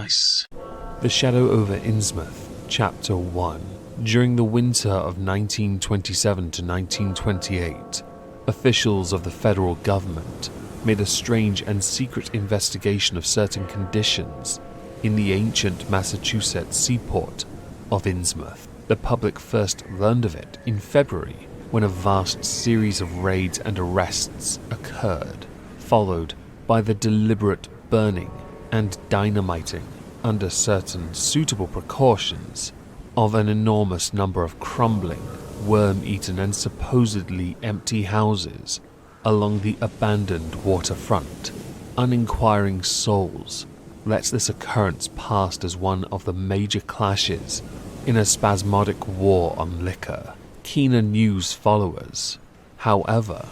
Nice. The Shadow over Innsmouth, Chapter 1. During the winter of 1927 to 1928, officials of the federal government made a strange and secret investigation of certain conditions in the ancient Massachusetts seaport of Innsmouth. The public first learned of it in February, when a vast series of raids and arrests occurred, followed by the deliberate burning and dynamiting, under certain suitable precautions, of an enormous number of crumbling, worm-eaten and supposedly empty houses along the abandoned waterfront. Uninquiring souls let this occurrence pass as one of the major clashes in a spasmodic war on liquor. Keener news followers, however,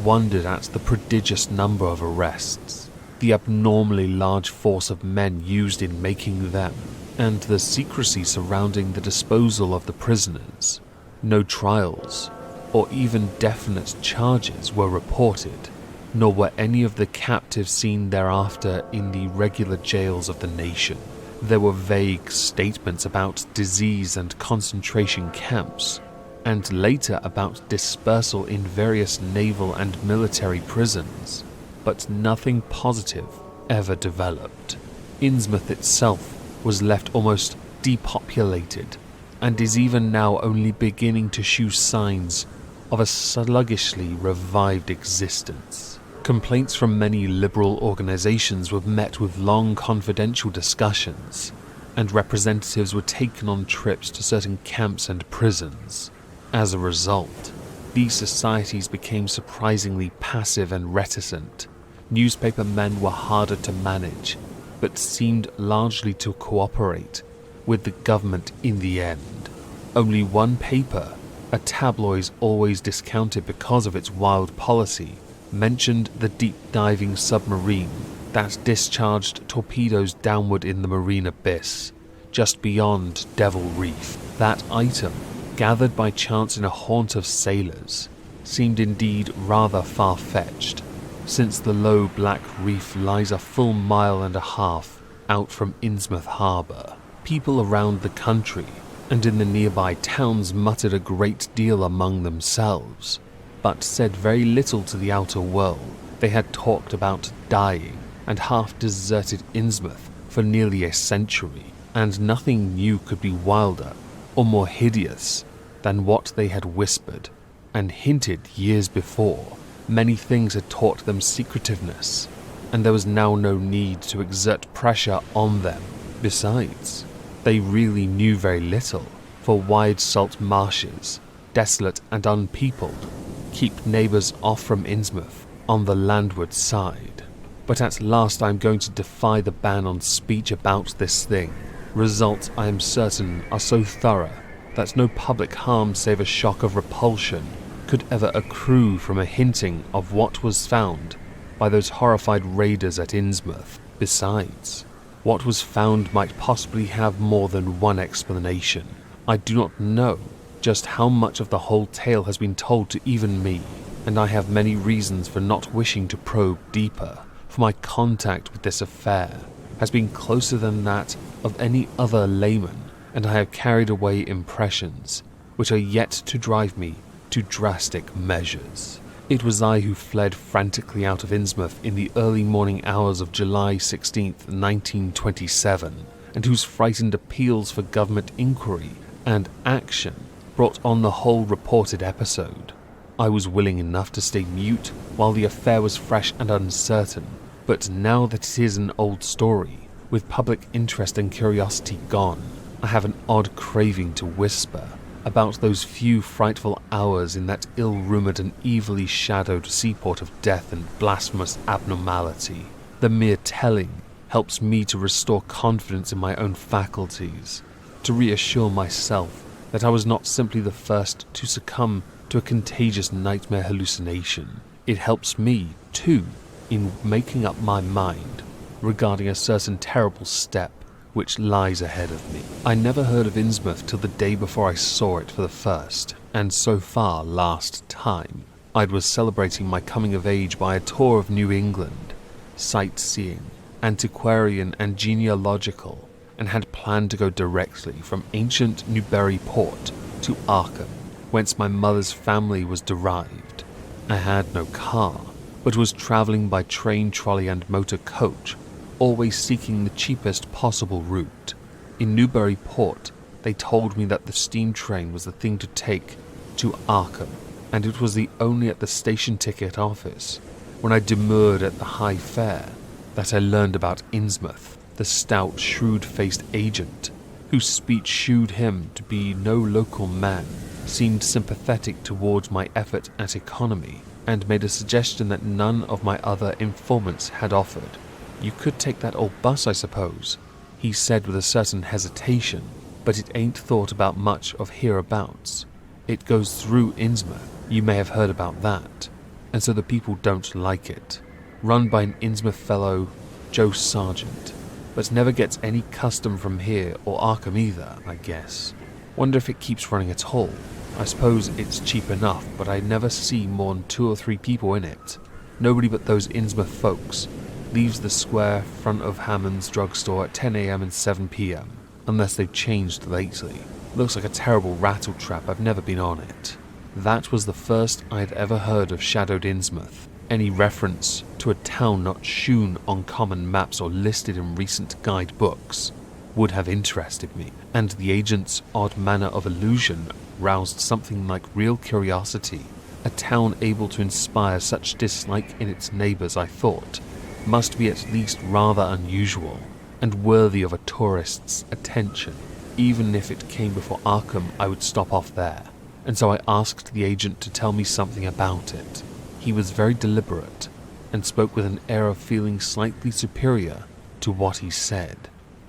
wondered at the prodigious number of arrests, the abnormally large force of men used in making them, and the secrecy surrounding the disposal of the prisoners. No trials, or even definite charges were reported, nor were any of the captives seen thereafter in the regular jails of the nation. There were vague statements about disease and concentration camps, and later about dispersal in various naval and military prisons, but nothing positive ever developed. Innsmouth itself was left almost depopulated, and is even now only beginning to show signs of a sluggishly revived existence. Complaints from many liberal organizations were met with long confidential discussions, and representatives were taken on trips to certain camps and prisons. As a result, these societies became surprisingly passive and reticent. Newspaper men were harder to manage, but seemed largely to cooperate with the government in the end. Only one paper, a tabloid always discounted because of its wild policy, mentioned the deep-diving submarine that discharged torpedoes downward in the marine abyss, just beyond Devil Reef. That item, gathered by chance in a haunt of sailors, seemed indeed rather far-fetched, since the low black reef lies a full mile and a half out from Innsmouth harbour. People around the country and in the nearby towns muttered a great deal among themselves, but said very little to the outer world. They had talked about dying and half-deserted Innsmouth for nearly a century, and nothing new could be wilder or more hideous than what they had whispered and hinted years before. Many things had taught them secretiveness, and there was now no need to exert pressure on them. Besides, they really knew very little, for wide salt marshes, desolate and unpeopled, keep neighbours off from Innsmouth on the landward side. But at last I am going to defy the ban on speech about this thing. Results, I am certain, are so thorough that no public harm save a shock of repulsion could ever accrue from a hinting of what was found by those horrified raiders at Innsmouth. Besides, what was found might possibly have more than one explanation. I do not know just how much of the whole tale has been told to even me, and I have many reasons for not wishing to probe deeper, for my contact with this affair has been closer than that of any other layman, and I have carried away impressions which are yet to drive me to drastic measures. It was I who fled frantically out of Innsmouth in the early morning hours of July 16th, 1927, and whose frightened appeals for government inquiry and action brought on the whole reported episode. I was willing enough to stay mute while the affair was fresh and uncertain, but now that it is an old story, with public interest and curiosity gone, I have an odd craving to whisper about those few frightful hours in that ill-rumoured and evilly shadowed seaport of death and blasphemous abnormality. The mere telling helps me to restore confidence in my own faculties, to reassure myself that I was not simply the first to succumb to a contagious nightmare hallucination. It helps me, too, in making up my mind regarding a certain terrible step which lies ahead of me. I never heard of Innsmouth till the day before I saw it for the first, and so far last time I was celebrating my coming of age by a tour of New England, sightseeing antiquarian and genealogical, and had planned to go directly from ancient Newburyport to Arkham, whence my mother's family was derived. I had no car, but was travelling by train, trolley and motor coach, always seeking the cheapest possible route. In Newburyport, they told me that the steam train was the thing to take to Arkham, and it was the only at the station ticket office, when I demurred at the high fare, that I learned about Innsmouth, the stout, shrewd-faced agent, whose speech shewed him to be no local man, seemed sympathetic towards my effort at economy, and made a suggestion that none of my other informants had offered. "You could take that old bus, I suppose," he said with a certain hesitation, "but it ain't thought about much of hereabouts. It goes through Innsmouth, you may have heard about that, and so the people don't like it. Run by an Innsmouth fellow, Joe Sargent, but never gets any custom from here or Arkham either, I guess. Wonder if it keeps running at all. I suppose it's cheap enough, but I never see more than 2 or 3 people in it. Nobody but those Innsmouth folks. Leaves the square front of Hammond's drugstore at 10 a.m. and 7 p.m, unless they've changed lately. Looks like a terrible rattle trap. I've never been on it." That was the first I had ever heard of shadowed Innsmouth. Any reference to a town not shewn on common maps or listed in recent guidebooks would have interested me, and the agent's odd manner of allusion roused something like real curiosity. A town able to inspire such dislike in its neighbours, I thought, must be at least rather unusual, and worthy of a tourist's attention. Even if it came before Arkham, I would stop off there, and so I asked the agent to tell me something about it. He was very deliberate, and spoke with an air of feeling slightly superior to what he said.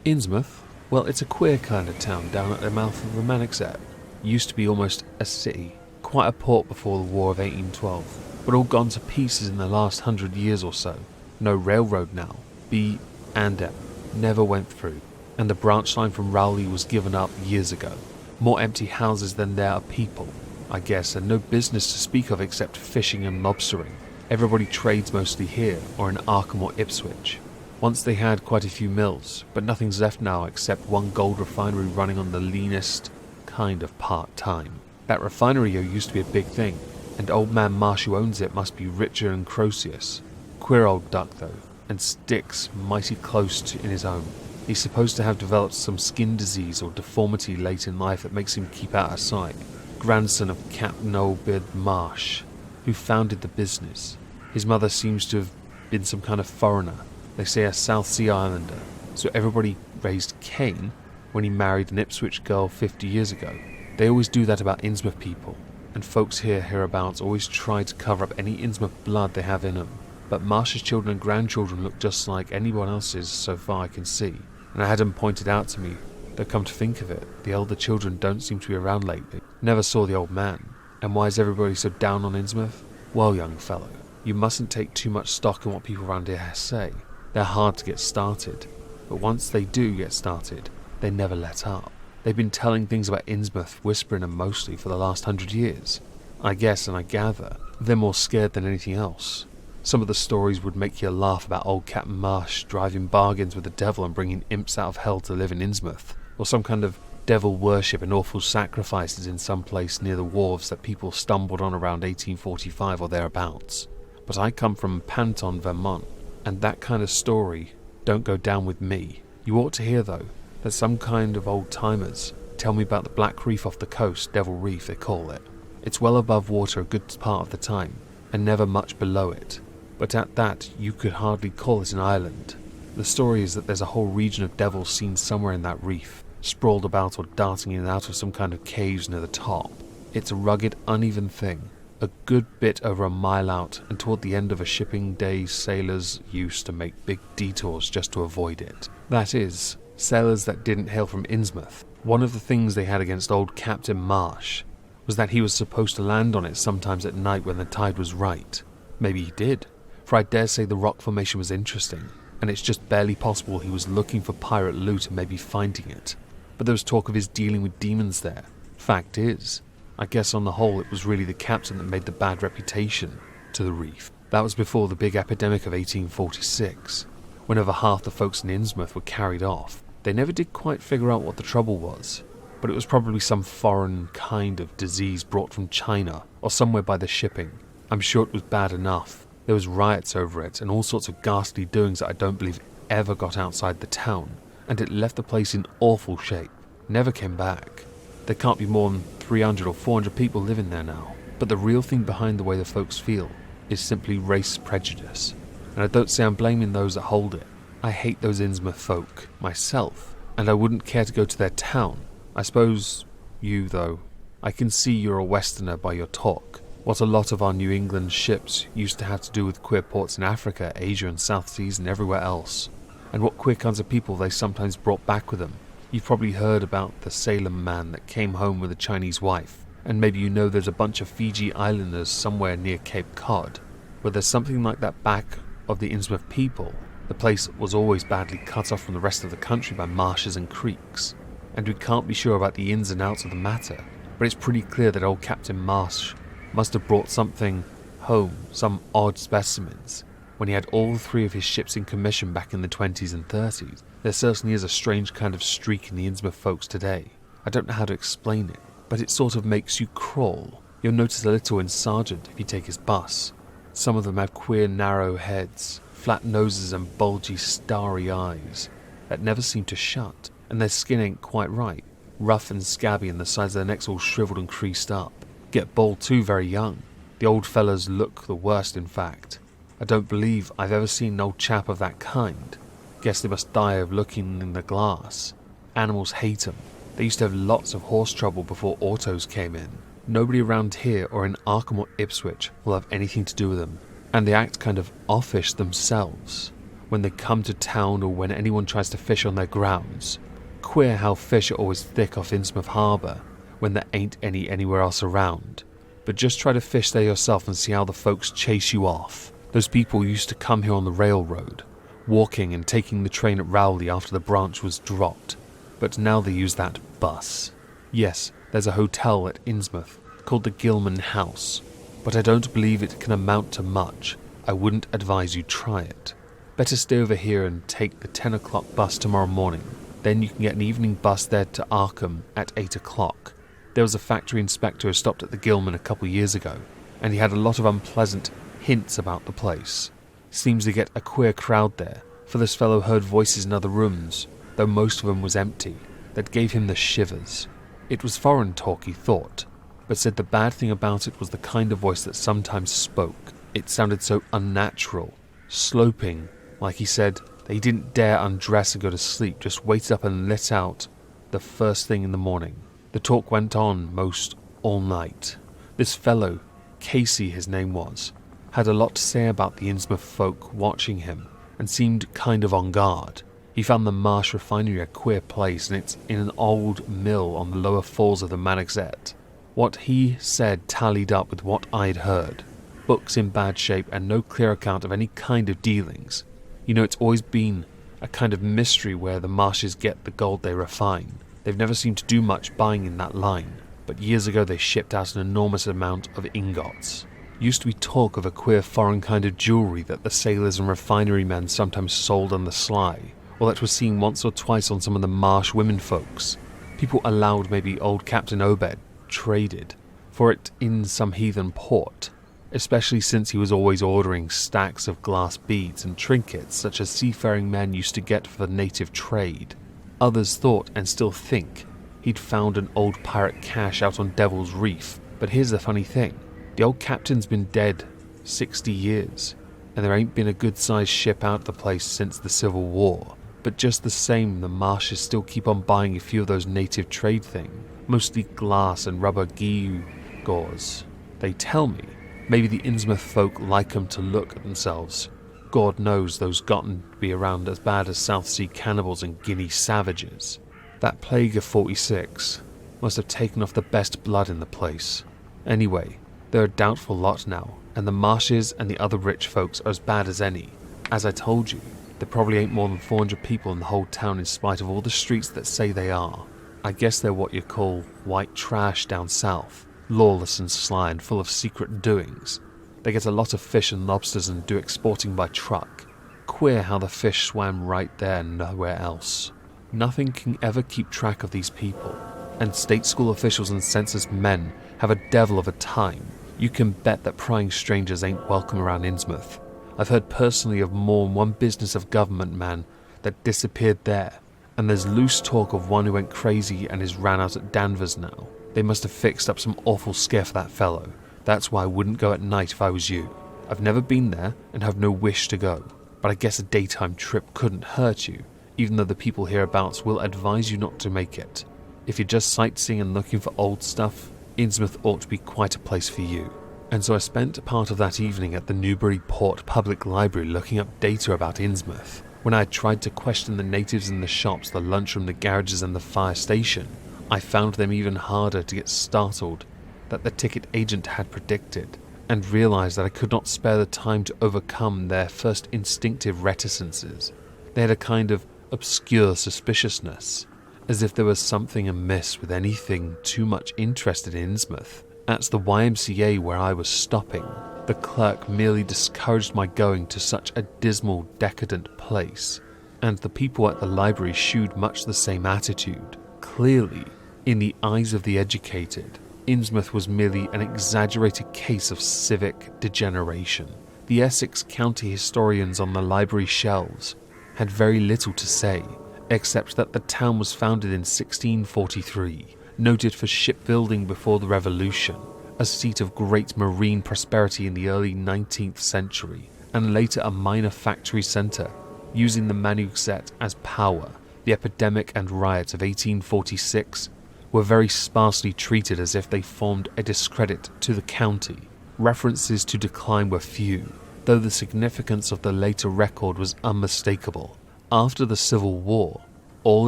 "Innsmouth? Well, it's a queer kind of town down at the mouth of the Manixet. Used to be almost a city, quite a port before the War of 1812, but all gone to pieces in the last 100 years or so. No railroad now. B and M. Never went through, and the branch line from Rowley was given up years ago. More empty houses than there are people, I guess, and no business to speak of except fishing and lobstering. Everybody trades mostly here, or in Arkham or Ipswich. Once they had quite a few mills, but nothing's left now except one gold refinery running on the leanest kind of part-time. That refinery used to be a big thing, and old man Marsh who owns it must be richer than Croesus. Queer old duck though, and sticks mighty close in his own. He's supposed to have developed some skin disease or deformity late in life that makes him keep out of sight. Grandson of Captain Obed Marsh, who founded the business. His mother seems to have been some kind of foreigner, they say a South Sea Islander, so everybody raised Cain when he married an Ipswich girl 50 years ago. They always do that about Innsmouth people, and folks hereabouts always try to cover up any Innsmouth blood they have in them. But Marsh's children and grandchildren look just like anyone else's so far I can see, and I had them pointed out to me, though come to think of it, the elder children don't seem to be around lately. Never saw the old man. And why is everybody so down on Innsmouth? Well, young fellow, you mustn't take too much stock in what people around here say. They're hard to get started, but once they do get started, they never let up. They've been telling things about Innsmouth, whispering and mostly for the last 100 years. I guess, and I gather, they're more scared than anything else. Some of the stories would make you laugh about old Captain Marsh driving bargains with the devil and bringing imps out of hell to live in Innsmouth, or some kind of devil worship and awful sacrifices in some place near the wharves that people stumbled on around 1845 or thereabouts. But I come from Panton, Vermont, and that kind of story don't go down with me. You ought to hear, though, that some kind of old-timers tell me about the Black Reef off the coast, Devil Reef they call it. It's well above water a good part of the time, and never much below it. But at that, you could hardly call it an island. The story is that there's a whole region of devils seen somewhere in that reef, sprawled about or darting in and out of some kind of caves near the top. It's a rugged, uneven thing, a good bit over a mile out, and toward the end of a shipping day sailors used to make big detours just to avoid it. That is, sailors that didn't hail from Innsmouth. One of the things they had against old Captain Marsh was that he was supposed to land on it sometimes at night when the tide was right. Maybe he did, for I dare say the rock formation was interesting, and it's just barely possible he was looking for pirate loot and maybe finding it. But there was talk of his dealing with demons there. Fact is, I guess on the whole it was really the captain that made the bad reputation to the reef. That was before the big epidemic of 1846. When over half the folks in Innsmouth were carried off, they never did quite figure out what the trouble was, but it was probably some foreign kind of disease brought from China or somewhere by the shipping. I'm sure it was bad enough. There was riots over it and all sorts of ghastly doings that I don't believe ever got outside the town, and it left the place in awful shape. Never came back. There can't be more than 300 or 400 people living there now, but the real thing behind the way the folks feel is simply race prejudice. And I don't say I'm blaming those that hold it. I hate those Innsmouth folk, myself, and I wouldn't care to go to their town. I suppose you, though. I can see you're a Westerner by your talk. What a lot of our New England ships used to have to do with queer ports in Africa, Asia and South Seas and everywhere else. And what queer kinds of people they sometimes brought back with them. You've probably heard about the Salem man that came home with a Chinese wife. And maybe you know there's a bunch of Fiji Islanders somewhere near Cape Cod. Where there's something like that back of the Innsmouth people. The place was always badly cut off from the rest of the country by marshes and creeks. And we can't be sure about the ins and outs of the matter, but it's pretty clear that old Captain Marsh must have brought something home, some odd specimens, when he had all three of his ships in commission back in the 20s and 30s. There certainly is a strange kind of streak in the Innsmouth folks today. I don't know how to explain it, but it sort of makes you crawl. You'll notice a little in Sargent if you take his bus. Some of them have queer narrow heads, flat noses and bulgy starry eyes that never seem to shut, and their skin ain't quite right, rough and scabby and the sides of their necks all shriveled and creased up. Get bald too very young. The old fellas look the worst, in fact. I don't believe I've ever seen an old chap of that kind. Guess they must die of looking in the glass. Animals hate 'em. They used to have lots of horse trouble before autos came in. Nobody around here or in Arkham or Ipswich will have anything to do with them, and they act kind of offish themselves when they come to town or when anyone tries to fish on their grounds. Queer how fish are always thick off Innsmouth Harbour when there ain't any anywhere else around. But just try to fish there yourself and see how the folks chase you off. Those people used to come here on the railroad, walking and taking the train at Rowley after the branch was dropped, but now they use that bus. Yes, there's a hotel at Innsmouth called the Gilman House, but I don't believe it can amount to much. I wouldn't advise you try it. Better stay over here and take the 10 o'clock bus tomorrow morning. Then you can get an evening bus there to Arkham at 8 o'clock. There was a factory inspector who stopped at the Gilman a couple years ago, and he had a lot of unpleasant hints about the place. Seems to get a queer crowd there, for this fellow heard voices in other rooms, though most of them was empty, that gave him the shivers. It was foreign talk, he thought, but said the bad thing about it was the kind of voice that sometimes spoke. It sounded so unnatural, sloping, like he said that he didn't dare undress and go to sleep, just waited up and lit out the first thing in the morning. The talk went on most all night. This fellow, Casey his name was, had a lot to say about the Innsmouth folk watching him, and seemed kind of on guard. He found the Marsh refinery a queer place, and it's in an old mill on the lower falls of the Manaxet. What he said tallied up with what I'd heard. Books in bad shape and no clear account of any kind of dealings. You know, it's always been a kind of mystery where the Marshes get the gold they refine. They've never seemed to do much buying in that line, but years ago they shipped out an enormous amount of ingots. Used to be talk of a queer foreign kind of jewellery that the sailors and refinery men sometimes sold on the sly, or that was seen once or twice on some of the Marsh women folks. People allowed maybe old Captain Obed traded for it in some heathen port, especially since he was always ordering stacks of glass beads and trinkets such as seafaring men used to get for the native trade. Others thought, and still think, he'd found an old pirate cache out on Devil's Reef. But here's the funny thing. The old captain's been dead 60 years, and there ain't been a good-sized ship out of the place since the Civil War. But just the same, the Marshes still keep on buying a few of those native trade things, mostly glass and rubber gewgaws. They tell me maybe the Innsmouth folk like 'em to look at themselves. God knows those gotten to be around as bad as South Sea cannibals and Guinea savages. That plague of 46 must have taken off the best blood in the place. Anyway, they're a doubtful lot now, and the Marshes and the other rich folks are as bad as any. As I told you, there probably ain't more than 400 people in the whole town in spite of all the streets that say they are. I guess they're what you call white trash down south, lawless and sly and full of secret doings. They get a lot of fish and lobsters and do exporting by truck. Queer how the fish swam right there and nowhere else. Nothing can ever keep track of these people, and state school officials and census men have a devil of a time. You can bet that prying strangers ain't welcome around Innsmouth. I've heard personally of more than one business of government man that disappeared there, and there's loose talk of one who went crazy and is ran out at Danvers now. They must have fixed up some awful scare for that fellow. That's why I wouldn't go at night if I was you. I've never been there and have no wish to go, but I guess a daytime trip couldn't hurt you, even though the people hereabouts will advise you not to make it. If you're just sightseeing and looking for old stuff, Innsmouth ought to be quite a place for you. And so I spent part of that evening at the Newburyport Public Library looking up data about Innsmouth. When I had tried to question the natives in the shops, the lunchroom, the garages and the fire station, I found them even harder to get startled that the ticket agent had predicted, and realized that I could not spare the time to overcome their first instinctive reticences. They had a kind of obscure suspiciousness, as if there was something amiss with anything too much interested in Innsmouth. At the YMCA where I was stopping, the clerk merely discouraged my going to such a dismal, decadent place, and the people at the library shewed much the same attitude. Clearly, in the eyes of the educated, Innsmouth was merely an exaggerated case of civic degeneration. The Essex County historians on the library shelves had very little to say, except that the town was founded in 1643, noted for shipbuilding before the Revolution, a seat of great marine prosperity in the early 19th century, and later a minor factory centre, using the Manusette as power. The epidemic and riots of 1846 were very sparsely treated as if they formed a discredit to the county. References to decline were few, though the significance of the later record was unmistakable. After the Civil War, all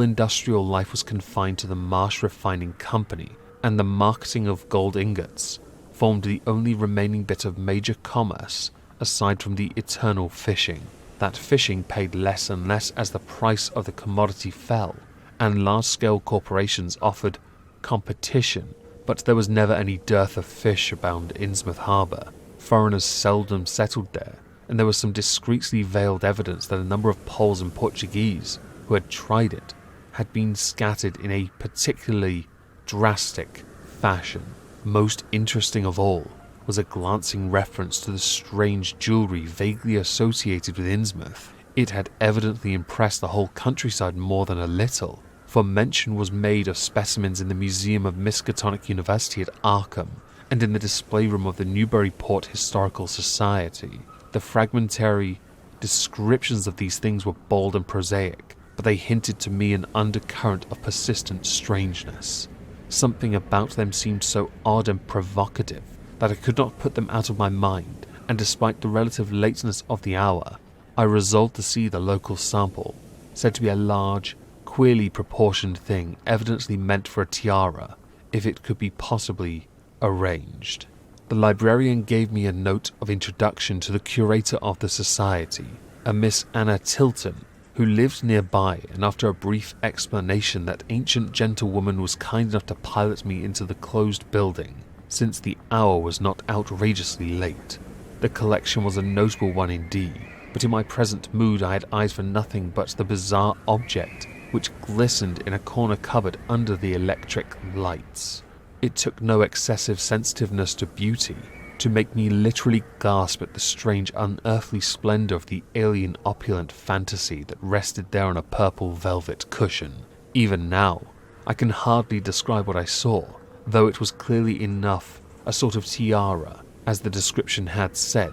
industrial life was confined to the Marsh Refining Company, and the marketing of gold ingots formed the only remaining bit of major commerce aside from the eternal fishing. That fishing paid less and less as the price of the commodity fell, and large-scale corporations offered competition, but there was never any dearth of fish abound Innsmouth harbour. Foreigners seldom settled there, and there was some discreetly veiled evidence that a number of Poles and Portuguese who had tried it had been scattered in a particularly drastic fashion. Most interesting of all was a glancing reference to the strange jewellery vaguely associated with Innsmouth. It had evidently impressed the whole countryside more than a little, for mention was made of specimens in the Museum of Miskatonic University at Arkham, and in the display room of the Newburyport Historical Society. The fragmentary descriptions of these things were bold and prosaic, but they hinted to me an undercurrent of persistent strangeness. Something about them seemed so odd and provocative that I could not put them out of my mind, and despite the relative lateness of the hour, I resolved to see the local sample, said to be a large, queerly proportioned thing evidently meant for a tiara, if it could be possibly arranged. The librarian gave me a note of introduction to the curator of the society, a Miss Anna Tilton, who lived nearby, and after a brief explanation that ancient gentlewoman was kind enough to pilot me into the closed building, since the hour was not outrageously late. The collection was a notable one indeed, but in my present mood I had eyes for nothing but the bizarre object which glistened in a corner cupboard under the electric lights. It took no excessive sensitiveness to beauty to make me literally gasp at the strange unearthly splendour of the alien opulent fantasy that rested there on a purple velvet cushion. Even now, I can hardly describe what I saw, though it was clearly enough a sort of tiara, as the description had said.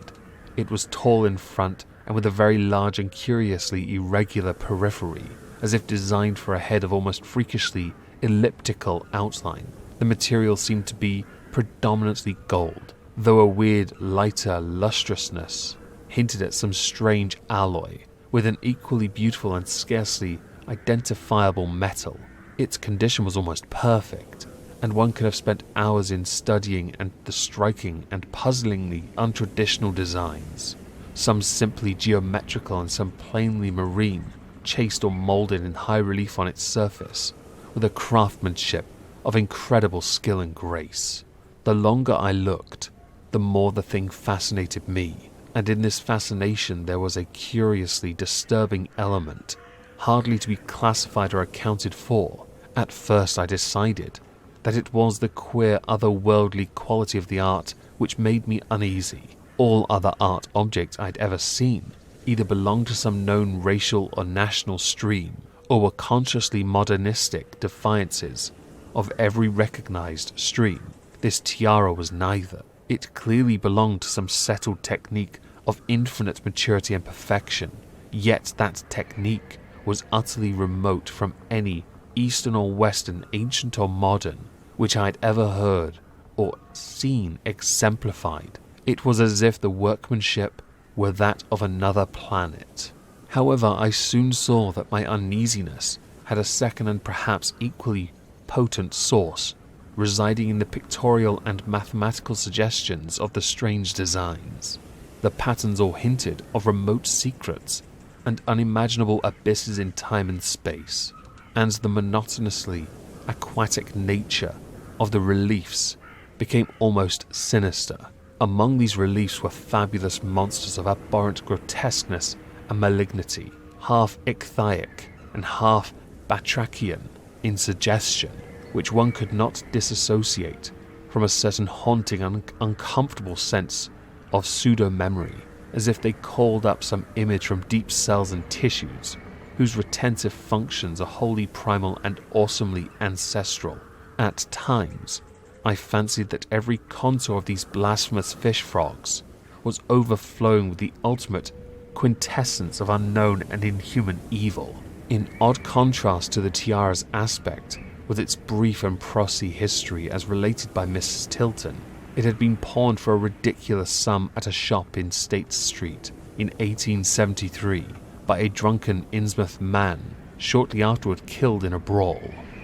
It was tall in front and with a very large and curiously irregular periphery, as if designed for a head of almost freakishly elliptical outline. The material seemed to be predominantly gold, though a weird, lighter lustrousness hinted at some strange alloy, with an equally beautiful and scarcely identifiable metal. Its condition was almost perfect, and one could have spent hours in studying and the striking and puzzlingly untraditional designs, some simply geometrical and some plainly marine, chased or moulded in high relief on its surface, with a craftsmanship of incredible skill and grace. The longer I looked, the more the thing fascinated me, and in this fascination there was a curiously disturbing element, hardly to be classified or accounted for. At first I decided that it was the queer otherworldly quality of the art which made me uneasy. All other art objects I'd ever seen either belonged to some known racial or national stream, or were consciously modernistic defiances of every recognized stream. This tiara was neither. It clearly belonged to some settled technique of infinite maturity and perfection, yet that technique was utterly remote from any Eastern or Western, ancient or modern, which I had ever heard or seen exemplified. It was as if the workmanship were that of another planet. However, I soon saw that my uneasiness had a second and perhaps equally potent source, residing in the pictorial and mathematical suggestions of the strange designs. The patterns all hinted of remote secrets and unimaginable abysses in time and space, and the monotonously aquatic nature of the reliefs became almost sinister. Among these reliefs were fabulous monsters of abhorrent grotesqueness and malignity, half ichthyic and half batrachian in suggestion, which one could not disassociate from a certain haunting and uncomfortable sense of pseudo-memory, as if they called up some image from deep cells and tissues, whose retentive functions are wholly primal and awesomely ancestral. At times, I fancied that every contour of these blasphemous fish frogs was overflowing with the ultimate quintessence of unknown and inhuman evil. In odd contrast to the tiara's aspect, with its brief and prosy history as related by Mrs. Tilton, it had been pawned for a ridiculous sum at a shop in State Street in 1873 by a drunken Innsmouth man, shortly afterward killed in a brawl.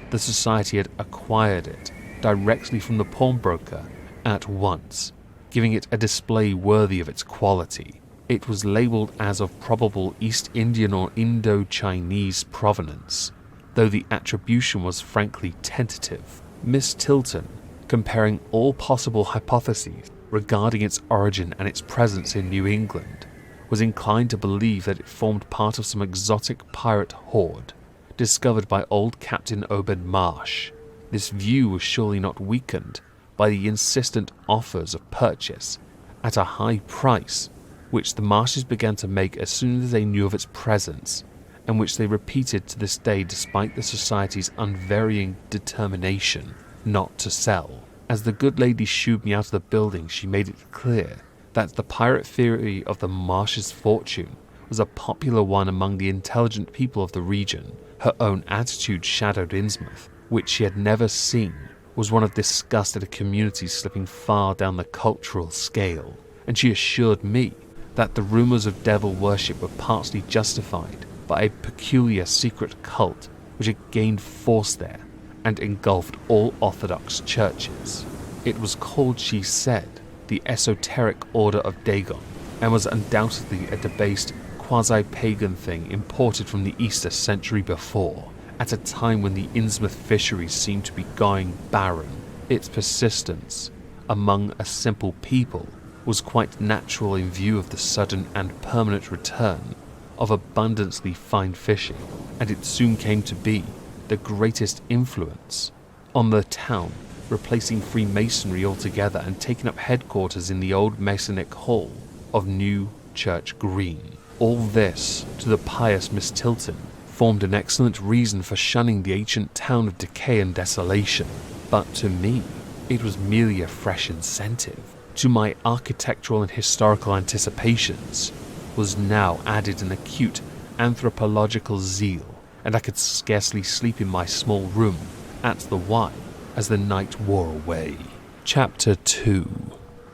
The society had acquired it directly from the pawnbroker at once, giving it a display worthy of its quality. It was labelled as of probable East Indian or Indo-Chinese provenance, though the attribution was frankly tentative. Miss Tilton, comparing all possible hypotheses regarding its origin and its presence in New England, was inclined to believe that it formed part of some exotic pirate horde discovered by old Captain Obed Marsh. This view was surely not weakened by the insistent offers of purchase at a high price, which the Marshes began to make as soon as they knew of its presence, and which they repeated to this day despite the Society's unvarying determination not to sell. As the good lady shooed me out of the building, she made it clear that the pirate theory of the Marshes' fortune was a popular one among the intelligent people of the region. Her own attitude shadowed Innsmouth, which she had never seen, was one of disgust at a community slipping far down the cultural scale, and she assured me that the rumours of devil worship were partly justified by a peculiar secret cult which had gained force there and engulfed all Orthodox churches. It was called, she said, the Esoteric Order of Dagon, and was undoubtedly a debased quasi-pagan thing imported from the East a century before, at a time when the Innsmouth fisheries seemed to be going barren. Its persistence among a simple people was quite natural in view of the sudden and permanent return of abundantly fine fishing, and it soon came to be the greatest influence on the town, replacing Freemasonry altogether and taking up headquarters in the old Masonic Hall of New Church Green. All this, to the pious Miss Tilton, formed an excellent reason for shunning the ancient town of decay and desolation, but to me it was merely a fresh incentive. To my architectural and historical anticipations was now added an acute anthropological zeal, and I could scarcely sleep in my small room at the Y as the night wore away. Chapter 2.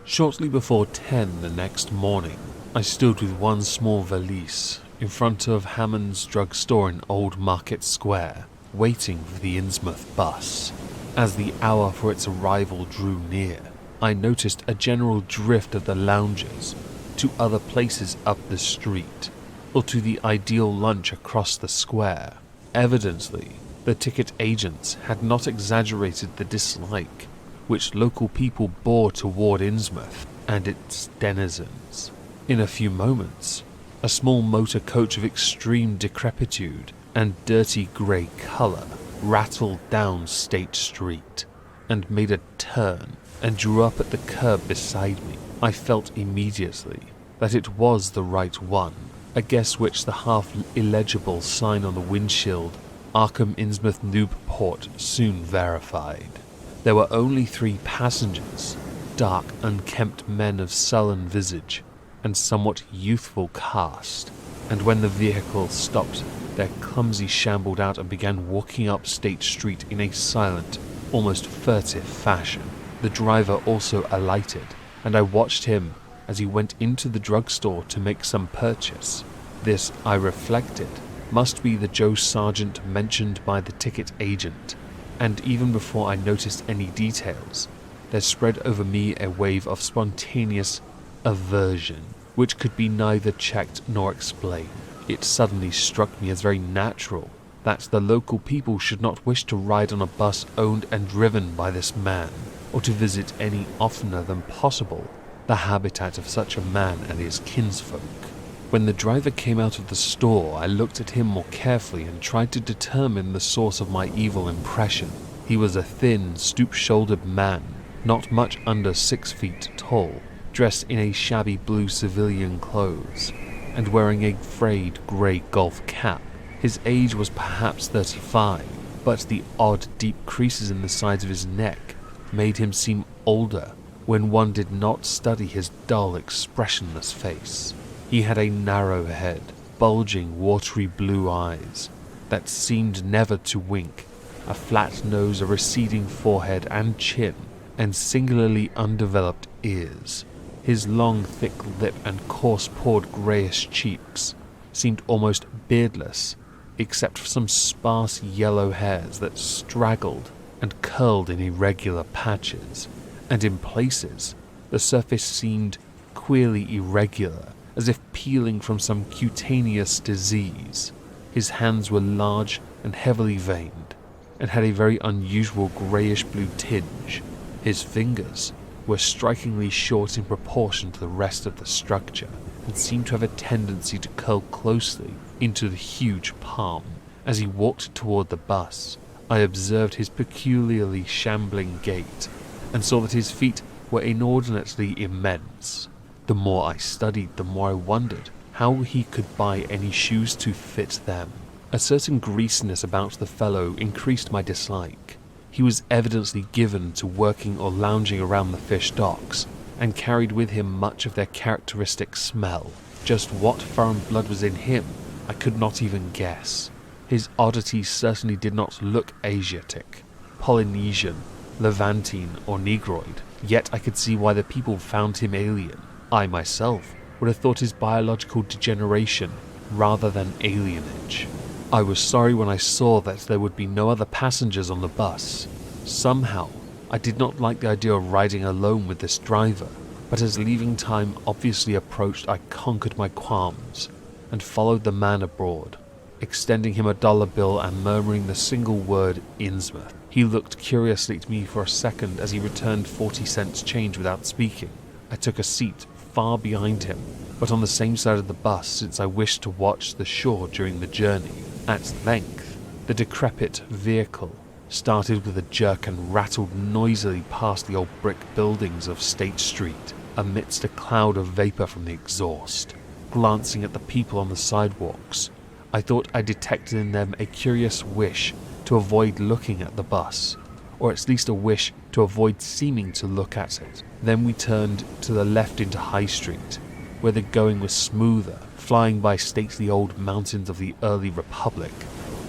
Shortly before 10 the next morning, I stood with one small valise in front of Hammond's drugstore in Old Market Square, waiting for the Innsmouth bus. As the hour for its arrival drew near, I noticed a general drift of the loungers to other places up the street, or to the ideal lunch across the square. Evidently, the ticket agents had not exaggerated the dislike which local people bore toward Innsmouth and its denizens. In a few moments, a small motor coach of extreme decrepitude and dirty grey colour rattled down State Street and made a turn and drew up at the curb beside me. I felt immediately that it was the right one, a guess which the half-illegible sign on the windshield, Arkham Innsmouth Newport, soon verified. There were only 3 passengers, dark, unkempt men of sullen visage and somewhat youthful cast, and when the vehicle stopped, their clumsy shambled out and began walking up State Street in a silent, almost furtive fashion. The driver also alighted, and I watched him as he went into the drugstore to make some purchase. This, I reflected, must be the Joe Sargent mentioned by the ticket agent, and even before I noticed any details, there spread over me a wave of spontaneous aversion, which could be neither checked nor explained. It suddenly struck me as very natural that the local people should not wish to ride on a bus owned and driven by this man, or to visit any oftener than possible the habitat of such a man and his kinsfolk. When the driver came out of the store, I looked at him more carefully and tried to determine the source of my evil impression. He was a thin, stoop-shouldered man, not much under 6 feet tall, dressed in a shabby blue civilian clothes, and wearing a frayed grey golf cap. His age was perhaps 35, but the odd deep creases in the sides of his neck made him seem older when one did not study his dull, expressionless face. He had a narrow head, bulging, watery blue eyes that seemed never to wink, a flat nose, a receding forehead and chin, and singularly undeveloped ears. His long, thick lip and coarse-pored greyish cheeks seemed almost beardless, except for some sparse yellow hairs that straggled and curled in irregular patches, and in places the surface seemed queerly irregular, as if peeling from some cutaneous disease. His hands were large and heavily veined, and had a very unusual greyish-blue tinge. His fingers were strikingly short in proportion to the rest of the structure, and seemed to have a tendency to curl closely into the huge palm. As he walked toward the bus, I observed his peculiarly shambling gait, and saw that his feet were inordinately immense. The more I studied, the more I wondered how he could buy any shoes to fit them. A certain greasiness about the fellow increased my dislike. He was evidently given to working or lounging around the fish docks, and carried with him much of their characteristic smell. Just what foreign blood was in him, I could not even guess. His oddities certainly did not look Asiatic, Polynesian, Levantine, or Negroid, yet I could see why the people found him alien. I myself would have thought his biological degeneration rather than alienage. I was sorry when I saw that there would be no other passengers on the bus. Somehow, I did not like the idea of riding alone with this driver, but as leaving time obviously approached, I conquered my qualms and followed the man abroad, extending him a $1 bill and murmuring the single word Innsmouth. He looked curiously at me for a second as he returned 40 cents change without speaking. I took a seat far behind him, but on the same side of the bus, since I wished to watch the shore during the journey. At length, the decrepit vehicle started with a jerk and rattled noisily past the old brick buildings of State Street, amidst a cloud of vapour from the exhaust. Glancing at the people on the sidewalks, I thought I detected in them a curious wish to avoid looking at the bus, or at least a wish to avoid seeming to look at it. Then we turned to the left into High Street, where the going was smoother, flying by stately old mountains of the early Republic,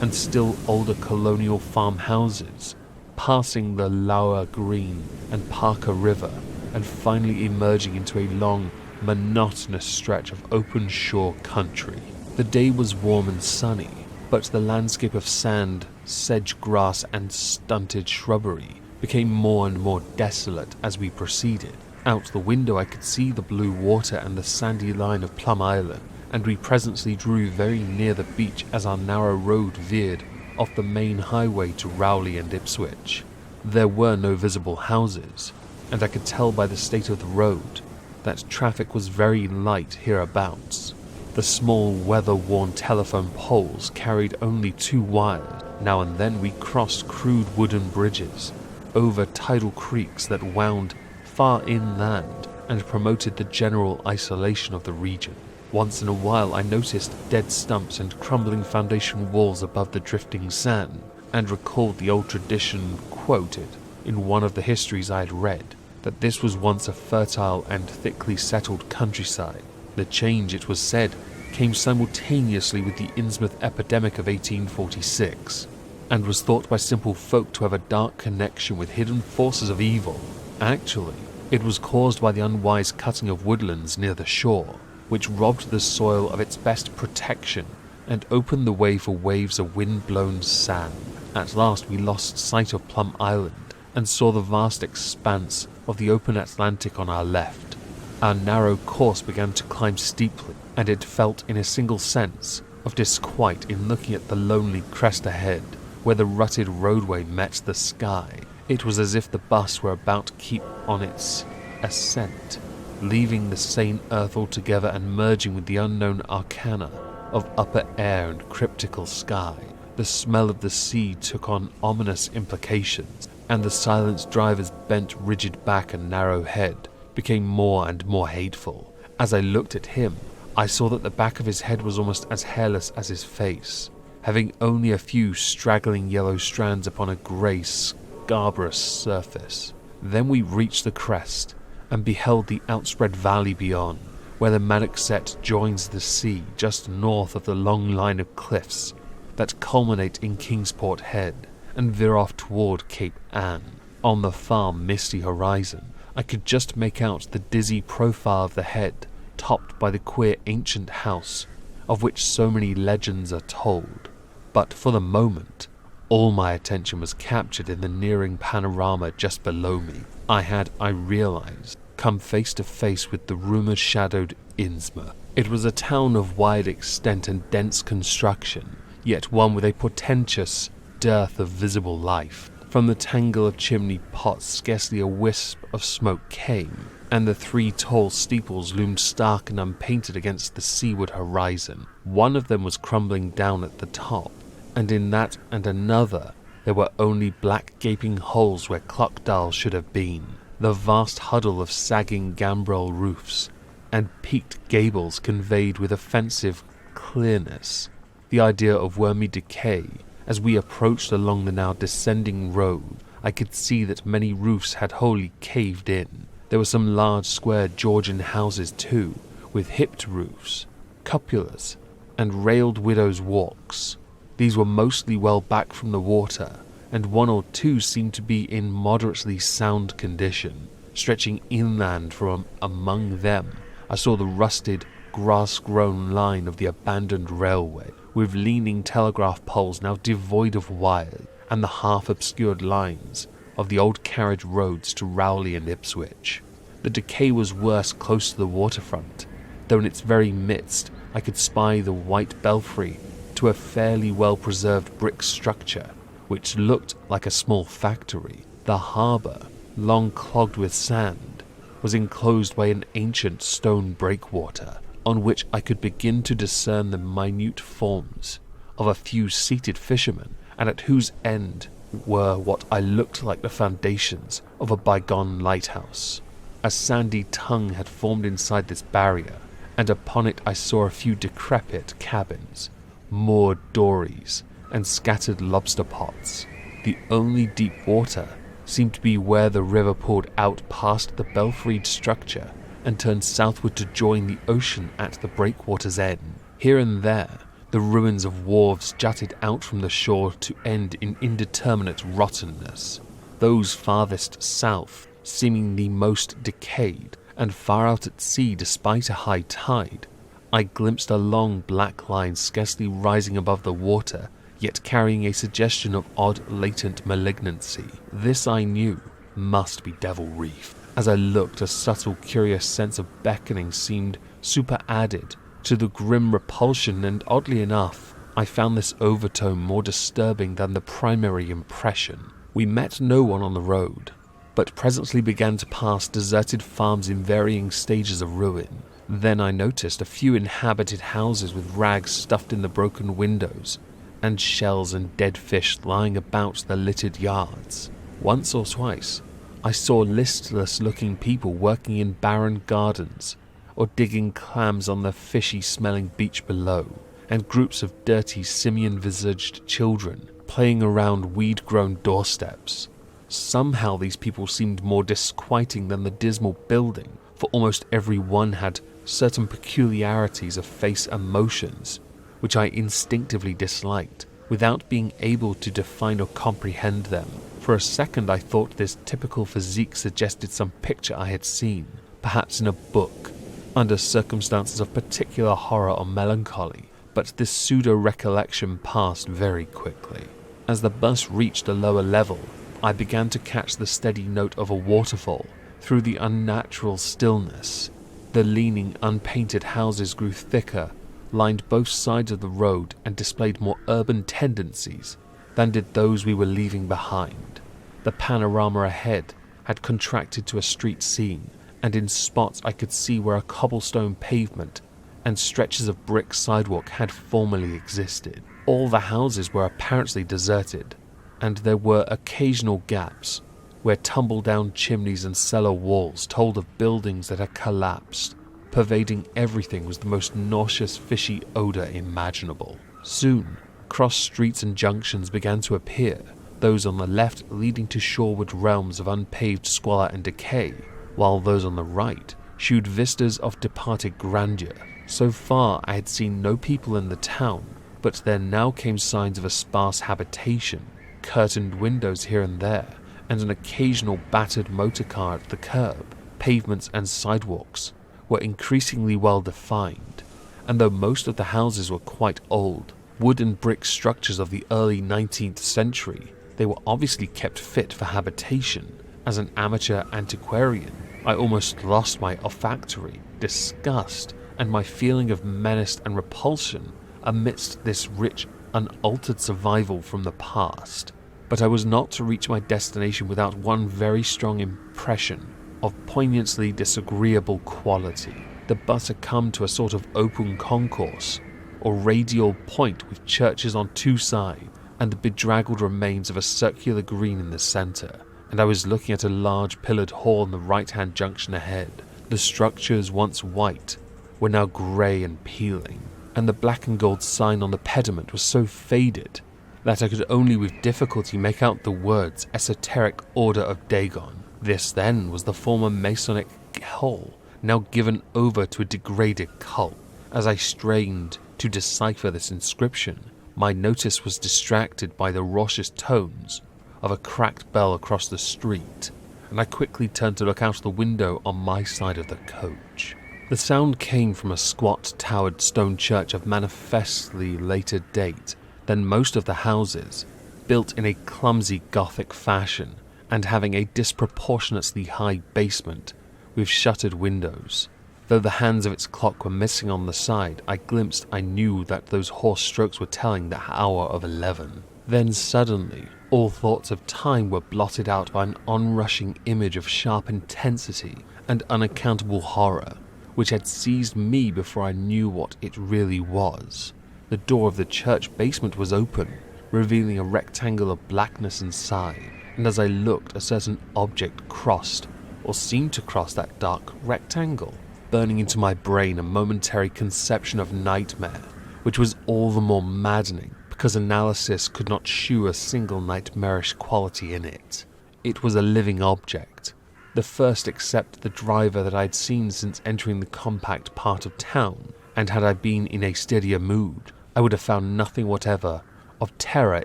and still older colonial farmhouses, passing the Lower Green and Parker River, and finally emerging into a long, monotonous stretch of open shore country. The day was warm and sunny, but the landscape of sand, sedge grass and stunted shrubbery became more and more desolate as we proceeded. Out the window I could see the blue water and the sandy line of Plum Island, and we presently drew very near the beach as our narrow road veered off the main highway to Rowley and Ipswich. There were no visible houses, and I could tell by the state of the road that traffic was very light hereabouts. The small weather-worn telephone poles carried only 2 wires. Now and then we crossed crude wooden bridges over tidal creeks that wound far inland and promoted the general isolation of the region. Once in a while I noticed dead stumps and crumbling foundation walls above the drifting sand, and recalled the old tradition quoted in one of the histories I had read, that this was once a fertile and thickly settled countryside. The change, it was said, came simultaneously with the Innsmouth epidemic of 1846, and was thought by simple folk to have a dark connection with hidden forces of evil. Actually, it was caused by the unwise cutting of woodlands near the shore, which robbed the soil of its best protection and opened the way for waves of wind-blown sand. At last we lost sight of Plum Island and saw the vast expanse of the open Atlantic on our left. Our narrow course began to climb steeply, and it felt in a single sense of disquiet in looking at the lonely crest ahead, where the rutted roadway met the sky. It was as if the bus were about to keep on its ascent, leaving the sane earth altogether and merging with the unknown arcana of upper air and cryptical sky. The smell of the sea took on ominous implications, and the silenced driver's bent rigid back and narrow head became more and more hateful. As I looked at him, I saw that the back of his head was almost as hairless as his face, having only a few straggling yellow strands upon a grey, scarbrous surface. Then we reached the crest, and beheld the outspread valley beyond, where the Manickset joins the sea just north of the long line of cliffs that culminate in Kingsport Head and veer off toward Cape Ann. On the far misty horizon, I could just make out the dizzy profile of the head, topped by the queer ancient house of which so many legends are told. But for the moment, all my attention was captured in the nearing panorama just below me. I realized, come face to face with the rumour-shadowed Innsmouth. It was a town of wide extent and dense construction, yet one with a portentous dearth of visible life. From the tangle of chimney pots scarcely a wisp of smoke came, and the 3 tall steeples loomed stark and unpainted against the seaward horizon. One of them was crumbling down at the top, and in that and another there were only black gaping holes where clock dials should have been. The vast huddle of sagging gambrel roofs and peaked gables conveyed with offensive clearness the idea of wormy decay. As we approached along the now descending road, I could see that many roofs had wholly caved in. There were some large square Georgian houses too, with hipped roofs, cupolas, and railed widows' walks. These were mostly well back from the water, and 1 or 2 seemed to be in moderately sound condition. Stretching inland from among them, I saw the rusted, grass-grown line of the abandoned railway, with leaning telegraph poles now devoid of wires, and the half-obscured lines of the old carriage roads to Rowley and Ipswich. The decay was worse close to the waterfront, though in its very midst I could spy the white belfry to a fairly well-preserved brick structure, which looked like a small factory. The harbour, long clogged with sand, was enclosed by an ancient stone breakwater, on which I could begin to discern the minute forms of a few seated fishermen, and at whose end were what I looked like the foundations of a bygone lighthouse. A sandy tongue had formed inside this barrier, and upon it I saw a few decrepit cabins, moored dories, and scattered lobster pots. The only deep water seemed to be where the river poured out past the belfried structure and turned southward to join the ocean at the breakwater's end. Here and there, the ruins of wharves jutted out from the shore to end in indeterminate rottenness. Those farthest south, seemingly most decayed, and far out at sea despite a high tide, I glimpsed a long black line scarcely rising above the water, yet carrying a suggestion of odd latent malignancy. This I knew must be Devil Reef. As I looked, a subtle, curious sense of beckoning seemed superadded to the grim repulsion, and oddly enough, I found this overtone more disturbing than the primary impression. We met no one on the road, but presently began to pass deserted farms in varying stages of ruin. Then I noticed a few inhabited houses with rags stuffed in the broken windows, and shells and dead fish lying about the littered yards. Once or twice, I saw listless-looking people working in barren gardens, or digging clams on the fishy-smelling beach below, and groups of dirty simian-visaged children playing around weed-grown doorsteps. Somehow these people seemed more disquieting than the dismal building, for almost every one had certain peculiarities of face and motions, which I instinctively disliked, without being able to define or comprehend them. For a second I thought this typical physique suggested some picture I had seen, perhaps in a book, under circumstances of particular horror or melancholy, but this pseudo-recollection passed very quickly. As the bus reached a lower level, I began to catch the steady note of a waterfall through the unnatural stillness. The leaning, unpainted houses grew thicker, lined both sides of the road, and displayed more urban tendencies than did those we were leaving behind. The panorama ahead had contracted to a street scene, and in spots I could see where a cobblestone pavement and stretches of brick sidewalk had formerly existed. All the houses were apparently deserted, and there were occasional gaps where tumble-down chimneys and cellar walls told of buildings that had collapsed. Pervading everything was the most nauseous fishy odour imaginable. Soon, cross streets and junctions began to appear, those on the left leading to shoreward realms of unpaved squalor and decay, while those on the right shewed vistas of departed grandeur. So far I had seen no people in the town, but there now came signs of a sparse habitation, curtained windows here and there, and an occasional battered motor car at the curb. Pavements and sidewalks were increasingly well defined, and though most of the houses were quite old, wooden brick structures of the early 19th century, they were obviously kept fit for habitation. As an amateur antiquarian, I almost lost my olfactory disgust and my feeling of menace and repulsion amidst this rich, unaltered survival from the past. But I was not to reach my destination without one very strong impression of poignantly disagreeable quality. The bus had come to a sort of open concourse, or radial point with churches on two sides, and the bedraggled remains of a circular green in the centre, and I was looking at a large pillared hall in the right-hand junction ahead. The structures, once white, were now grey and peeling, and the black and gold sign on the pediment was so faded that I could only with difficulty make out the words Esoteric Order of Dagon. This then was the former Masonic hall, now given over to a degraded cult. As I strained to decipher this inscription, my notice was distracted by the raucous tones of a cracked bell across the street, and I quickly turned to look out the window on my side of the coach. The sound came from a squat, towered stone church of manifestly later date than most of the houses, built in a clumsy Gothic fashion and having a disproportionately high basement with shuttered windows. Though the hands of its clock were missing on the side I knew that those hoarse strokes were telling the hour of 11. Then suddenly, all thoughts of time were blotted out by an onrushing image of sharp intensity and unaccountable horror, which had seized me before I knew what it really was. The door of the church basement was open, revealing a rectangle of blackness inside, and as I looked, a certain object crossed, or seemed to cross, that dark rectangle, burning into my brain a momentary conception of nightmare, which was all the more maddening because analysis could not shew a single nightmarish quality in it. It was a living object, the first except the driver that I had seen since entering the compact part of town, and had I been in a steadier mood, I would have found nothing whatever of terror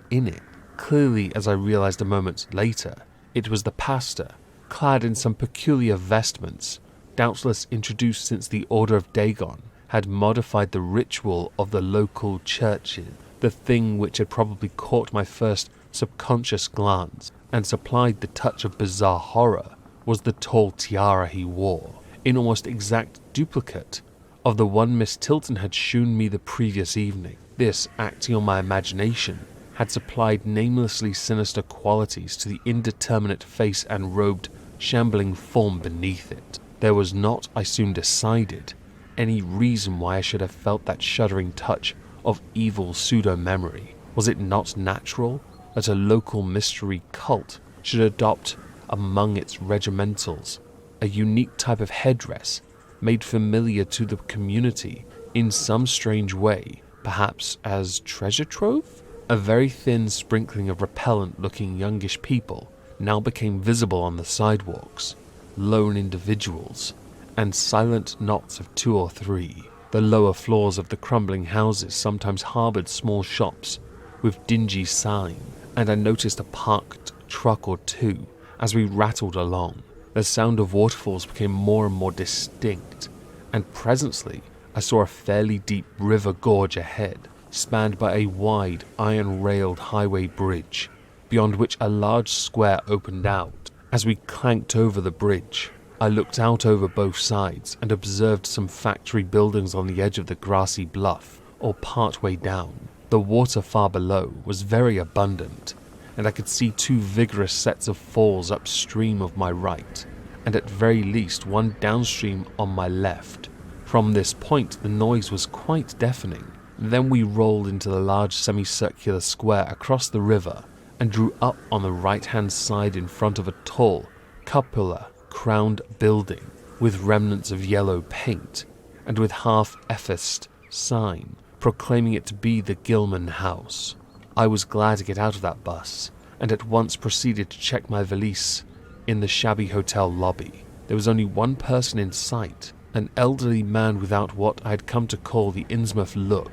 in it. Clearly, as I realized a moment later, it was the pastor, clad in some peculiar vestments, doubtless introduced since the Order of Dagon had modified the ritual of the local churches. The thing which had probably caught my first subconscious glance and supplied the touch of bizarre horror was the tall tiara he wore, in almost exact duplicate of the one Miss Tilton had shewn me the previous evening. This, acting on my imagination, had supplied namelessly sinister qualities to the indeterminate face and robed shambling form beneath it. There was not, I soon decided, any reason why I should have felt that shuddering touch of evil pseudo-memory. Was it not natural that a local mystery cult should adopt among its regimentals a unique type of headdress made familiar to the community in some strange way, perhaps as treasure trove? A very thin sprinkling of repellent-looking youngish people now became visible on the sidewalks, lone individuals, and silent knots of 2 or 3. The lower floors of the crumbling houses sometimes harboured small shops with dingy sign, and I noticed a parked truck or 2 as we rattled along. The sound of waterfalls became more and more distinct, and presently I saw a fairly deep river gorge ahead, spanned by a wide iron-railed highway bridge, beyond which a large square opened out. As we clanked over the bridge, I looked out over both sides and observed some factory buildings on the edge of the grassy bluff, or part way down. The water far below was very abundant, and I could see 2 vigorous sets of falls upstream of my right, and at very least one downstream on my left. From this point the noise was quite deafening. Then we rolled into the large semicircular square across the river, and drew up on the right-hand side in front of a tall, cupola-crowned building with remnants of yellow paint, and with half-effaced sign proclaiming it to be the Gilman House. I was glad to get out of that bus, and at once proceeded to check my valise in the shabby hotel lobby. There was only one person in sight, an elderly man without what I had come to call the Innsmouth look,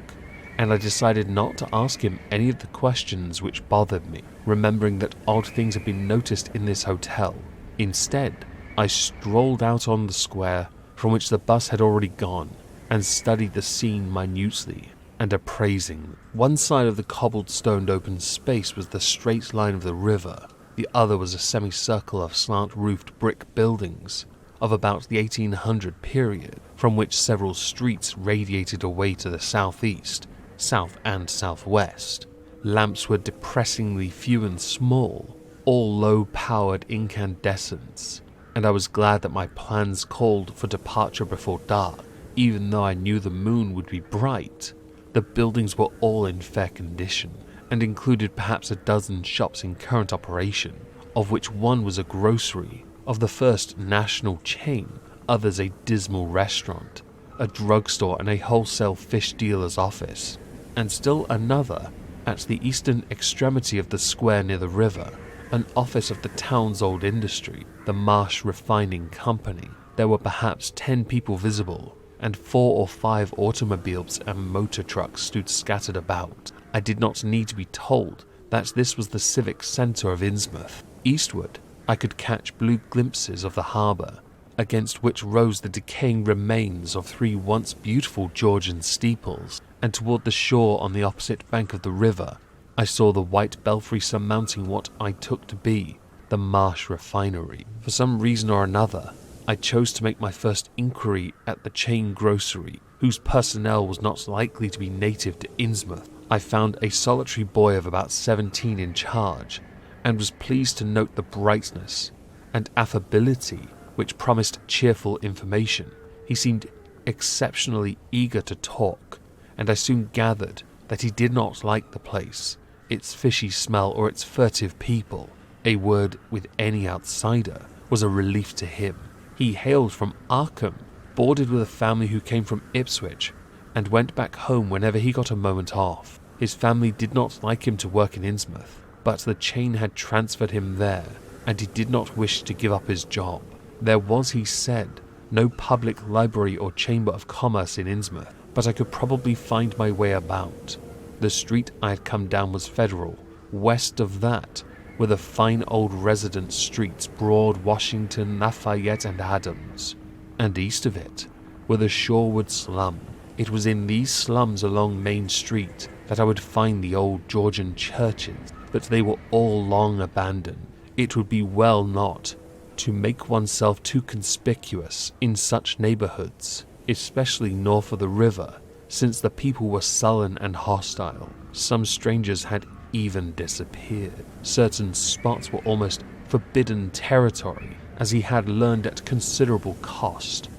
and I decided not to ask him any of the questions which bothered me, remembering that odd things had been noticed in this hotel. Instead, I strolled out on the square from which the bus had already gone, and studied the scene minutely and appraising. One side of the cobbled-stoned open space was the straight line of the river, the other was a semicircle of slant-roofed brick buildings of about the 1800 period, from which several streets radiated away to the southeast, south and southwest. Lamps were depressingly few and small, all low-powered incandescents, and I was glad that my plans called for departure before dark, even though I knew the moon would be bright. The buildings were all in fair condition, and included perhaps a dozen shops in current operation, of which one was a grocery of the first national chain, others a dismal restaurant, a drugstore and a wholesale fish dealer's office, and still another, at the eastern extremity of the square near the river, an office of the town's old industry, the Marsh Refining Company. There were perhaps 10 people visible, and 4 or 5 automobiles and motor trucks stood scattered about. I did not need to be told that this was the civic centre of Innsmouth. Eastward, I could catch blue glimpses of the harbour, against which rose the decaying remains of 3 once beautiful Georgian steeples, and toward the shore on the opposite bank of the river, I saw the white belfry surmounting what I took to be the Marsh Refinery. For some reason or another, I chose to make my first inquiry at the chain grocery, whose personnel was not likely to be native to Innsmouth. I found a solitary boy of about 17 in charge, and was pleased to note the brightness and affability which promised cheerful information. He seemed exceptionally eager to talk, and I soon gathered that he did not like the place, its fishy smell or its furtive people. A word with any outsider was a relief to him. He hailed from Arkham, boarded with a family who came from Ipswich, and went back home whenever he got a moment off. His family did not like him to work in Innsmouth, but the chain had transferred him there, and he did not wish to give up his job. There was, he said, no public library or chamber of commerce in Innsmouth, but I could probably find my way about. The street I had come down was Federal. West of that were the fine old residence streets Broad, Washington, Lafayette and Adams, and east of it were the Shorewood slum. It was in these slums along Main Street that I would find the old Georgian churches, but they were all long abandoned. It would be well not to make oneself too conspicuous in such neighbourhoods, especially north of the river, since the people were sullen and hostile. Some strangers had even disappeared. Certain spots were almost forbidden territory, as he had learned at considerable cost.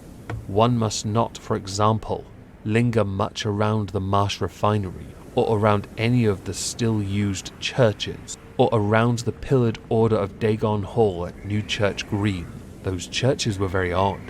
One must not, for example, linger much around the Marsh refinery, or around any of the still-used churches, or around the pillared Order of Dagon Hall at Newchurch Green. Those churches were very odd,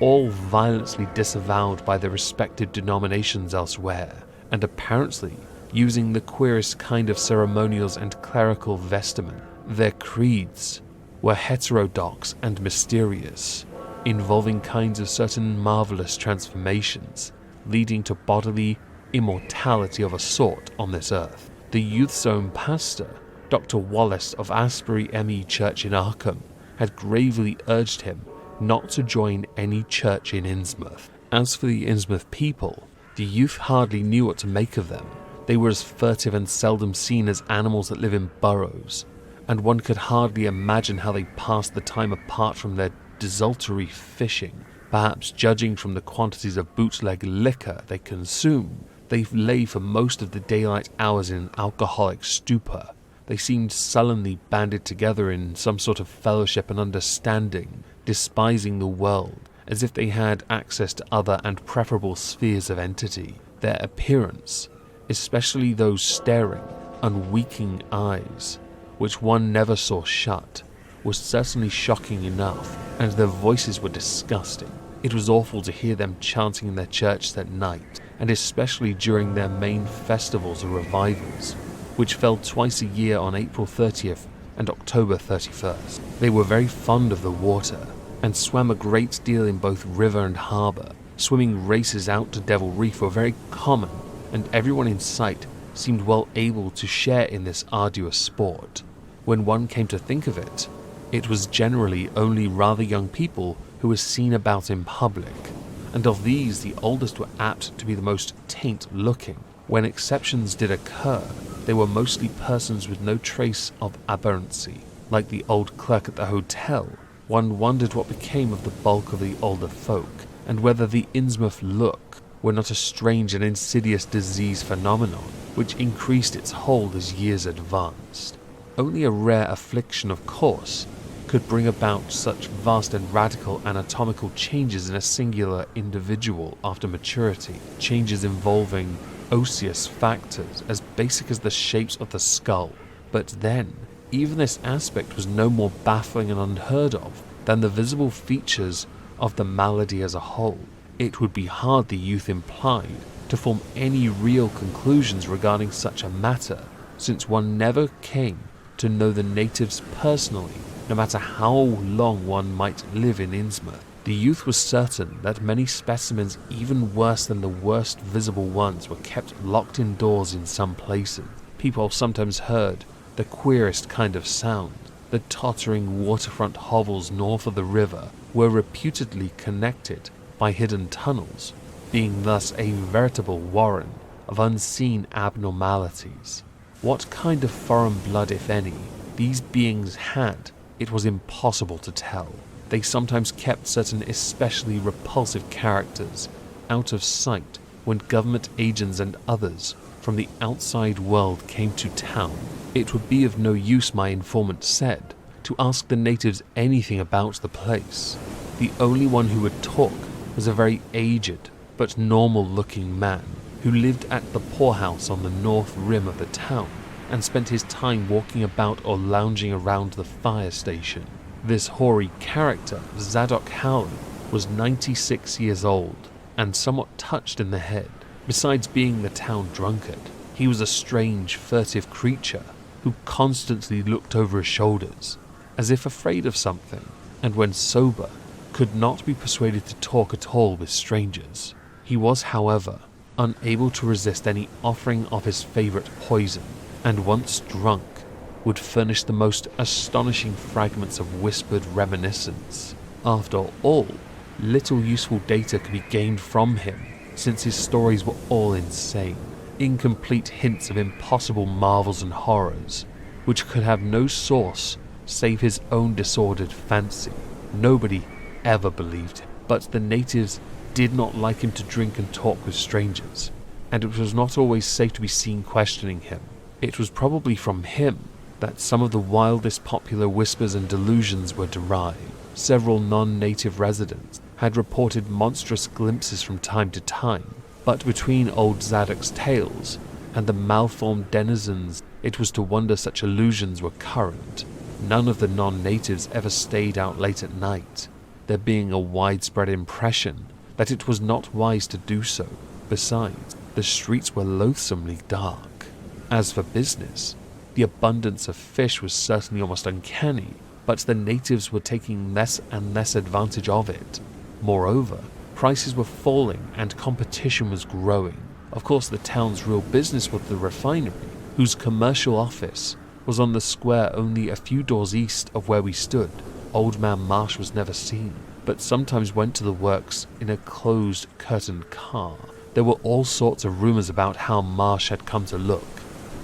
all violently disavowed by their respective denominations elsewhere, and apparently using the queerest kind of ceremonials and clerical vestment. Their creeds were heterodox and mysterious, involving kinds of certain marvelous transformations, leading to bodily immortality of a sort on this earth. The youth's own pastor, Dr. Wallace of Asbury M.E. Church in Arkham, had gravely urged him not to join any church in Innsmouth. As for the Innsmouth people, the youth hardly knew what to make of them. They were as furtive and seldom seen as animals that live in burrows, and one could hardly imagine how they passed the time apart from their desultory fishing. Perhaps judging from the quantities of bootleg liquor they consumed, they lay for most of the daylight hours in an alcoholic stupor. They seemed sullenly banded together in some sort of fellowship and understanding, despising the world, as if they had access to other and preferable spheres of entity. Their appearance, especially those staring, unwinking eyes, which one never saw shut, was certainly shocking enough, and their voices were disgusting. It was awful to hear them chanting in their churches at night, and especially during their main festivals or revivals, which fell twice a year on April 30th and October 31st. They were very fond of the water, and swam a great deal in both river and harbour. Swimming races out to Devil Reef were very common, and everyone in sight seemed well able to share in this arduous sport. When one came to think of it, it was generally only rather young people who were seen about in public, and of these the oldest were apt to be the most taint-looking. When exceptions did occur, they were mostly persons with no trace of aberrancy. Like the old clerk at the hotel, one wondered what became of the bulk of the older folk, and whether the Innsmouth look were not a strange and insidious disease phenomenon which increased its hold as years advanced. Only a rare affliction, of course, could bring about such vast and radical anatomical changes in a singular individual after maturity, changes involving osseous factors as basic as the shapes of the skull. But then, even this aspect was no more baffling and unheard of than the visible features of the malady as a whole. It would be hard, the youth implied, to form any real conclusions regarding such a matter, since one never came to know the natives personally, no matter how long one might live in Innsmouth. The youth was certain that many specimens even worse than the worst visible ones were kept locked indoors in some places. People sometimes heard the queerest kind of sound. The tottering waterfront hovels north of the river were reputedly connected by hidden tunnels, being thus a veritable warren of unseen abnormalities. What kind of foreign blood, if any, these beings had, it was impossible to tell. They sometimes kept certain especially repulsive characters out of sight when government agents and others from the outside world came to town. It would be of no use, my informant said, to ask the natives anything about the place. The only one who would talk was a very aged but normal-looking man who lived at the poorhouse on the north rim of the town and spent his time walking about or lounging around the fire station. This hoary character, Zadok Howley, was 96 years old and somewhat touched in the head. Besides being the town drunkard, he was a strange, furtive creature who constantly looked over his shoulders, as if afraid of something, and when sober, could not be persuaded to talk at all with strangers. He was, however, unable to resist any offering of his favourite poison, and once drunk, would furnish the most astonishing fragments of whispered reminiscence. After all, little useful data could be gained from him, since his stories were all insane, incomplete hints of impossible marvels and horrors, which could have no source save his own disordered fancy. Nobody ever believed him, but the natives did not like him to drink and talk with strangers, and it was not always safe to be seen questioning him. It was probably from him that some of the wildest popular whispers and delusions were derived. Several non-native residents had reported monstrous glimpses from time to time, but between old Zadok's tales and the malformed denizens, it was to wonder such illusions were current. None of the non-natives ever stayed out late at night, there being a widespread impression that it was not wise to do so. Besides, the streets were loathsomely dark. As for business, the abundance of fish was certainly almost uncanny, but the natives were taking less and less advantage of it. Moreover, prices were falling and competition was growing. Of course, the town's real business was the refinery, whose commercial office was on the square only a few doors east of where we stood. Old Man Marsh was never seen, but sometimes went to the works in a closed, curtained car. There were all sorts of rumors about how Marsh had come to look.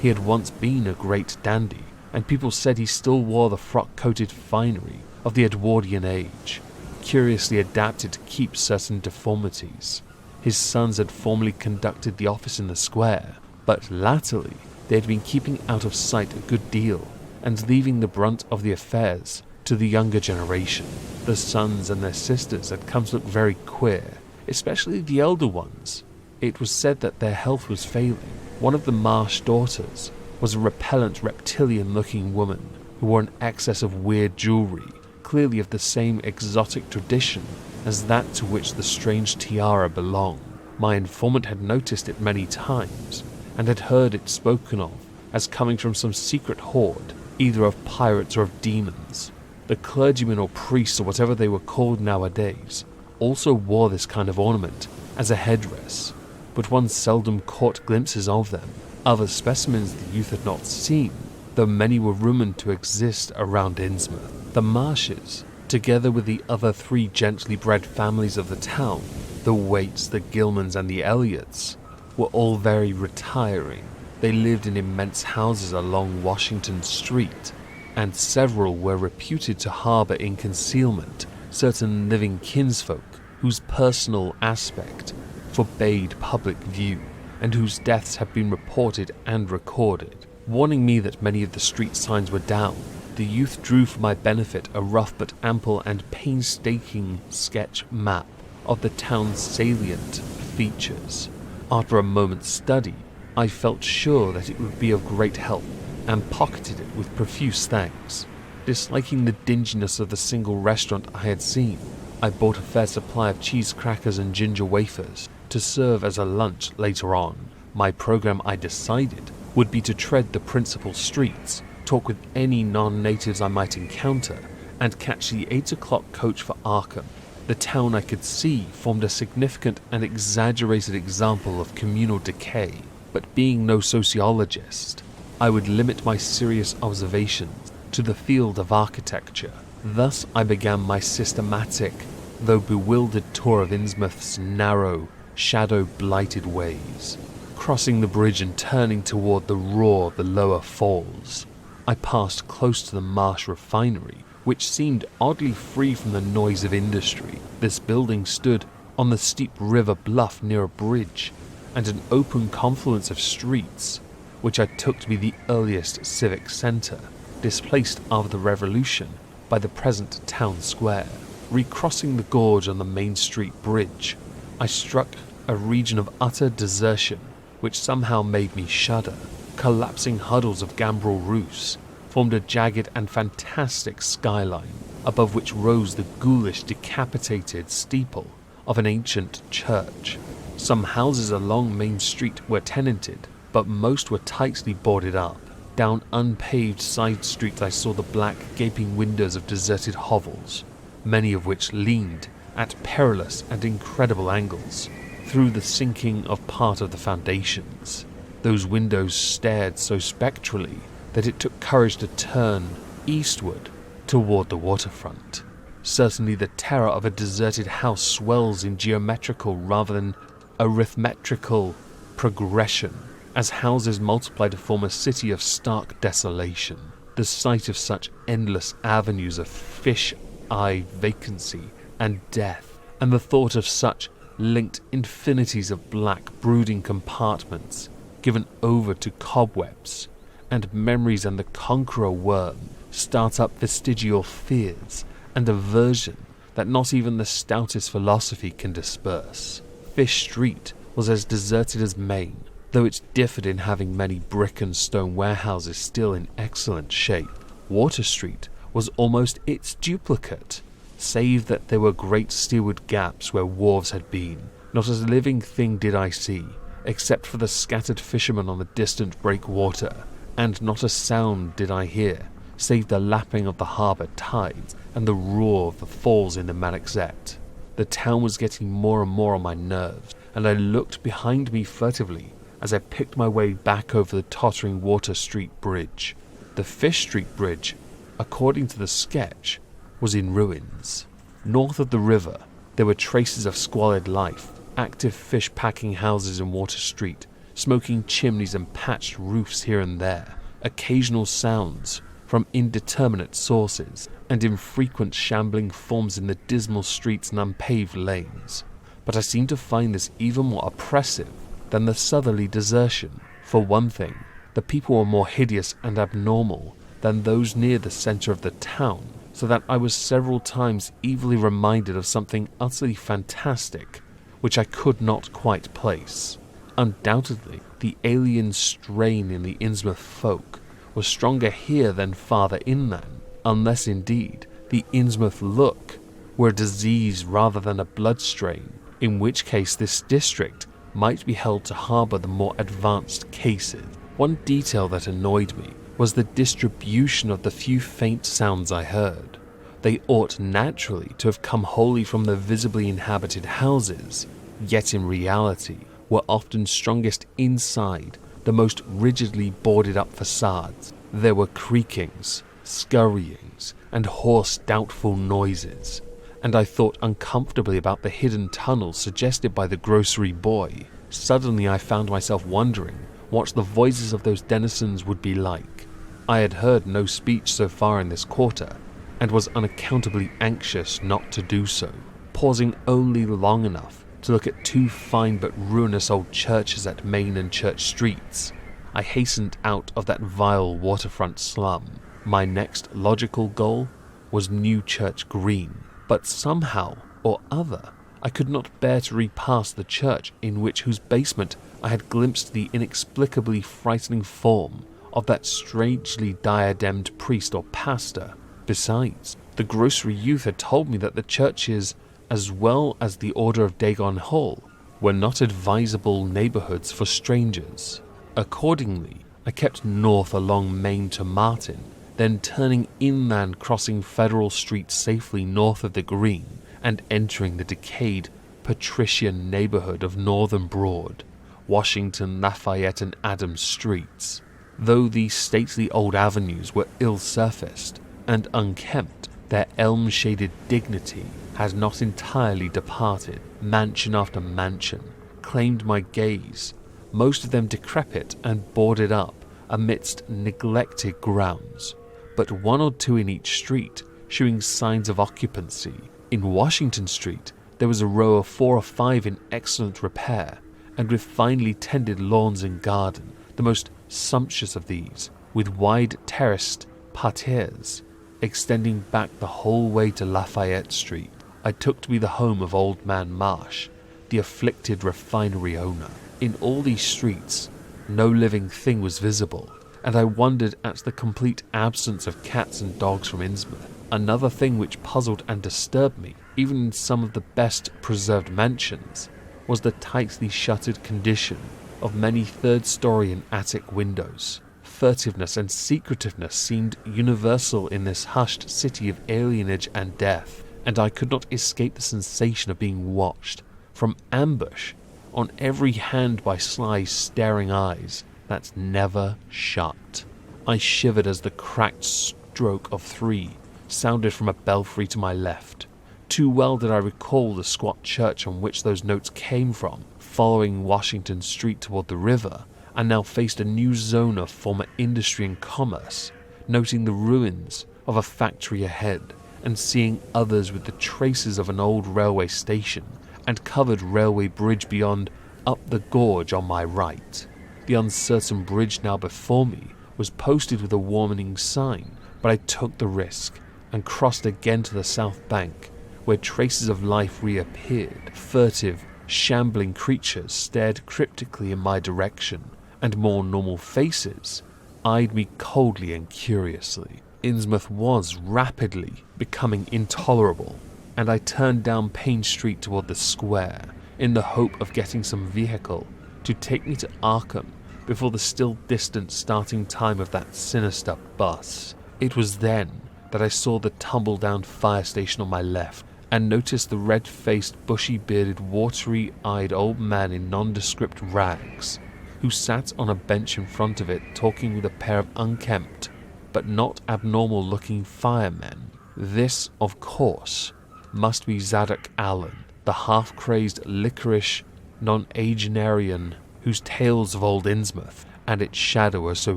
He had once been a great dandy, and people said he still wore the frock-coated finery of the Edwardian age, curiously adapted to keep certain deformities. His sons had formerly conducted the office in the square, but latterly they had been keeping out of sight a good deal, and leaving the brunt of the affairs to the younger generation. The sons and their sisters had come to look very queer, especially the elder ones. It was said that their health was failing. One of the Marsh daughters was a repellent reptilian-looking woman who wore an excess of weird jewelry, clearly of the same exotic tradition as that to which the strange tiara belonged. My informant had noticed it many times, and had heard it spoken of as coming from some secret horde, either of pirates or of demons. The clergymen or priests, or whatever they were called nowadays, also wore this kind of ornament as a headdress, but one seldom caught glimpses of them. Other specimens the youth had not seen, though many were rumoured to exist around Innsmouth. The Marshes, together with the other 3 gently bred families of the town, the Waits, the Gilmans and the Elliots, were all very retiring. They lived in immense houses along Washington Street, and several were reputed to harbour in concealment certain living kinsfolk whose personal aspect forbade public view, and whose deaths have been reported and recorded. Warning me that many of the street signs were down, the youth drew for my benefit a rough but ample and painstaking sketch map of the town's salient features. After a moment's study, I felt sure that it would be of great help, and pocketed it with profuse thanks. Disliking the dinginess of the single restaurant I had seen, I bought a fair supply of cheese crackers and ginger wafers to serve as a lunch later on. My program, I decided, would be to tread the principal streets, talk with any non-natives I might encounter, and catch the 8 o'clock coach for Arkham. The town, I could see, formed a significant and exaggerated example of communal decay, but being no sociologist, I would limit my serious observations to the field of architecture. Thus I began my systematic, though bewildered tour of Innsmouth's narrow, shadow-blighted ways. Crossing the bridge and turning toward the roar of the lower falls, I passed close to the Marsh refinery, which seemed oddly free from the noise of industry. This building stood on the steep river bluff near a bridge and an open confluence of streets, which I took to be the earliest civic centre, displaced after the Revolution by the present town square. Recrossing the gorge on the Main Street Bridge, I struck a region of utter desertion which somehow made me shudder. Collapsing huddles of gambrel roofs formed a jagged and fantastic skyline, above which rose the ghoulish, decapitated steeple of an ancient church. Some houses along Main Street were tenanted, but most were tightly boarded up. Down unpaved side streets I saw the black, gaping windows of deserted hovels, many of which leaned at perilous and incredible angles through the sinking of part of the foundations. Those windows stared so spectrally that it took courage to turn eastward toward the waterfront. Certainly the terror of a deserted house swells in geometrical rather than arithmetical progression, as houses multiply to form a city of stark desolation. The sight of such endless avenues of fish-eye vacancy and death, and the thought of such linked infinities of black brooding compartments given over to cobwebs and memories and the conqueror worm, start up vestigial fears and aversion that not even the stoutest philosophy can disperse. Fish Street was as deserted as Maine, though it differed in having many brick and stone warehouses still in excellent shape. Water Street was almost its duplicate, save that there were great seaward gaps where wharves had been. Not a living thing did I see, except for the scattered fishermen on the distant breakwater, and not a sound did I hear, save the lapping of the harbour tides and the roar of the falls in the Manaxet. The town was getting more and more on my nerves, and I looked behind me furtively as I picked my way back over the tottering Water Street Bridge. The Fish Street Bridge, according to the sketch, was in ruins. North of the river, there were traces of squalid life, active fish-packing houses in Water Street, smoking chimneys and patched roofs here and there, occasional sounds from indeterminate sources, and infrequent shambling forms in the dismal streets and unpaved lanes. But I seemed to find this even more oppressive than the southerly desertion. For one thing, the people were more hideous and abnormal than those near the centre of the town, so that I was several times evilly reminded of something utterly fantastic, which I could not quite place. Undoubtedly, the alien strain in the Innsmouth folk was stronger here than farther inland, unless indeed the Innsmouth look were a disease rather than a blood strain, in which case this district might be held to harbour the more advanced cases. One detail that annoyed me was the distribution of the few faint sounds I heard. They ought naturally to have come wholly from the visibly inhabited houses, yet in reality were often strongest inside the most rigidly boarded up facades. There were creakings, scurryings, and hoarse doubtful noises, and I thought uncomfortably about the hidden tunnels suggested by the grocery boy. Suddenly I found myself wondering what the voices of those denizens would be like. I had heard no speech so far in this quarter, and was unaccountably anxious not to do so, pausing only long enough to look at two fine but ruinous old churches at Main and Church Streets. I hastened out of that vile waterfront slum. My next logical goal was New Church Green, but somehow or other I could not bear to repass the church in whose basement I had glimpsed the inexplicably frightening form of that strangely diademed priest or pastor. Besides, the grocery youth had told me that the churches, as well as the Order of Dagon Hall, were not advisable neighbourhoods for strangers. Accordingly, I kept north along Main to Martin, then turning inland, crossing Federal Street safely north of the Green, and entering the decayed patrician neighbourhood of Northern Broad, Washington, Lafayette and Adams Streets. Though these stately old avenues were ill-surfaced and unkempt, their elm-shaded dignity had not entirely departed. Mansion after mansion claimed my gaze, most of them decrepit and boarded up amidst neglected grounds, but one or two in each street showing signs of occupancy. In Washington Street there was a row of 4 or 5 in excellent repair, and with finely tended lawns and garden, the most sumptuous of these, with wide terraced parterres extending back the whole way to Lafayette Street, I took to be the home of Old Man Marsh, the afflicted refinery owner. In all these streets no living thing was visible, and I wondered at the complete absence of cats and dogs from Innsmouth. Another thing which puzzled and disturbed me, even in some of the best preserved mansions, was the tightly shuttered condition of many third-story and attic windows. Furtiveness and secretiveness seemed universal in this hushed city of alienage and death, and I could not escape the sensation of being watched from ambush on every hand by sly, staring eyes that never shut. I shivered as the cracked stroke of 3 sounded from a belfry to my left. Too well did I recall the squat church on which those notes came from. Following Washington Street toward the river, I now faced a new zone of former industry and commerce, noting the ruins of a factory ahead, and seeing others with the traces of an old railway station and covered railway bridge beyond up the gorge on my right. The uncertain bridge now before me was posted with a warning sign, but I took the risk and crossed again to the south bank, where traces of life reappeared. Furtive, shambling creatures stared cryptically in my direction, and more normal faces eyed me coldly and curiously. Innsmouth was rapidly becoming intolerable, and I turned down Payne Street toward the square in the hope of getting some vehicle to take me to Arkham before the still distant starting time of that sinister bus. It was then that I saw the tumble-down fire station on my left and noticed the red-faced, bushy-bearded, watery-eyed old man in nondescript rags who sat on a bench in front of it talking with a pair of unkempt but not abnormal-looking firemen. This, of course, must be Zadok Allen, the half-crazed, licorice nonagenarian whose tales of old Innsmouth and its shadow are so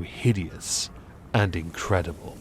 hideous and incredible.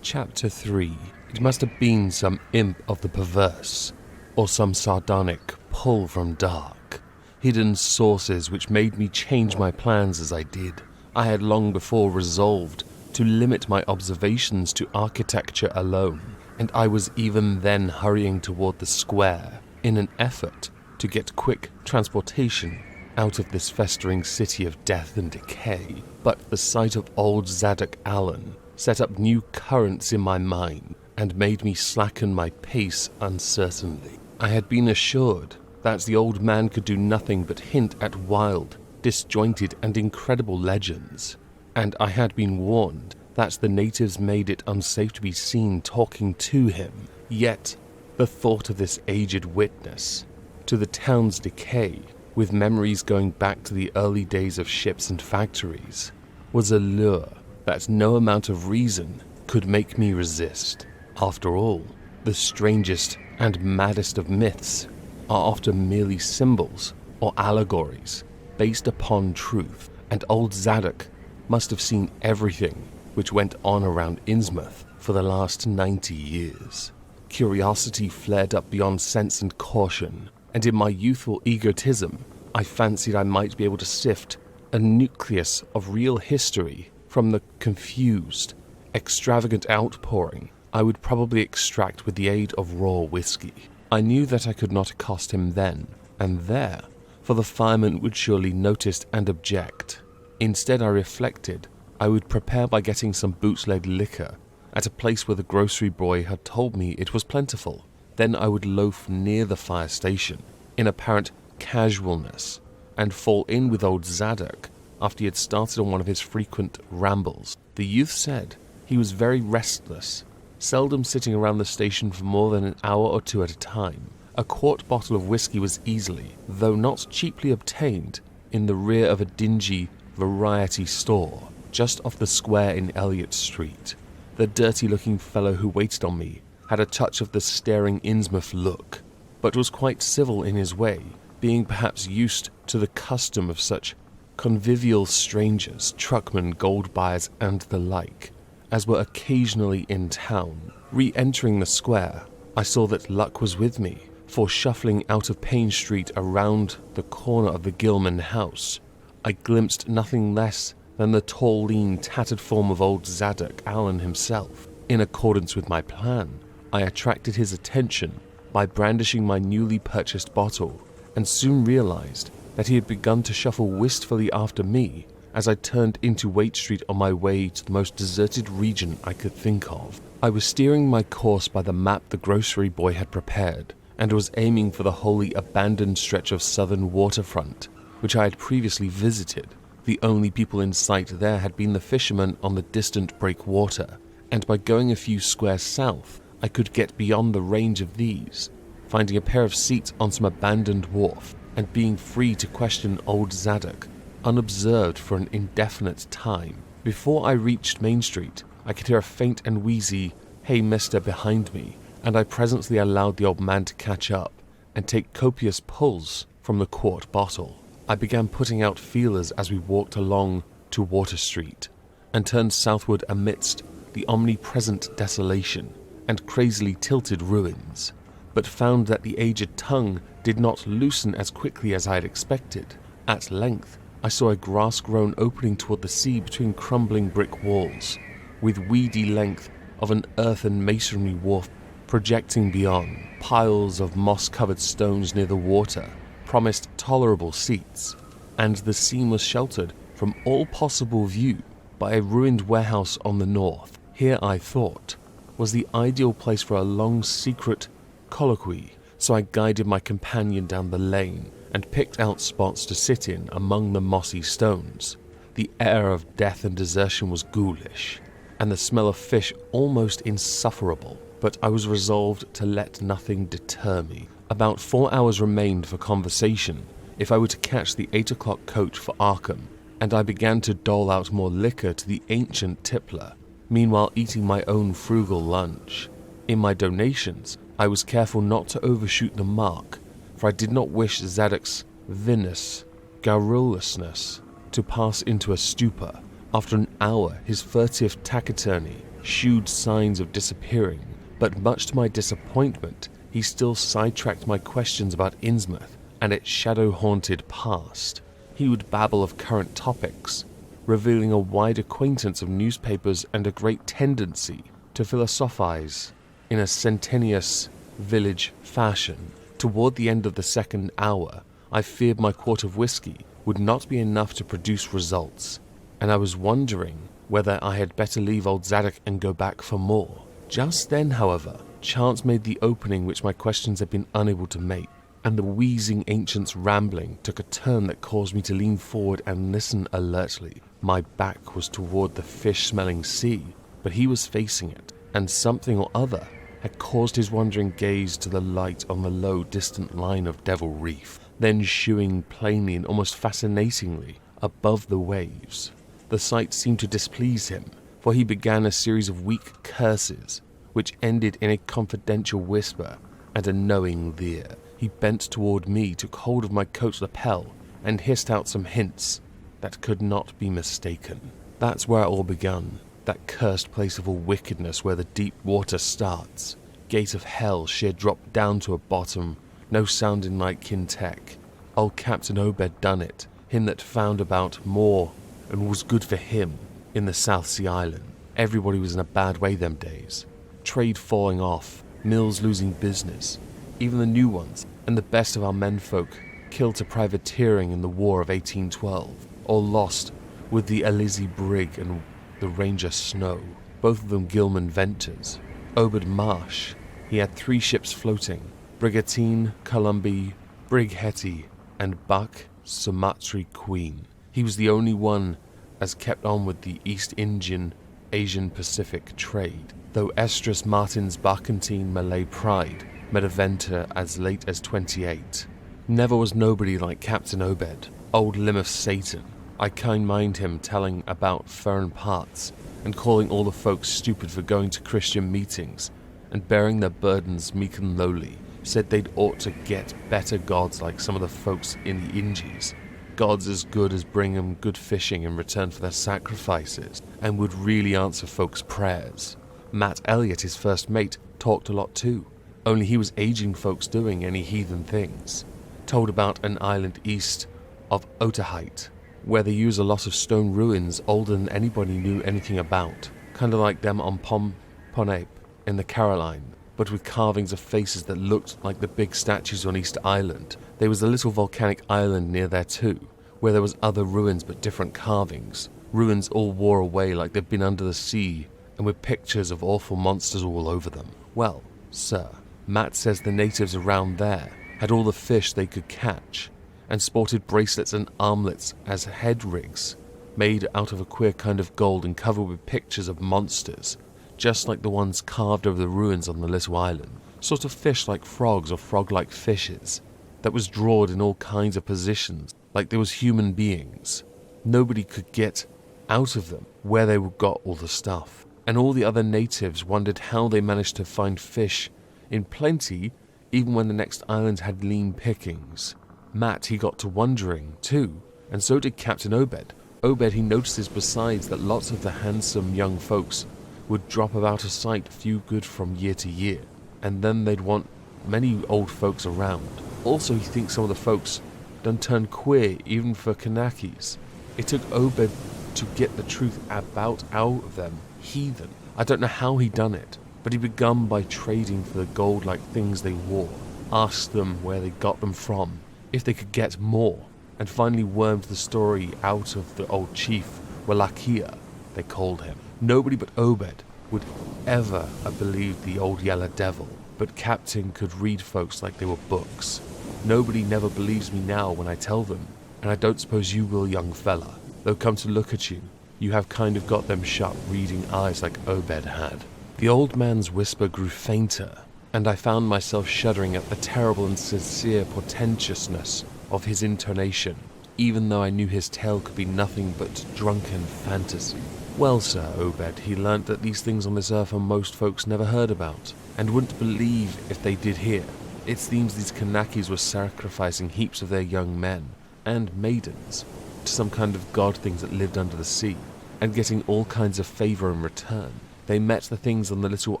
Chapter 3. It must have been some imp of the perverse, or some sardonic pull from dark, hidden sources which made me change my plans as I did. I had long before resolved to limit my observations to architecture alone, and I was even then hurrying toward the square in an effort to get quick transportation out of this festering city of death and decay. But the sight of old Zadok Allen set up new currents in my mind and made me slacken my pace uncertainly. I had been assured that the old man could do nothing but hint at wild, disjointed and incredible legends, and I had been warned that the natives made it unsafe to be seen talking to him. Yet the thought of this aged witness to the town's decay, with memories going back to the early days of ships and factories, was a lure that no amount of reason could make me resist. After all, the strangest and maddest of myths are often merely symbols or allegories based upon truth, and old Zadok must have seen everything which went on around Innsmouth for the last 90 years. Curiosity flared up beyond sense and caution, and in my youthful egotism, I fancied I might be able to sift a nucleus of real history from the confused, extravagant outpouring I would probably extract with the aid of raw whiskey. I knew that I could not accost him then and there, for the fireman would surely notice and object. Instead, I reflected I would prepare by getting some bootleg liquor at a place where the grocery boy had told me it was plentiful. Then I would loaf near the fire station in apparent casualness and fall in with old Zadok after he had started on one of his frequent rambles. The youth said he was very restless, seldom sitting around the station for more than an hour or two at a time. A quart bottle of whiskey was easily, though not cheaply, obtained in the rear of a dingy variety store just off the square in Elliott Street. The dirty-looking fellow who waited on me had a touch of the staring Innsmouth look, but was quite civil in his way, being perhaps used to the custom of such convivial strangers, truckmen, gold buyers, and the like, as were occasionally in town. Re-entering the square, I saw that luck was with me, for shuffling out of Payne Street around the corner of the Gilman house, I glimpsed nothing less than the tall, lean, tattered form of old Zadok Allen himself. In accordance with my plan, I attracted his attention by brandishing my newly purchased bottle, and soon realized that he had begun to shuffle wistfully after me as I turned into Waite Street on my way to the most deserted region I could think of. I was steering my course by the map the grocery boy had prepared, and was aiming for the wholly abandoned stretch of southern waterfront, which I had previously visited. The only people in sight there had been the fishermen on the distant breakwater, and by going a few squares south, I could get beyond the range of these, finding a pair of seats on some abandoned wharf, and being free to question old Zadok, unobserved for an indefinite time. Before I reached Main Street, I could hear a faint and wheezy, "Hey, mister," behind me, and I presently allowed the old man to catch up and take copious pulls from the quart bottle. I began putting out feelers as we walked along to Water Street, and turned southward amidst the omnipresent desolation and crazily tilted ruins, but found that the aged tongue did not loosen as quickly as I had expected. At length, I saw a grass-grown opening toward the sea between crumbling brick walls, with weedy length of an earthen masonry wharf projecting beyond. Piles of moss-covered stones near the water promised tolerable seats, and the scene was sheltered from all possible view by a ruined warehouse on the north. Here, I thought, was the ideal place for a long secret colloquy, so I guided my companion down the lane and picked out spots to sit in among the mossy stones. The air of death and desertion was ghoulish, and the smell of fish almost insufferable, but I was resolved to let nothing deter me. About 4 hours remained for conversation if I were to catch the 8 o'clock coach for Arkham, and I began to dole out more liquor to the ancient tippler, meanwhile eating my own frugal lunch. In my donations, I was careful not to overshoot the mark, for I did not wish Zadok's vinous garrulousness to pass into a stupor. After an hour, his furtive taciturny shewed signs of disappearing, but much to my disappointment, he still sidetracked my questions about Innsmouth and its shadow-haunted past. He would babble of current topics, revealing a wide acquaintance of newspapers and a great tendency to philosophize in a sententious village fashion. Toward the end of the second hour, I feared my quart of whiskey would not be enough to produce results, and I was wondering whether I had better leave old Zadok and go back for more. Just then, however, chance made the opening which my questions had been unable to make, and the wheezing ancient's rambling took a turn that caused me to lean forward and listen alertly. My back was toward the fish-smelling sea, but he was facing it, and something or other had caused his wandering gaze to the light on the low, distant line of Devil Reef, then shewing plainly and almost fascinatingly above the waves. The sight seemed to displease him, for he began a series of weak curses, which ended in a confidential whisper and a knowing leer. He bent toward me, took hold of my coat lapel, and hissed out some hints that could not be mistaken. That's where it all begun, that cursed place of all wickedness where the deep water starts. Gate of hell, sheer drop down to a bottom, no sounding like Kintec. Old Captain Obed done it, him that found about more and was good for him in the South Sea Island. Everybody was in a bad way them days. Trade falling off, mills losing business, even the new ones, and the best of our menfolk killed to privateering in the War of 1812, or lost with the Elizy brig and the Ranger Snow, both of them Gilman Venters. Obed Marsh, he had 3 ships floating, Brigantine, Columbia, Brig Hetty, and Buck Sumatri Queen. He was the only one as kept on with the East Indian, Asian Pacific trade, though Estrus Martin's Barkentine Malay Pride met a venter as late as 28. Never was nobody like Captain Obed, old limb of Satan. I kind mind him telling about foreign parts and calling all the folks stupid for going to Christian meetings and bearing their burdens meek and lowly. Said they'd ought to get better gods like some of the folks in the Ingies. Gods as good as bring 'em good fishing in return for their sacrifices, and would really answer folks' prayers. Matt Elliott, his first mate, talked a lot too, only he was aging folks doing any heathen things. Told about an island east of Otaheite, where they use a lot of stone ruins older than anybody knew anything about, kinda like them on Ponape in the Caroline, but with carvings of faces that looked like the big statues on Easter Island. There was a little volcanic island near there too, where there was other ruins but different carvings. Ruins all wore away like they'd been under the sea, and with pictures of awful monsters all over them. Well, sir, Matt says the natives around there had all the fish they could catch, and sported bracelets and armlets as head rigs, made out of a queer kind of gold and covered with pictures of monsters, just like the ones carved over the ruins on the little island. Sort of fish like frogs or frog-like fishes, that was drawed in all kinds of positions, like they was human beings. Nobody could get out of them where they got all the stuff, and all the other natives wondered how they managed to find fish in plenty even when the next island had lean pickings. Matt, he got to wondering too, and so did Captain Obed. Obed, he notices besides that lots of the handsome young folks would drop about a sight few good from year to year, and then they'd want many old folks around. Also, he thinks some of the folks done turn queer even for Kanakis. It took Obed to get the truth about out of them heathen. I don't know how he done it, but he begun by trading for the gold-like things they wore, asked them where they got them from, if they could get more, and finally wormed the story out of the old chief, Wallachia, they called him. Nobody but Obed would ever have believed the old yellow devil, but Captain could read folks like they were books. Nobody never believes me now when I tell them, and I don't suppose you will, young fella, though come to look at you, you have kind of got them sharp reading eyes like Obed had. The old man's whisper grew fainter, and I found myself shuddering at the terrible and sincere portentousness of his intonation, even though I knew his tale could be nothing but drunken fantasy. Well, sir, Obed, he learnt that these things on this earth are most folks never heard about, and wouldn't believe if they did hear. It seems these Kanakis were sacrificing heaps of their young men, and maidens, to some kind of god things that lived under the sea, and getting all kinds of favour in return. They met the things on the little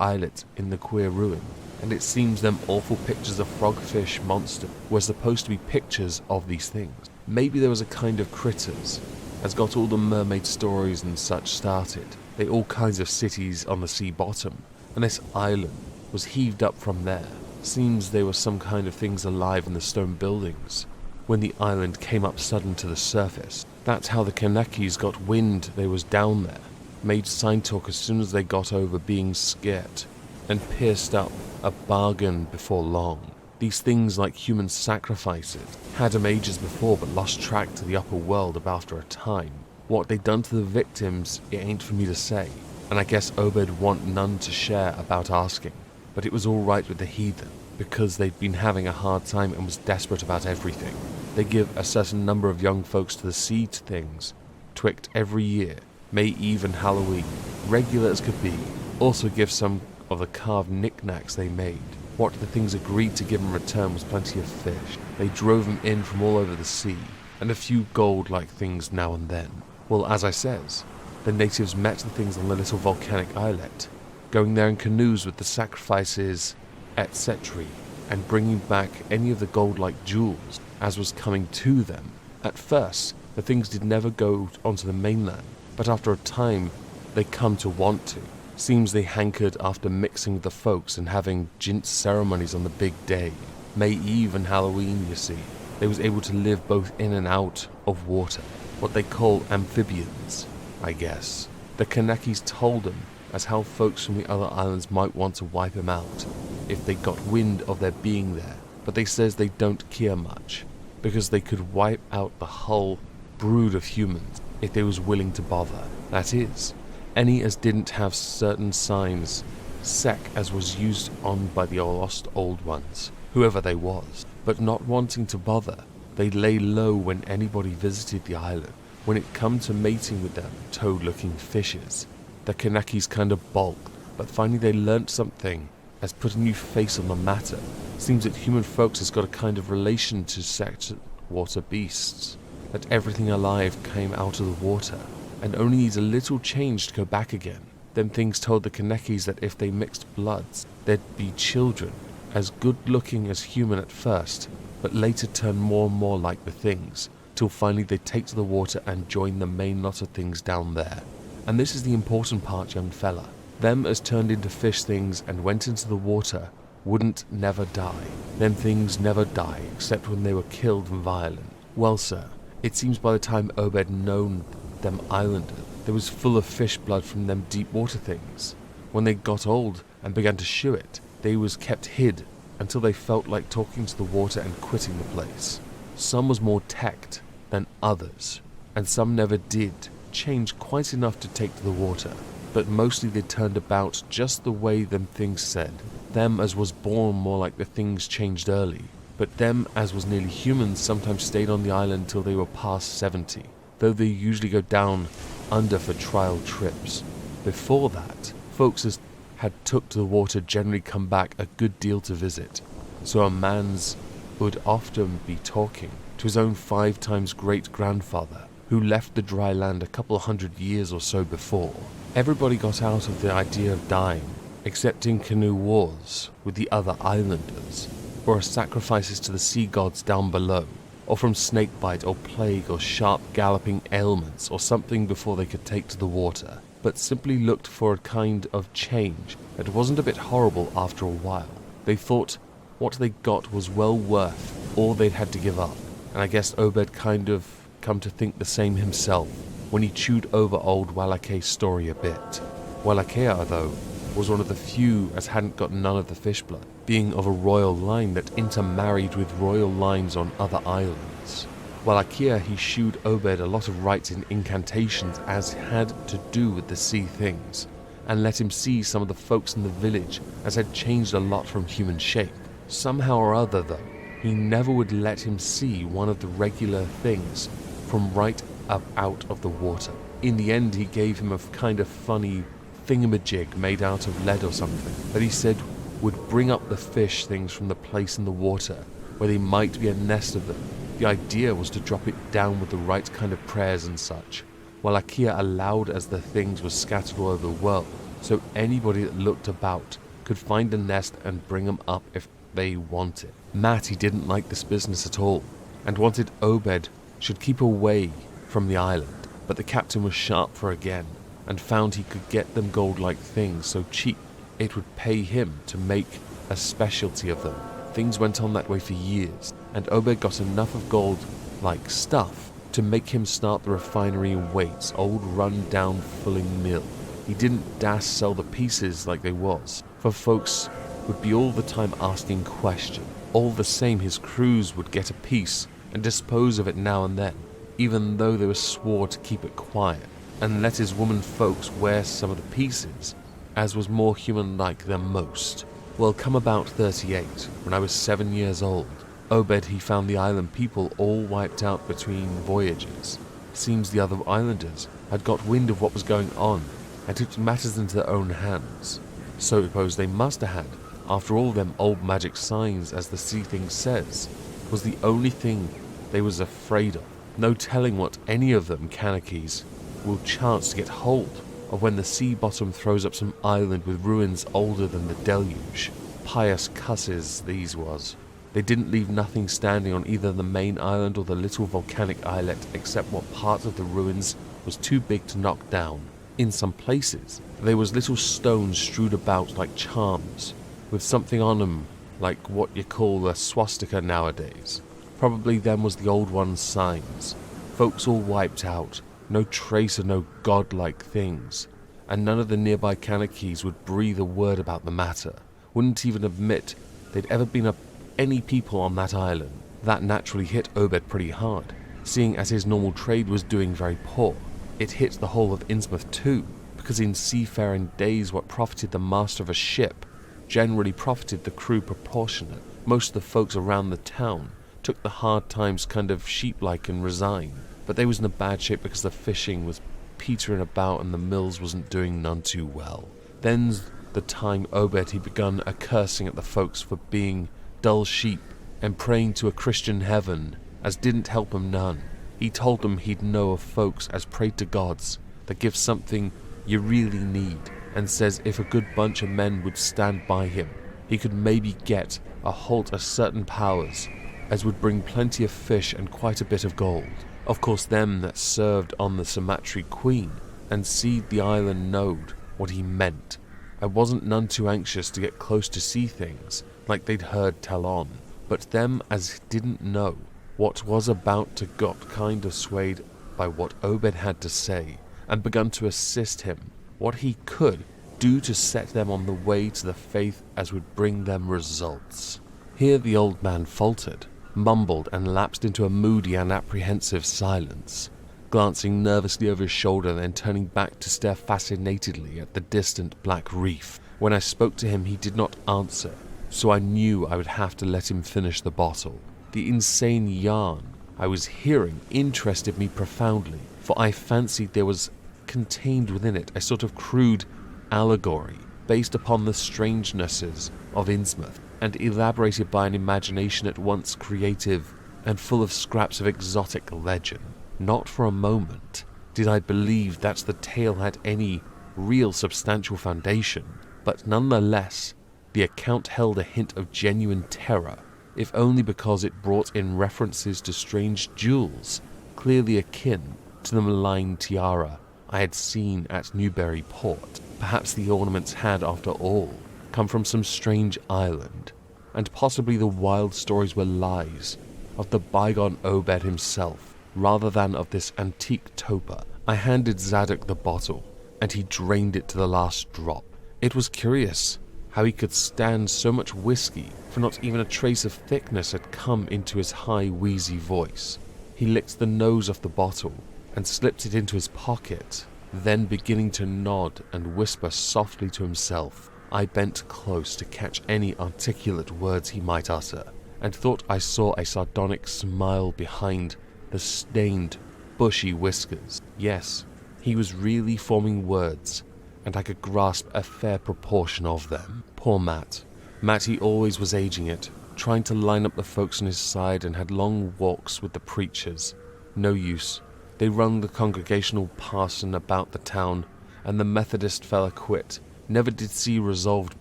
islet in the queer ruin, and it seems them awful pictures of frogfish monster were supposed to be pictures of these things. Maybe there was a kind of critters, as got all the mermaid stories and such started. They all kinds of cities on the sea bottom, and this island was heaved up from there. Seems there were some kind of things alive in the stone buildings when the island came up sudden to the surface. That's how the Kanakis got wind they was down there, made sign talk as soon as they got over being scared, and pierced up a bargain before long. These things, like human sacrifices, had 'em ages before but lost track to the upper world after a time. What they done to the victims, it ain't for me to say, and I guess Obed want none to share about asking, but it was all right with the heathen, because they'd been having a hard time and was desperate about everything. They give a certain number of young folks to the sea things, twict every year, May Eve and Halloween, regular as could be, also give some of the carved knickknacks they made. What the things agreed to give in return was plenty of fish. They drove them in from all over the sea, and a few gold-like things now and then. Well, as I says, the natives met the things on the little volcanic islet, going there in canoes with the sacrifices, etc., and bringing back any of the gold-like jewels as was coming to them. At first, the things did never go onto the mainland, but after a time, they come to want to. Seems they hankered after mixing with the folks and having jint ceremonies on the big day. May Eve and Halloween, you see. They was able to live both in and out of water, what they call amphibians, I guess. The Kanakis told them as how folks from the other islands might want to wipe them out if they got wind of their being there, but they says they don't care much, because they could wipe out the whole brood of humans if they was willing to bother. That is, any as didn't have certain signs, sec as was used on by the lost old ones, whoever they was, but not wanting to bother, they lay low when anybody visited the island. When it come to mating with them toad-looking fishes, the Kanakis kind of balked, but finally they learnt something as put a new face on the matter. Seems that human folks has got a kind of relation to sect water beasts, that everything alive came out of the water, and only needs a little change to go back again. Them things told the Kanakis that if they mixed bloods, there'd be children, as good-looking as human at first, but later turn more and more like the things, till finally they take to the water and join the main lot of things down there. And this is the important part, young fella. Them as turned into fish things and went into the water wouldn't never die. Them things never die, except when they were killed and violent. Well, sir, it seems by the time Obed known them islanders, they was full of fish blood from them deep water things. When they got old and began to shew it, they was kept hid until they felt like talking to the water and quitting the place. Some was more tact than others, and some never did change quite enough to take to the water, but mostly they turned about just the way them things said. Them as was born more like the things changed early, but them as was nearly humans sometimes stayed on the island till they were past 70, though they usually go down under for trial trips. Before that, folks as had took to the water generally come back a good deal to visit, so a man's would often be talking to his own 5 times great-grandfather, who left the dry land a couple 100 years or so before. Everybody got out of the idea of dying, except in canoe wars with the other islanders, or as sacrifices to the sea gods down below, or from snakebite or plague or sharp galloping ailments or something before they could take to the water. but simply looked for a kind of change that wasn't a bit horrible after a while. They thought what they got was well worth all they'd had to give up, and I guess Obed kind of come to think the same himself when he chewed over old Valake's story a bit. Wallachia, though, was one of the few as hadn't got none of the fish blood, being of a royal line that intermarried with royal lines on other islands. Wallachia, he shewed Obed a lot of rites and incantations as had to do with the sea things, and let him see some of the folks in the village as had changed a lot from human shape. Somehow or other, though, he never would let him see one of the regular things from right up out of the water. In the end, he gave him a kind of funny thingamajig made out of lead or something that he said would bring up the fish things from the place in the water where there might be a nest of them. The idea was to drop it down with the right kind of prayers and such, while Akia allowed as the things were scattered all over the world, so anybody that looked about could find a nest and bring them up if they wanted. Matt, he didn't like this business at all, and wanted Obed should keep away from the island, but the captain was sharp for again, and found he could get them gold-like things so cheap it would pay him to make a specialty of them. Things went on that way for years, and Obed got enough of gold-like stuff to make him start the refinery in Waits, old run-down fulling mill. He didn't das sell the pieces like they was, for folks would be all the time asking questions. All the same, his crews would get a piece and dispose of it now and then, even though they were swore to keep it quiet, and let his woman folks wear some of the pieces, as was more human-like than most. Well, come about 38, when I was 7 years old, Obed, he found the island people all wiped out between voyages. Seems the other islanders had got wind of what was going on and took matters into their own hands. So I suppose they must have had, after all them old magic signs, as the sea thing says, was the only thing they was afraid of. No telling what any of them Kanakis will chance to get hold of when the sea bottom throws up some island with ruins older than the deluge. Pious cusses these was. They didn't leave nothing standing on either the main island or the little volcanic islet except what part of the ruins was too big to knock down. In some places, there was little stones strewed about like charms, with something on 'em like what you call a swastika nowadays. Probably them was the old one's signs. Folks all wiped out, no trace of no godlike things, and none of the nearby Kanakis would breathe a word about the matter, wouldn't even admit they'd ever been any people on that island. That naturally hit Obed pretty hard, seeing as his normal trade was doing very poor. It hit the whole of Innsmouth too, because in seafaring days what profited the master of a ship generally profited the crew proportionate. Most of the folks around the town took the hard times kind of sheep-like and resigned, but they was in a bad shape because the fishing was petering about and the mills wasn't doing none too well. Then's the time Obed he begun a-cursing at the folks for being dull sheep and praying to a Christian heaven as didn't help him none. He told them he'd know of folks as prayed to gods that give something you really need, and says if a good bunch of men would stand by him, he could maybe get a hold of certain powers as would bring plenty of fish and quite a bit of gold. Of course them that served on the Sumatri Queen and seed the island knowed what he meant. I wasn't none too anxious to get close to see things like they'd heard tell on, but them as didn't know what was about to got kind of swayed by what Obed had to say, and begun to assist him what he could do to set them on the way to the faith as would bring them results. Here the old man faltered, mumbled, and lapsed into a moody and apprehensive silence, glancing nervously over his shoulder, then turning back to stare fascinatedly at the distant black reef. When I spoke to him he did not answer, so I knew I would have to let him finish the bottle. The insane yarn I was hearing interested me profoundly, for I fancied there was contained within it a sort of crude allegory based upon the strangenesses of Innsmouth, and elaborated by an imagination at once creative and full of scraps of exotic legend. Not for a moment did I believe that the tale had any real substantial foundation, but nonetheless the account held a hint of genuine terror, if only because it brought in references to strange jewels clearly akin to the malign tiara I had seen at Newburyport. Perhaps the ornaments had, after all, come from some strange island, and possibly the wild stories were lies of the bygone Obed himself, rather than of this antique toper. I handed Zadok the bottle, and he drained it to the last drop. It was curious how he could stand so much whiskey, for not even a trace of thickness had come into his high, wheezy voice. He licked the nose off the bottle and slipped it into his pocket. Then, beginning to nod and whisper softly to himself, I bent close to catch any articulate words he might utter, and thought I saw a sardonic smile behind the stained, bushy whiskers. Yes, he was really forming words, and I could grasp a fair proportion of them. Poor Matt. Matt, he always was aging it, trying to line up the folks on his side, and had long walks with the preachers. No use. They run the congregational parson about the town, and the Methodist fella quit. Never did see resolved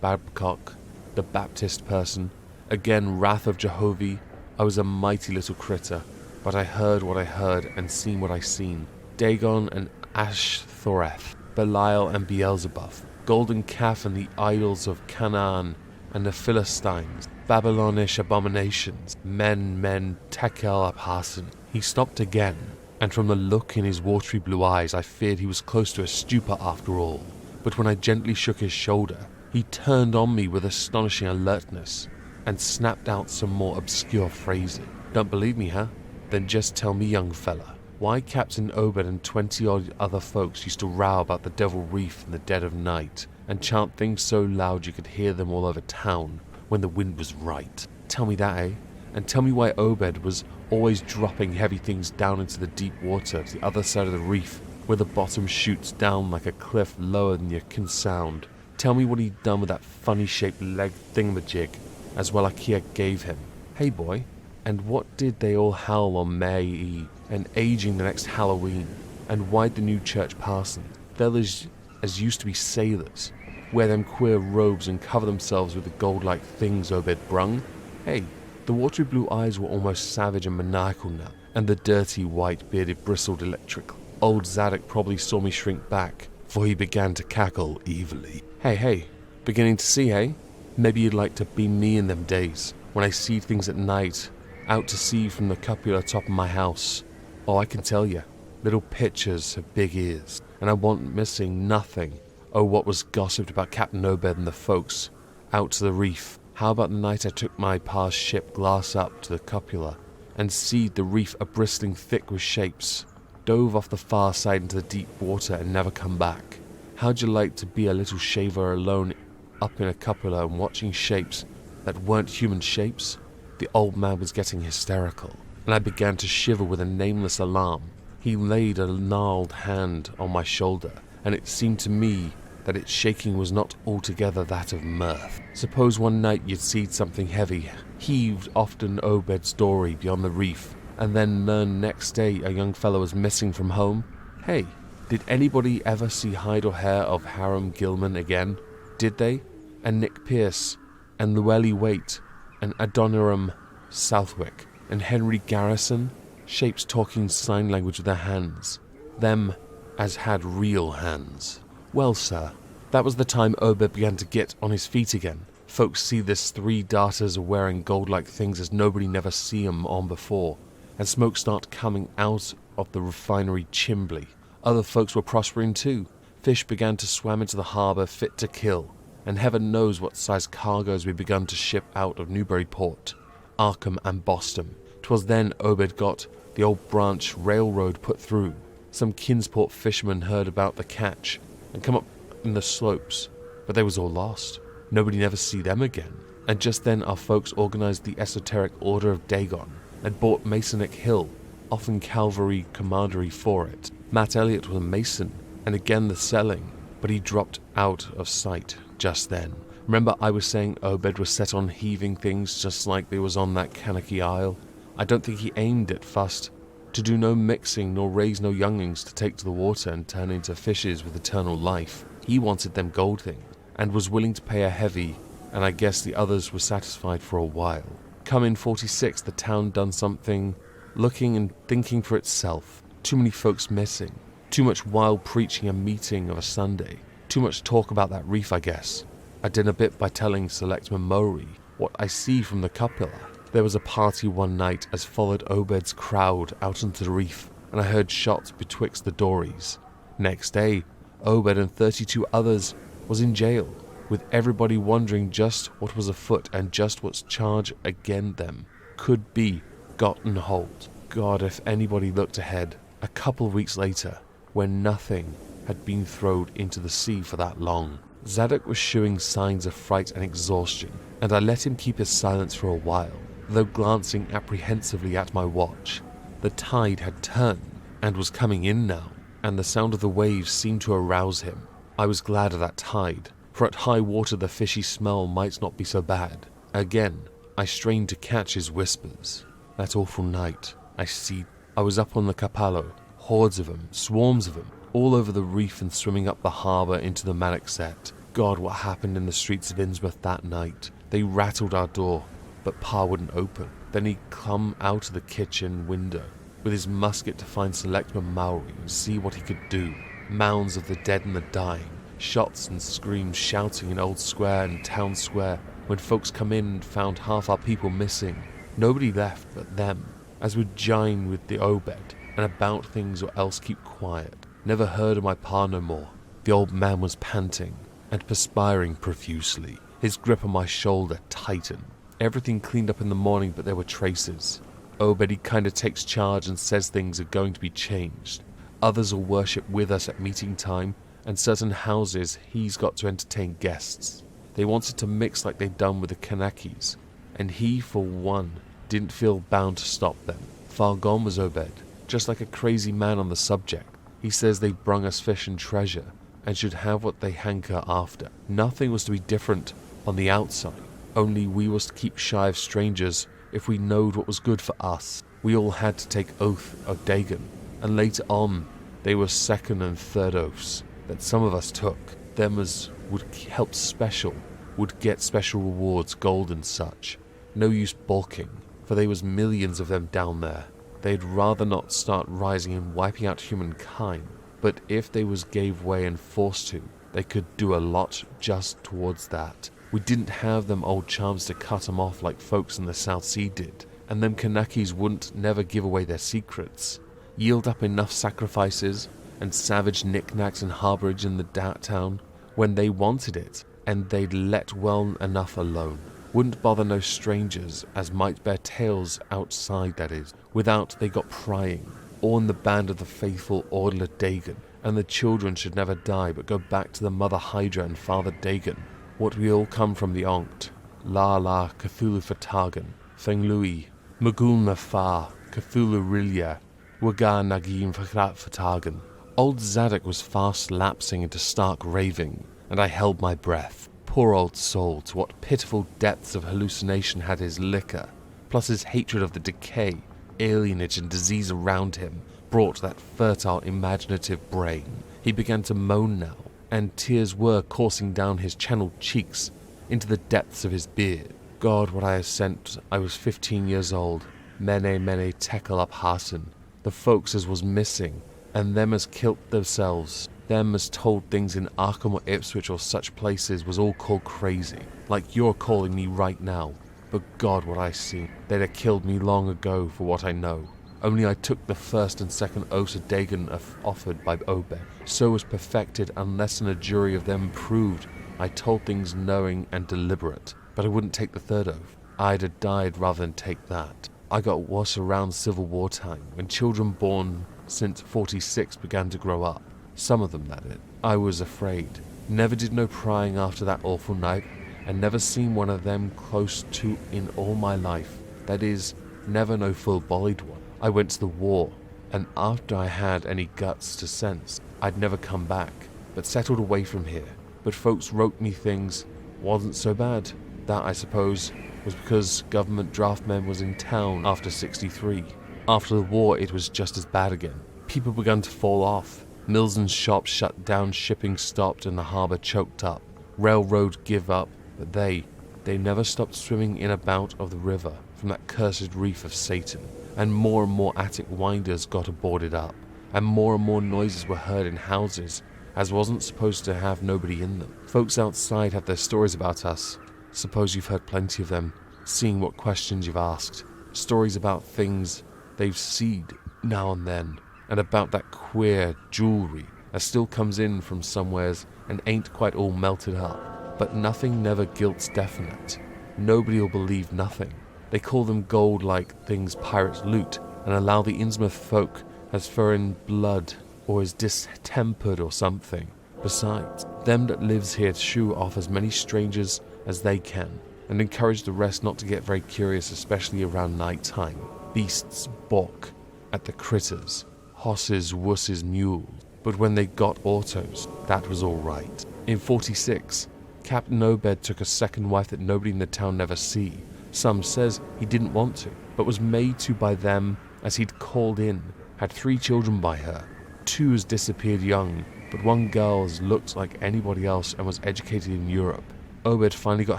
Babcock, the Baptist person. Again, wrath of Jehovah. I was a mighty little critter, but I heard what I heard and seen what I seen. Dagon and Ashtoreth, Belial and Beelzebub, golden calf and the idols of Canaan and the Philistines, Babylonish abominations, men, tekel upharsin. He stopped again, and from the look in his watery blue eyes I feared he was close to a stupor after all. But when I gently shook his shoulder, he turned on me with astonishing alertness, and snapped out some more obscure phrasing. Don't believe me, huh? Then just tell me, young fella, why Captain Obed and 20-odd other folks used to row about the Devil Reef in the dead of night, and chant things so loud you could hear them all over town when the wind was right. Tell me that, eh? And tell me why Obed was always dropping heavy things down into the deep water to the other side of the reef, where the bottom shoots down like a cliff lower than you can sound. Tell me what he'd done with that funny-shaped leg thingamajig, as well Ikea gave him. Hey boy, and what did they all howl on May Eve, and aging the next Halloween? And why'd the new church parson, fellas as used to be sailors, wear them queer robes and cover themselves with the gold-like things Obed brung? Hey, the watery blue eyes were almost savage and maniacal now, and the dirty white bearded bristled electric. Old Zadok probably saw me shrink back, for he began to cackle evilly. Hey, beginning to see, eh? Maybe you'd like to be me in them days, when I see things at night, out to sea from the cupola top of my house. Oh, I can tell you, little pitchers have big ears, and I wasn't missing nothing. Oh, what was gossiped about Captain Obed and the folks out to the reef. How about the night I took my pa's ship glass up to the cupola, and seed the reef a-bristling thick with shapes, dove off the far side into the deep water and never come back? How'd you like to be a little shaver alone up in a cupola and watching shapes that weren't human shapes? The old man was getting hysterical, and I began to shiver with a nameless alarm. He laid a gnarled hand on my shoulder, and it seemed to me that its shaking was not altogether that of mirth. Suppose one night you'd seed something heavy, heaved often Obed's dory beyond the reef, and then learn next day a young fellow was missing from home? Hey, did anybody ever see hide or hair of Harum Gilman again? Did they? And Nick Pierce, and Llewellyn Waite, and Adoniram Southwick, and Henry Garrison? Shapes talking sign language with their hands. Them as had real hands. Well, sir, that was the time Obed began to get on his feet again. Folks see this 3 darters are wearing gold-like things as nobody never see 'em on before, and smoke start coming out of the refinery chimbley. Other folks were prospering too. Fish began to swim into the harbour fit to kill, and heaven knows what size cargoes we begun to ship out of Newburyport, Arkham and Boston. 'Twas then Obed got the old branch railroad put through. Some Kinsport fishermen heard about the catch and come up in the slopes, but they was all lost. Nobody never see them again. And just then our folks organized the esoteric Order of Dagon and bought Masonic Hill, often cavalry commandery for it. Matt Elliott was a Mason, and again the selling, but he dropped out of sight just then. Remember I was saying Obed was set on heaving things just like they was on that Kanaki Isle? I don't think he aimed at first to do no mixing nor raise no younglings to take to the water and turn into fishes with eternal life. He wanted them gold things, and was willing to pay a heavy, and I guess the others were satisfied for a while. Come in 46, the town done something, looking and thinking for itself. Too many folks missing, Too much wild preaching and meeting of a Sunday. Too much talk about that reef, I guess. I did a bit by telling Selectman Mowry what I see from the cupola. There was a party one night as followed Obed's crowd out onto the reef, and I heard shots betwixt the dories. Next day, Obed and 32 others was in jail, with everybody wondering just what was afoot and just what's charge against them could be gotten hold. God, if anybody looked ahead, a couple of weeks later, when nothing had been thrown into the sea for that long. Zadok was showing signs of fright and exhaustion, and I let him keep his silence for a while, though glancing apprehensively at my watch. The tide had turned, and was coming in now, and the sound of the waves seemed to arouse him. I was glad of that tide, for at high water the fishy smell might not be so bad. Again, I strained to catch his whispers. That awful night, I was up on the Capallo, hordes of them, swarms of them, all over the reef and swimming up the harbour into the Manickset. God, what happened in the streets of Innsmouth that night. They rattled our door, but Pa wouldn't open. Then he come out of the kitchen window with his musket to find Selectman Mowry and see what he could do. Mounds of the dead and the dying, shots and screams shouting in Old Square and Town Square when folks come in and found half our people missing. Nobody left but them, as would jine with the Obed and about things or else keep quiet. Never heard of my Pa no more. The old man was panting and perspiring profusely. His grip on my shoulder tightened. Everything cleaned up in the morning, but there were traces. Obed, he kinda takes charge and says things are going to be changed. Others will worship with us at meeting time, and certain houses he's got to entertain guests. They wanted to mix like they'd done with the Kanakis, and he, for one, didn't feel bound to stop them. Far gone was Obed, just like a crazy man on the subject. He says they brung us fish and treasure, and should have what they hanker after. Nothing was to be different on the outside, only we was to keep shy of strangers if we knowed what was good for us. We all had to take oath of Dagon, and later on they were second and third oaths that some of us took. Them as would help special, would get special rewards, gold and such. No use balking, for there was millions of them down there. They'd rather not start rising and wiping out humankind, but if they was gave way and forced to, they could do a lot just towards that. We didn't have them old charms to cut 'em off like folks in the South Sea did, and them Kanakis wouldn't never give away their secrets. Yield up enough sacrifices and savage knickknacks and harbourage in the town when they wanted it, and they'd let well enough alone. Wouldn't bother no strangers as might bear tales outside, that is, without they got prying, or in the band of the faithful Order Dagon, and the children should never die but go back to the Mother Hydra and Father Dagon. What we all come from the Onct, La Cthulhu Fatagan, Feng Lui, Magulna Fa, Cthulhu Rilya, Waga Nagim Fatagan. Old Zadok was fast lapsing into stark raving, and I held my breath. Poor old soul, to what pitiful depths of hallucination had his liquor, plus his hatred of the decay, alienage and disease around him, brought that fertile imaginative brain. He began to moan now, and tears were coursing down his channeled cheeks into the depths of his beard. God, what I have sent, I was 15 years old. Mene tekel up Hasen. The folks as was missing, and them as kilt themselves, them as told things in Arkham or Ipswich or such places was all called crazy, like you're calling me right now. But God, what I see, they'd have killed me long ago for what I know. Only I took the first and second oaths of Dagon offered by Obed. So was perfected unless in a jury of them proved I told things knowing and deliberate. But I wouldn't take the third oath. I'd have died rather than take that. I got worse around Civil War time, when children born since 46 began to grow up. Some of them, that is. I was afraid. Never did no prying after that awful night, and never seen one of them close to in all my life. That is, never no full-bodied one. I went to the war, and after I had any guts to sense, I'd never come back, but settled away from here. But folks wrote me things wasn't so bad. That, I suppose, was because government draftmen was in town after 63. After the war, it was just as bad again. People began to fall off. Mills and shops shut down, shipping stopped, and the harbour choked up. Railroad give up, but they never stopped swimming in about of the river from that cursed reef of Satan, and more Attic winders got boarded up. and more noises were heard in houses, as wasn't supposed to have nobody in them. Folks outside have their stories about us. Suppose you've heard plenty of them, seeing what questions you've asked. Stories about things they've seen now and then, and about that queer jewellery that still comes in from somewheres and ain't quite all melted up. But nothing never gilt's definite. Nobody'll believe nothing. They call them gold like things pirates loot, and allow the Innsmouth folk as foreign blood or is distempered or something. Besides, them that lives here shoo off as many strangers as they can, and encourage the rest not to get very curious, especially around night time. Beasts balk at the critters, hosses, wusses, mules, but when they got autos, that was all right. In 46, Captain Obed took a second wife that nobody in the town never see. Some says he didn't want to, but was made to by them as he'd called in, had 3 children by her. 2 has disappeared young, but one girl has looked like anybody else and was educated in Europe. Obed finally got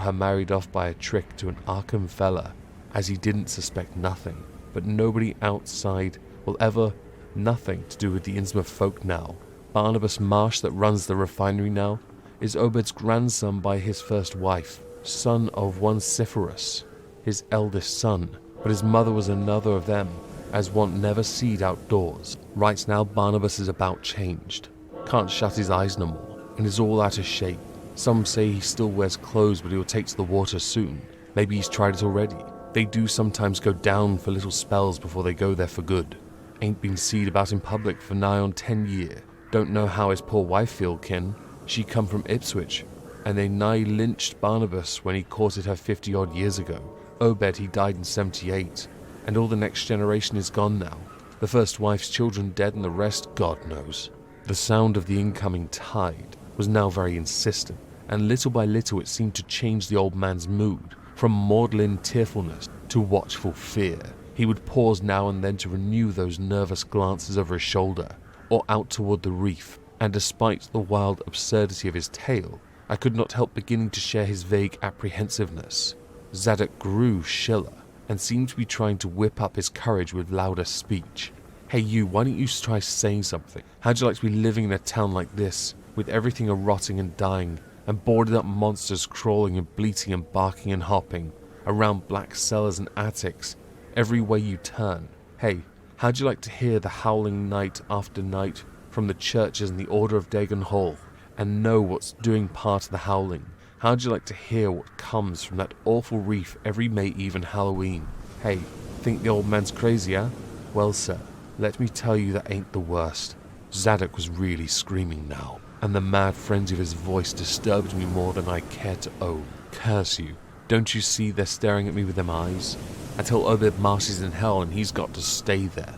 her married off by a trick to an Arkham fella, as he didn't suspect nothing, but nobody outside will ever nothing to do with the Innsmouth folk now. Barnabas Marsh, that runs the refinery now, is Obed's grandson by his first wife, son of one Cyphorus, his eldest son, but his mother was another of them, as one never seed outdoors. Right now Barnabas is about changed, can't shut his eyes no more, and is all out of shape. Some say he still wears clothes, but he'll take to the water soon. Maybe he's tried it already. They do sometimes go down for little spells before they go there for good. Ain't been seed about in public for nigh on 10 year. Don't know how his poor wife feel, kin. She come from Ipswich, and they nigh lynched Barnabas when he courted her 50-odd years ago. Obed, he died in 78, and all the next generation is gone now. The first wife's children dead, and the rest God knows. The sound of the incoming tide was now very insistent, and little by little it seemed to change the old man's mood, from maudlin tearfulness to watchful fear. He would pause now and then to renew those nervous glances over his shoulder, or out toward the reef, and despite the wild absurdity of his tale, I could not help beginning to share his vague apprehensiveness. Zadok grew chiller, and seemed to be trying to whip up his courage with louder speech. Hey you, why don't you try saying something? How'd you like to be living in a town like this, with everything a-rotting and dying, and boarded up monsters crawling and bleating and barking and hopping, around black cellars and attics, every way you turn? Hey, how'd you like to hear the howling night after night from the churches and the Order of Dagon Hall, and know what's doing part of the howling? How'd you like to hear what comes from that awful reef every May Eve and Halloween? Hey, think the old man's crazy, huh? Well, sir, let me tell you that ain't the worst. Zadok was really screaming now, and the mad frenzy of his voice disturbed me more than I cared to own. Curse you, don't you see they're staring at me with them eyes? I tell Obed Marsh is in hell and he's got to stay there.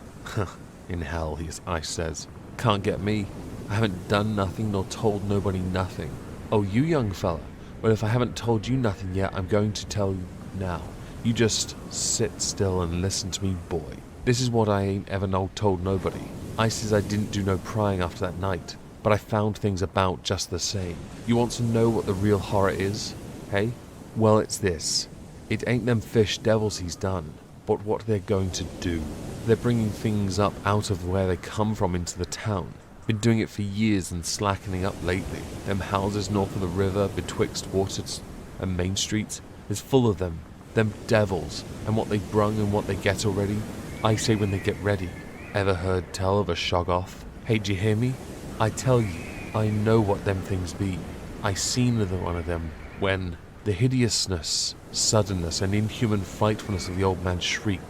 In hell, I says. Can't get me. I haven't done nothing nor told nobody nothing. Oh, you young fella. Well, if I haven't told you nothing yet, I'm going to tell you now. You just sit still and listen to me, boy. This is what I ain't ever told nobody. I says I didn't do no prying after that night, but I found things about just the same. You want to know what the real horror is? Hey? Well, it's this. It ain't them fish devils he's done, but what they're going to do. They're bringing things up out of where they come from into the town. Been doing it for years and slackening up lately. Them houses north of the river, betwixt Waters and Main Street, is full of them. Them devils, and what they brung and what they get already. I say when they get ready. Ever heard tell of a shoggoth? Hey, d'ye hear me? I tell you, I know what them things be. I seen another one of them when the hideousness, suddenness, and inhuman frightfulness of the old man's shriek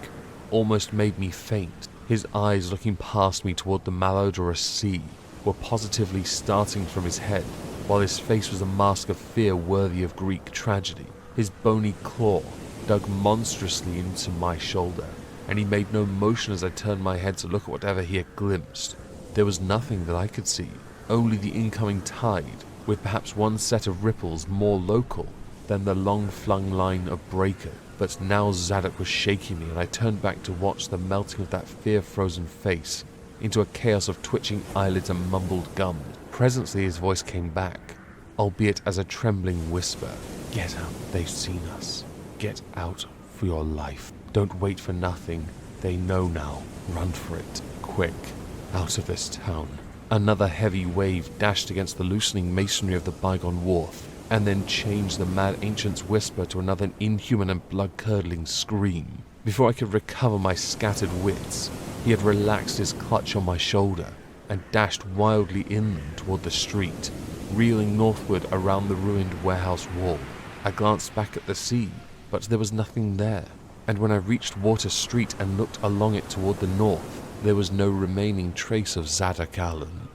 almost made me faint. His eyes, looking past me toward the malodorous sea, were positively starting from his head, while his face was a mask of fear worthy of Greek tragedy. His bony claw dug monstrously into my shoulder, and he made no motion as I turned my head to look at whatever he had glimpsed. There was nothing that I could see, only the incoming tide, with perhaps one set of ripples more local than the long-flung line of breaker. But now Zadok was shaking me, and I turned back to watch the melting of that fear-frozen face into a chaos of twitching eyelids and mumbled gums. Presently his voice came back, albeit as a trembling whisper. Get out, they've seen us. Get out for your life. Don't wait for nothing. They know now. Run for it. Quick. Out of this town. Another heavy wave dashed against the loosening masonry of the bygone wharf, and then changed the mad ancient's whisper to another inhuman and blood-curdling scream. Before I could recover my scattered wits, he had relaxed his clutch on my shoulder and dashed wildly inland toward the street, reeling northward around the ruined warehouse wall. I glanced back at the sea, but there was nothing there, and when I reached Water Street and looked along it toward the north, there was no remaining trace of Zadok Allen.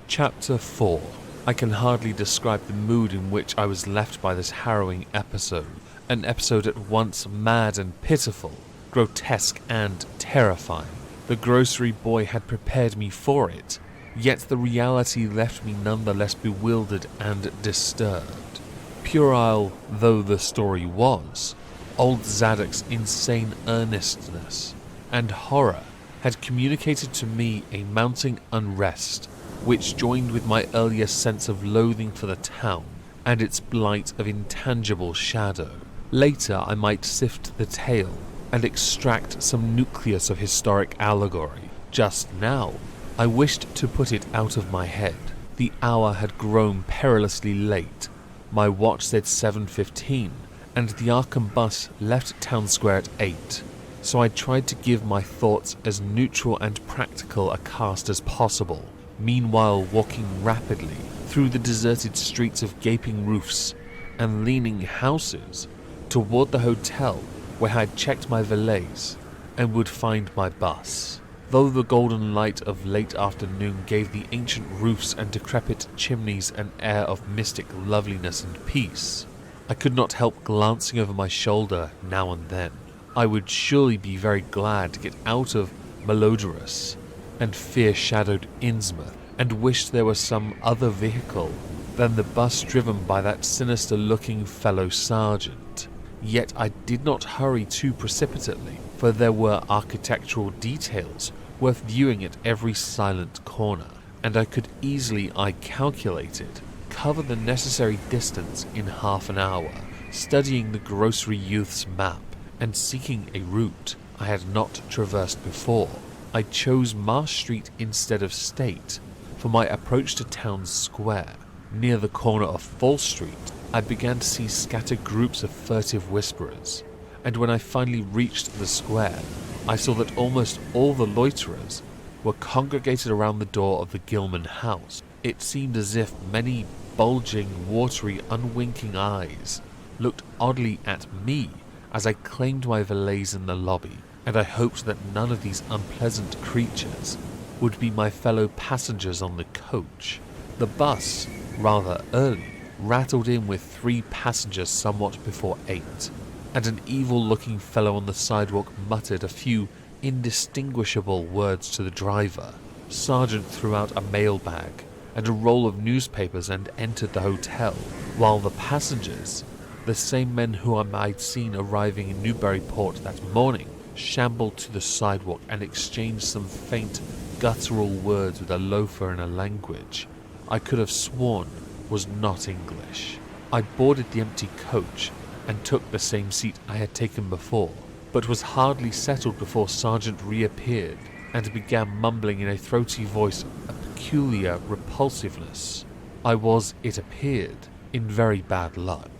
Chapter 4. I can hardly describe the mood in which I was left by this harrowing episode. An episode at once mad and pitiful, grotesque and terrifying. The grocery boy had prepared me for it, yet the reality left me nonetheless bewildered and disturbed. Puerile though the story was, old Zadok's insane earnestness and horror had communicated to me a mounting unrest, which joined with my earlier sense of loathing for the town and its blight of intangible shadow. Later I might sift the tale and extract some nucleus of historic allegory. Just now, I wished to put it out of my head. The hour had grown perilously late. My watch said 7:15, and the Arkham bus left Town Square at 8. So I tried to give my thoughts as neutral and practical a cast as possible, meanwhile walking rapidly through the deserted streets of gaping roofs and leaning houses toward the hotel where I had checked my valise and would find my bus. Though the golden light of late afternoon gave the ancient roofs and decrepit chimneys an air of mystic loveliness and peace, I could not help glancing over my shoulder now and then. I would surely be very glad to get out of malodorous and fear-shadowed Innsmouth, and wished there was some other vehicle than the bus driven by that sinister-looking fellow sergeant. Yet I did not hurry too precipitately, for there were architectural details worth viewing at every silent corner, and I could easily, I calculated, cover the necessary distance in half an hour, studying the grocery youth's map and seeking a route I had not traversed before. I chose Marsh Street instead of State for my approach to Town Square. Near the corner of Fall Street, I began to see scattered groups of furtive whisperers, and when I finally reached the square, I saw that almost all the loiterers were congregated around the door of the Gilman house. It seemed as if many bulging, watery, unwinking eyes looked oddly at me as I claimed my valise in the lobby, and I hoped that none of these unpleasant creatures would be my fellow passengers on the coach. The bus, rather early, rattled in with 3 passengers somewhat before 8, and an evil-looking fellow on the sidewalk muttered a few indistinguishable words to the driver. Sergeant threw out a mailbag and a roll of newspapers and entered the hotel, while the passengers, the same men whom I had seen arriving in Newburyport that morning, shambled to the sidewalk and exchanged some faint, guttural words with a loafer in a language I could have sworn was not English. I boarded the empty coach and took the same seat I had taken before, but was hardly settled before Sergeant reappeared and began mumbling in a throaty voice a peculiar repulsiveness. I was, it appeared, in very bad luck.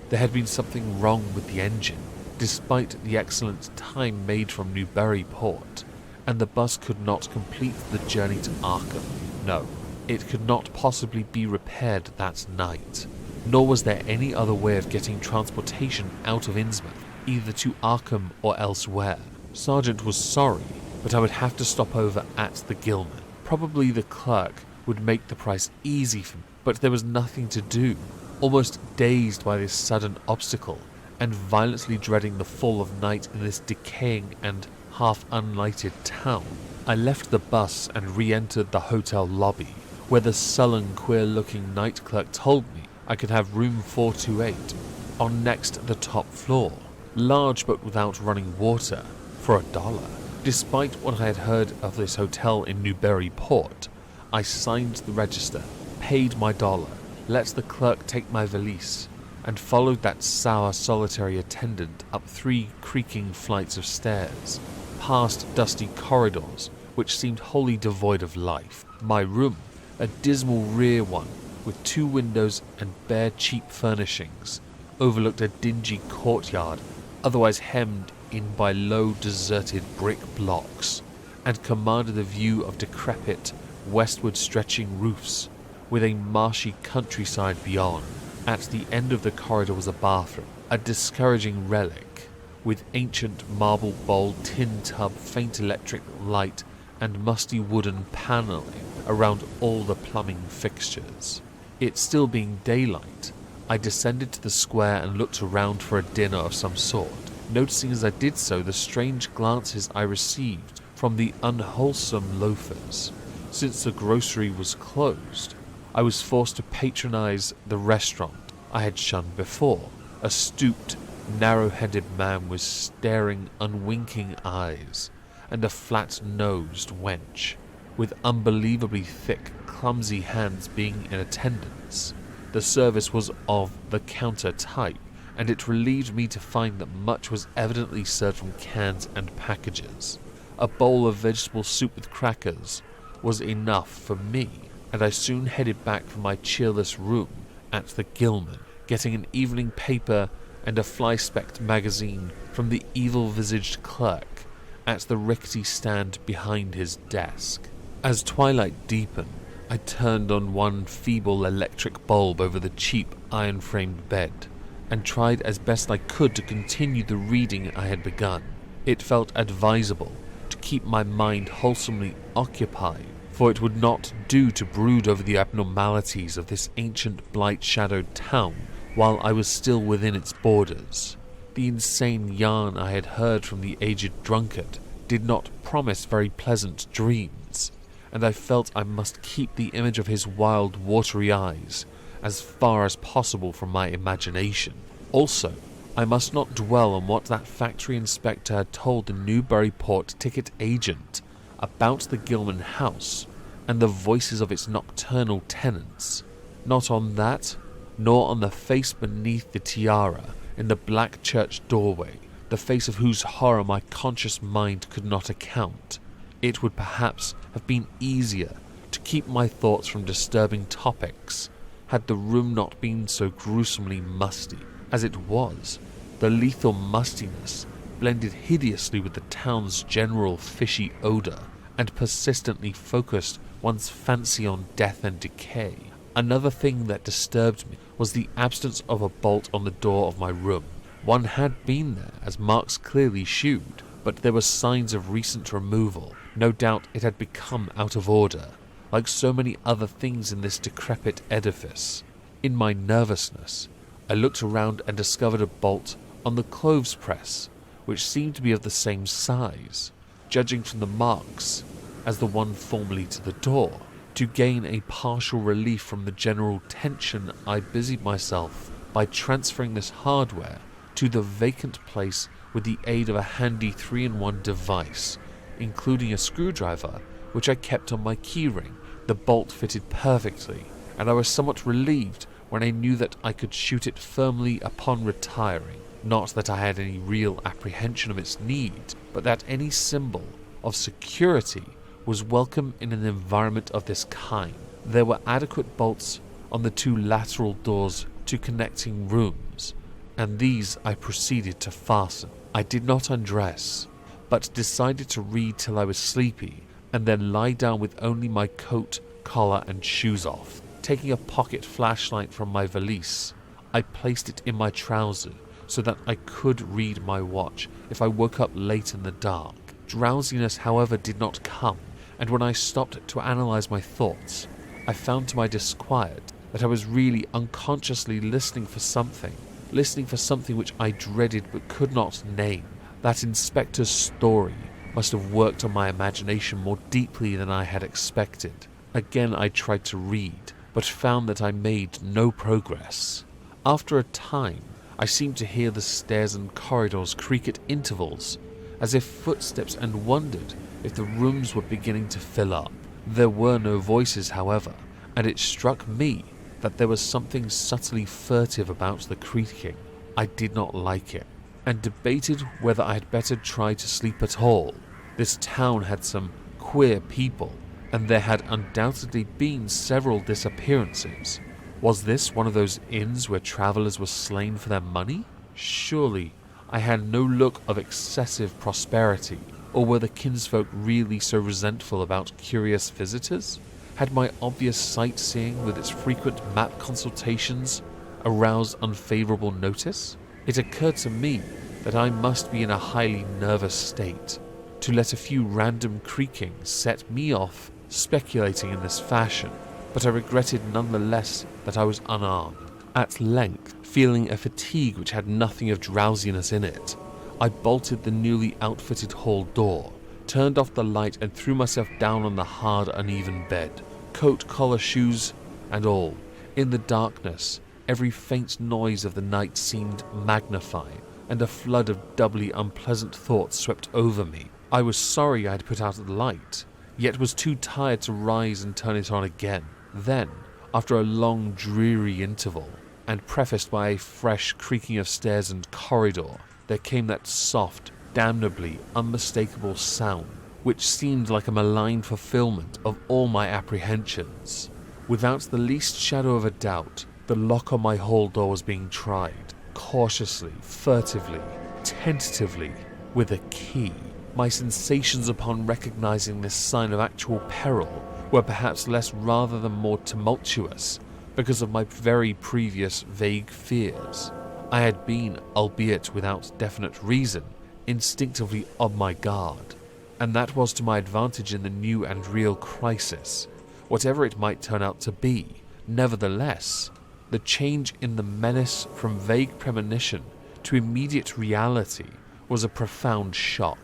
There had been something wrong with the engine, despite the excellent time made from Newburyport, and the bus could not complete the journey to Arkham. No, it could not possibly be repaired that night, nor was there any other way of getting transportation out of Innsmouth, either to Arkham or elsewhere. Sergeant was sorry, but I would have to stop over at the Gilman. Probably the clerk would make the price easy for me, but there was nothing to do. Almost dazed by this sudden obstacle, and violently dreading the fall of night in this decaying and half-unlighted town, I left the bus and re-entered the hotel lobby, where the sullen, queer-looking night clerk told me I could have room 428 on next the top floor, large but without running water, for $1. Despite what I had heard of this hotel in Newburyport, I signed the register, paid my $1, let the clerk take my valise, and followed that sour, solitary attendant up 3 creaking flights of stairs, past dusty corridors which seemed wholly devoid of life. My room, a dismal rear one with 2 windows and bare cheap furnishings, overlooked a dingy courtyard otherwise hemmed in by low deserted brick blocks, and commanded a view of decrepit, westward stretching roofs, with a marshy countryside beyond. At the end of the corridor was a bathroom, a discouraging relic, with ancient marble bowl, tin tub, faint electric light, and musty wooden panelling around all the plumbing fixtures. It still being daylight, I descended to the square and looked around for a dinner of some sort, noticing as I did so the strange glances I received from the unwholesome loafers. Since the grocery was closed, I was forced to patronize the restaurant I had shunned before. A stooped, narrow-headed man with staring, unwinking eyes, and a flat-nosed wench, with unbelievably thick, clumsy hands being in attendance. The service was of the counter type, and it relieved me to find that much was evidently served from cans and packages. A bowl of vegetable soup with crackers was enough for me, and I soon headed back for my cheerless room at the Gilman, getting an evening paper and a fly-specked magazine from the evil-visaged clerk at the rickety stand behind his desk. As twilight deepened, I turned on one feeble electric bulb over the cheap iron-framed bed, and tried as best I could to continue the reading I had begun. It felt advisable to keep my mind wholesomely occupied, for it would not do to brood over the abnormalities of this ancient blight-shadowed town while I was still within its borders. The insane yarn I had heard from the aged drunkard did not promise very pleasant dreams, and I felt I must keep the image of his wild, watery eyes as far as possible from my imagination. Also, I must not dwell on what that factory inspector had told the Newburyport ticket agent about the Gilman house and the voices of its nocturnal tenants. Not on that, nor on the face beneath the tiara in the black church doorway, the face of whose horror my conscious mind could not account. It would perhaps have been easier to keep my thoughts from disturbing topics had the room not been so gruesomely musty. As it was, the lethal mustiness blended hideously with the town's general fishy odour, and persistently focused one's fancy on death and decay. Another thing that disturbed me was the absence of a bolt on the door of my room. One had been there, as marks clearly shewed, but there were signs of recent removal. No doubt it had become out of order, like so many other things in this decrepit edifice. In my nervousness, I looked around and discovered a bolt on the clothes press, which seemed to be of the same size, judging from the marks, as the one formerly to the door. To gain a partial relief from the general tension, I busied myself by transferring this hardware to the vacant place with the aid of a handy 3-in-1 device, including a screwdriver, which I kept on my keyring. The bolt fitted perfectly, and I was somewhat relieved when I knew that I could shoot it firmly upon retiring. Not that I had any real apprehension of its need, but that any symbol of security was welcome in an environment of this kind. There were adequate bolts on the 2 lateral doors to connecting rooms, and these I proceeded to fasten. I did not undress, but decided to read till I was sleepy, and then lie down with only my coat, collar, and shoes off. Taking a pocket flashlight from my valise, I placed it in my trousers so that I could read my watch if I woke up late in the dark. Drowsiness, however, did not come, and when I stopped to analyze my thoughts, I found to my disquiet that I was really unconsciously listening for something which I dreaded but could not name. That inspector's story must have worked on my imagination more deeply than I had expected. Again I tried to read, but found that I made no progress. After a time, I seemed to hear the stairs and corridors creak at intervals, as if footsteps, and wondered if the rooms were beginning to fill up. There were no voices, however, and it struck me that there was something subtly furtive about the creaking. I did not like it, and debated whether I had better try to sleep at all. This town had some queer people, and there had undoubtedly been several disappearances. Was this one of those inns where travellers were slain for their money? Surely I had no look of excessive prosperity, or were the kinsfolk really so resentful about curious visitors? Had my obvious sightseeing with its frequent map consultations aroused unfavourable notice? It occurred to me that I must be in a highly nervous state to let a few random creakings set me off speculating in this fashion, but I regretted nonetheless that I was unarmed. At length, feeling a fatigue which had nothing of drowsiness in it, I bolted the newly outfitted hall door, turned off the light and threw myself down on the hard, uneven bed, coat, collar, shoes, and all. In the darkness, every faint noise of the night seemed magnified, and a flood of doubly unpleasant thoughts swept over me. I was sorry I had put out the light, yet was too tired to rise and turn it on again. Then, after a long, dreary interval, and prefaced by a fresh creaking of stairs and corridor, there came that soft, damnably unmistakable sound, which seemed like a malign fulfillment of all my apprehensions. Without the least shadow of a doubt, the lock on my hall door was being tried, cautiously, furtively, tentatively, with a key. My sensations upon recognizing this sign of actual peril were perhaps less rather than more tumultuous because of my very previous vague fears. I had been, albeit without definite reason, instinctively on my guard, and that was to my advantage in the new and real crisis, whatever it might turn out to be. Nevertheless, the change in the menace from vague premonition to immediate reality was a profound shock,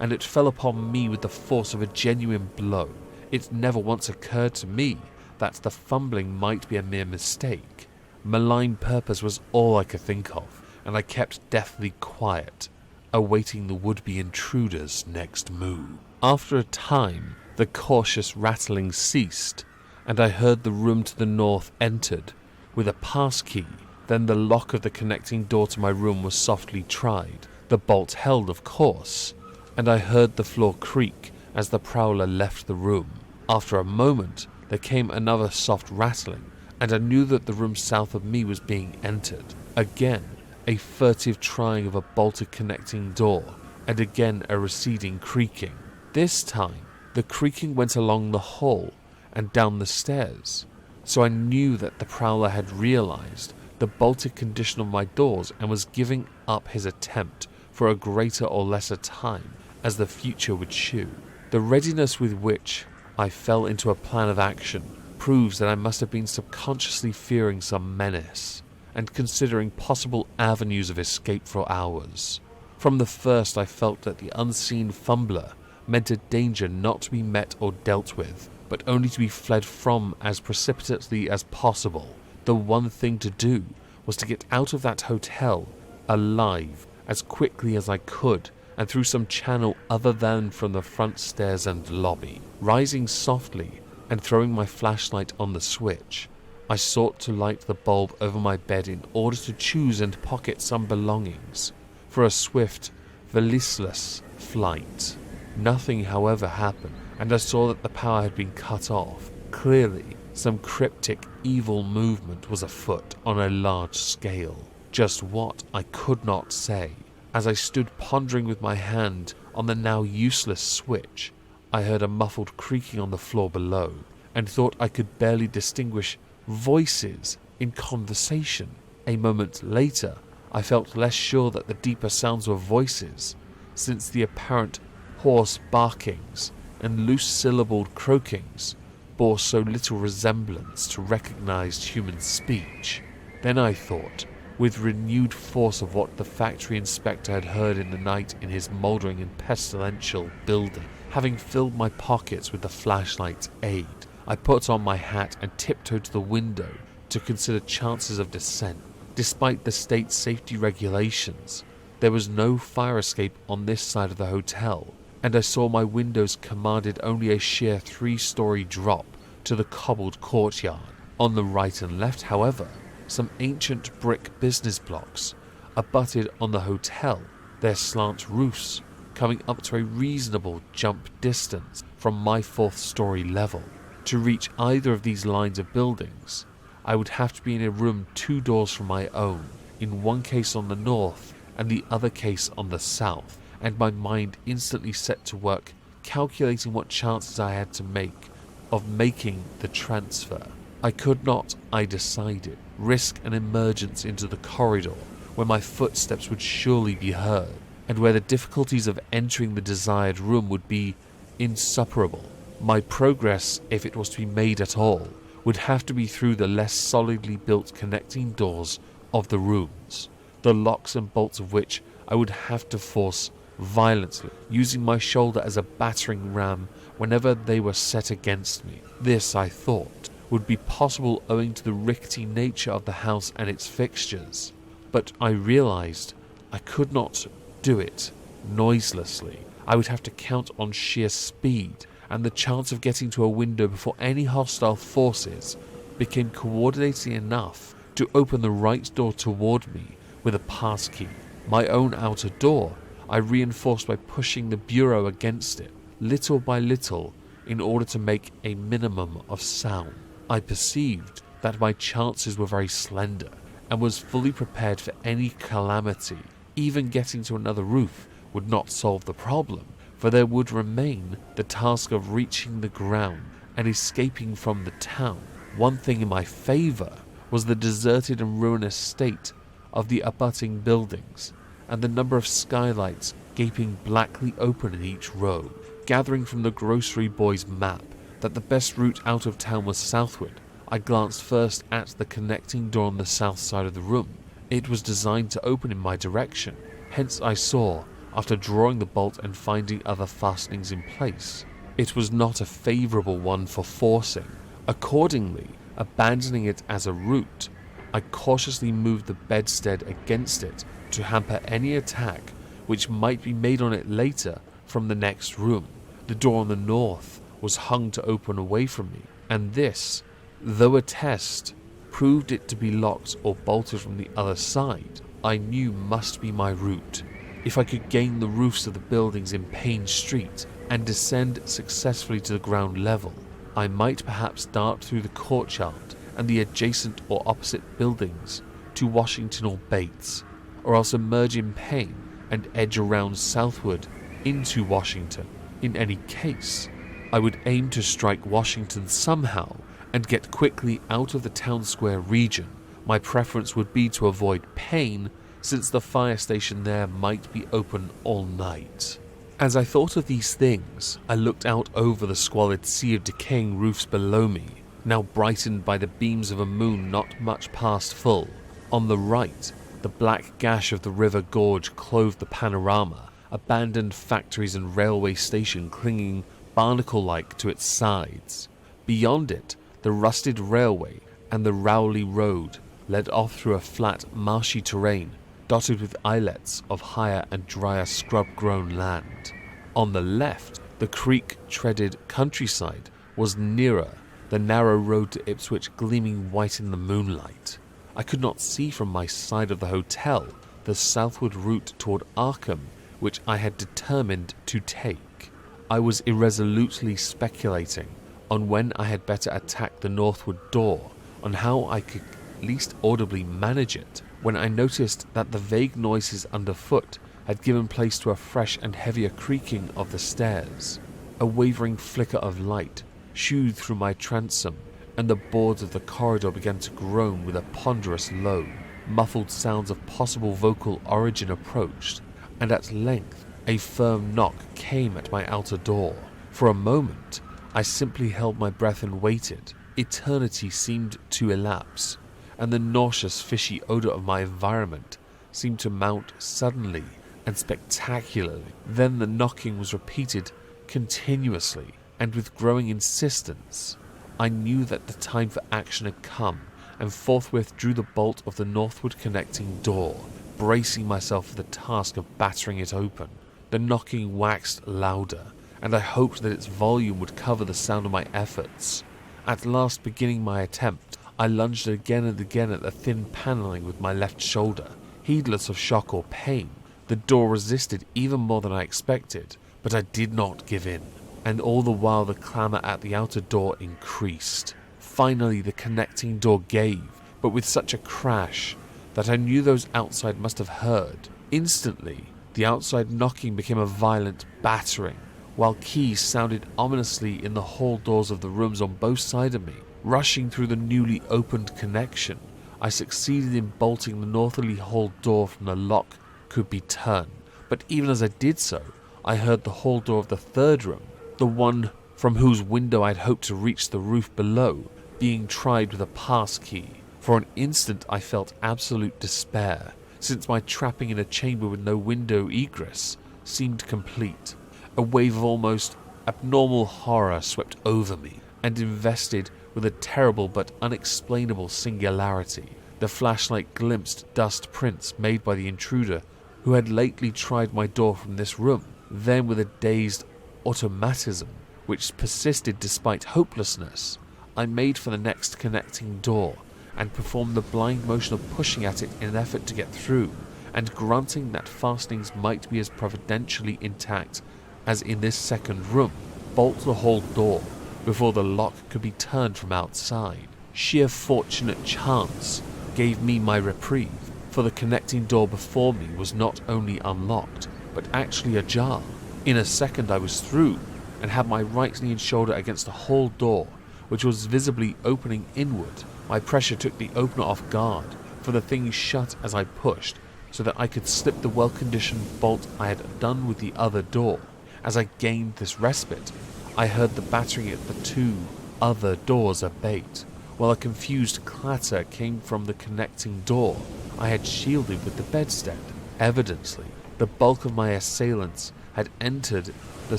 and it fell upon me with the force of a genuine blow. It never once occurred to me that the fumbling might be a mere mistake. Malign purpose was all I could think of, and I kept deathly quiet, awaiting the would-be intruder's next move. After a time, the cautious rattling ceased, and I heard the room to the north entered with a pass key. Then the lock of the connecting door to my room was softly tried, the bolt held, of course, and I heard the floor creak as the prowler left the room. After a moment, there came another soft rattling, and I knew that the room south of me was being entered. Again, a furtive trying of a bolted connecting door, and again a receding creaking. This time, the creaking went along the hall and down the stairs, so I knew that the prowler had realized the bolted condition of my doors and was giving up his attempt for a greater or lesser time, as the future would shew. The readiness with which I fell into a plan of action proves that I must have been subconsciously fearing some menace, and considering possible avenues of escape for hours. From the first I felt that the unseen fumbler meant a danger not to be met or dealt with, but only to be fled from as precipitately as possible. The one thing to do was to get out of that hotel alive as quickly as I could, and through some channel other than from the front stairs and lobby. Rising softly and throwing my flashlight on the switch, I sought to light the bulb over my bed in order to choose and pocket some belongings for a swift, valiseless flight. Nothing, however, happened, and I saw that the power had been cut off. Clearly, some cryptic, evil movement was afoot on a large scale. Just what, I could not say. As I stood pondering with my hand on the now useless switch, I heard a muffled creaking on the floor below, and thought I could barely distinguish voices in conversation. A moment later, I felt less sure that the deeper sounds were voices, since the apparent hoarse barkings and loose-syllabled croakings bore so little resemblance to recognized human speech. Then I thought, with renewed force, of what the factory inspector had heard in the night in his mouldering and pestilential building. Having filled my pockets with the flashlight's aid, I put on my hat and tiptoed to the window to consider chances of descent. Despite the state safety regulations, there was no fire escape on this side of the hotel, and I saw my windows commanded only a sheer 3-story drop to the cobbled courtyard. On the right and left, however, some ancient brick business blocks abutted on the hotel, their slant roofs coming up to a reasonable jump distance from my 4th-story level. To reach either of these lines of buildings, I would have to be in a room 2 doors from my own, in one case on the north and the other case on the south, and my mind instantly set to work calculating what chances I had to make of making the transfer. I could not, I decided, risk an emergence into the corridor where my footsteps would surely be heard, and where the difficulties of entering the desired room would be insuperable. My progress, if it was to be made at all, would have to be through the less solidly built connecting doors of the rooms, the locks and bolts of which I would have to force violently, using my shoulder as a battering ram whenever they were set against me. This, I thought, would be possible owing to the rickety nature of the house and its fixtures, but I realized I could not do it noiselessly. I would have to count on sheer speed, and the chance of getting to a window before any hostile forces became coordinated enough to open the right door toward me with a passkey. My own outer door I reinforced by pushing the bureau against it, little by little, in order to make a minimum of sound. I perceived that my chances were very slender, and was fully prepared for any calamity. Even getting to another roof would not solve the problem, for there would remain the task of reaching the ground and escaping from the town. One thing in my favour was the deserted and ruinous state of the abutting buildings, and the number of skylights gaping blackly open in each row. Gathering from the grocery boy's map that the best route out of town was southward, I glanced first at the connecting door on the south side of the room. It was designed to open in my direction, hence I saw, after drawing the bolt and finding other fastenings in place, it was not a favourable one for forcing. Accordingly, abandoning it as a route, I cautiously moved the bedstead against it to hamper any attack which might be made on it later from the next room. The door on the north was hung to open away from me, and this, though a test, proved it to be locked or bolted from the other side, I knew must be my route. If I could gain the roofs of the buildings in Payne Street and descend successfully to the ground level, I might perhaps dart through the courtyard and the adjacent or opposite buildings to Washington or Bates, or else emerge in Payne and edge around southward into Washington. In any case, I would aim to strike Washington somehow and get quickly out of the town square region. My preference would be to avoid Payne, since the fire station there might be open all night. As I thought of these things, I looked out over the squalid sea of decaying roofs below me, now brightened by the beams of a moon not much past full. On the right, the black gash of the river gorge clove the panorama, abandoned factories and railway station clinging barnacle-like to its sides. Beyond it, the rusted railway and the Rowley Road led off through a flat, marshy terrain dotted with islets of higher and drier scrub-grown land. On the left, the creek-treaded countryside was nearer, the narrow road to Ipswich gleaming white in the moonlight. I could not see from my side of the hotel the southward route toward Arkham which I had determined to take. I was irresolutely speculating on when I had better attack the northward door, on how I could least audibly manage it, when I noticed that the vague noises underfoot had given place to a fresh and heavier creaking of the stairs. A wavering flicker of light shooed through my transom, and the boards of the corridor began to groan with a ponderous low. Muffled sounds of possible vocal origin approached, and at length a firm knock came at my outer door. For a moment, I simply held my breath and waited. Eternity seemed to elapse, and the nauseous, fishy odour of my environment seemed to mount suddenly and spectacularly. Then the knocking was repeated continuously and with growing insistence. I knew that the time for action had come, and forthwith drew the bolt of the northward connecting door, bracing myself for the task of battering it open. The knocking waxed louder, and I hoped that its volume would cover the sound of my efforts. At last, beginning my attempt, I lunged again and again at the thin panelling with my left shoulder, heedless of shock or pain. The door resisted even more than I expected, but I did not give in, and all the while the clamour at the outer door increased. Finally the connecting door gave, but with such a crash that I knew those outside must have heard. Instantly, the outside knocking became a violent battering, while keys sounded ominously in the hall doors of the rooms on both sides of me. Rushing through the newly opened connection, I succeeded in bolting the northerly hall door from the lock could be turned, but even as I did so, I heard the hall door of the third room, the one from whose window I had hoped to reach the roof below, being tried with a pass key. For an instant I felt absolute despair, since my trapping in a chamber with no window egress seemed complete. A wave of almost abnormal horror swept over me, and invested with a terrible but unexplainable singularity. The flashlight glimpsed dust prints made by the intruder who had lately tried my door from this room. Then, with a dazed automatism which persisted despite hopelessness, I made for the next connecting door and performed the blind motion of pushing at it in an effort to get through, and granting that fastenings might be as providentially intact as in this second room, bolt the whole door before the lock could be turned from outside. Sheer fortunate chance gave me my reprieve, for the connecting door before me was not only unlocked, but actually ajar. In a second I was through, and had my right knee and shoulder against the hall door, which was visibly opening inward. My pressure took the opener off guard, for the thing shut as I pushed, so that I could slip the well-conditioned bolt I had done with the other door. As I gained this respite, I heard the battering at the two other doors abate, while a confused clatter came from the connecting door I had shielded with the bedstead. Evidently, the bulk of my assailants had entered the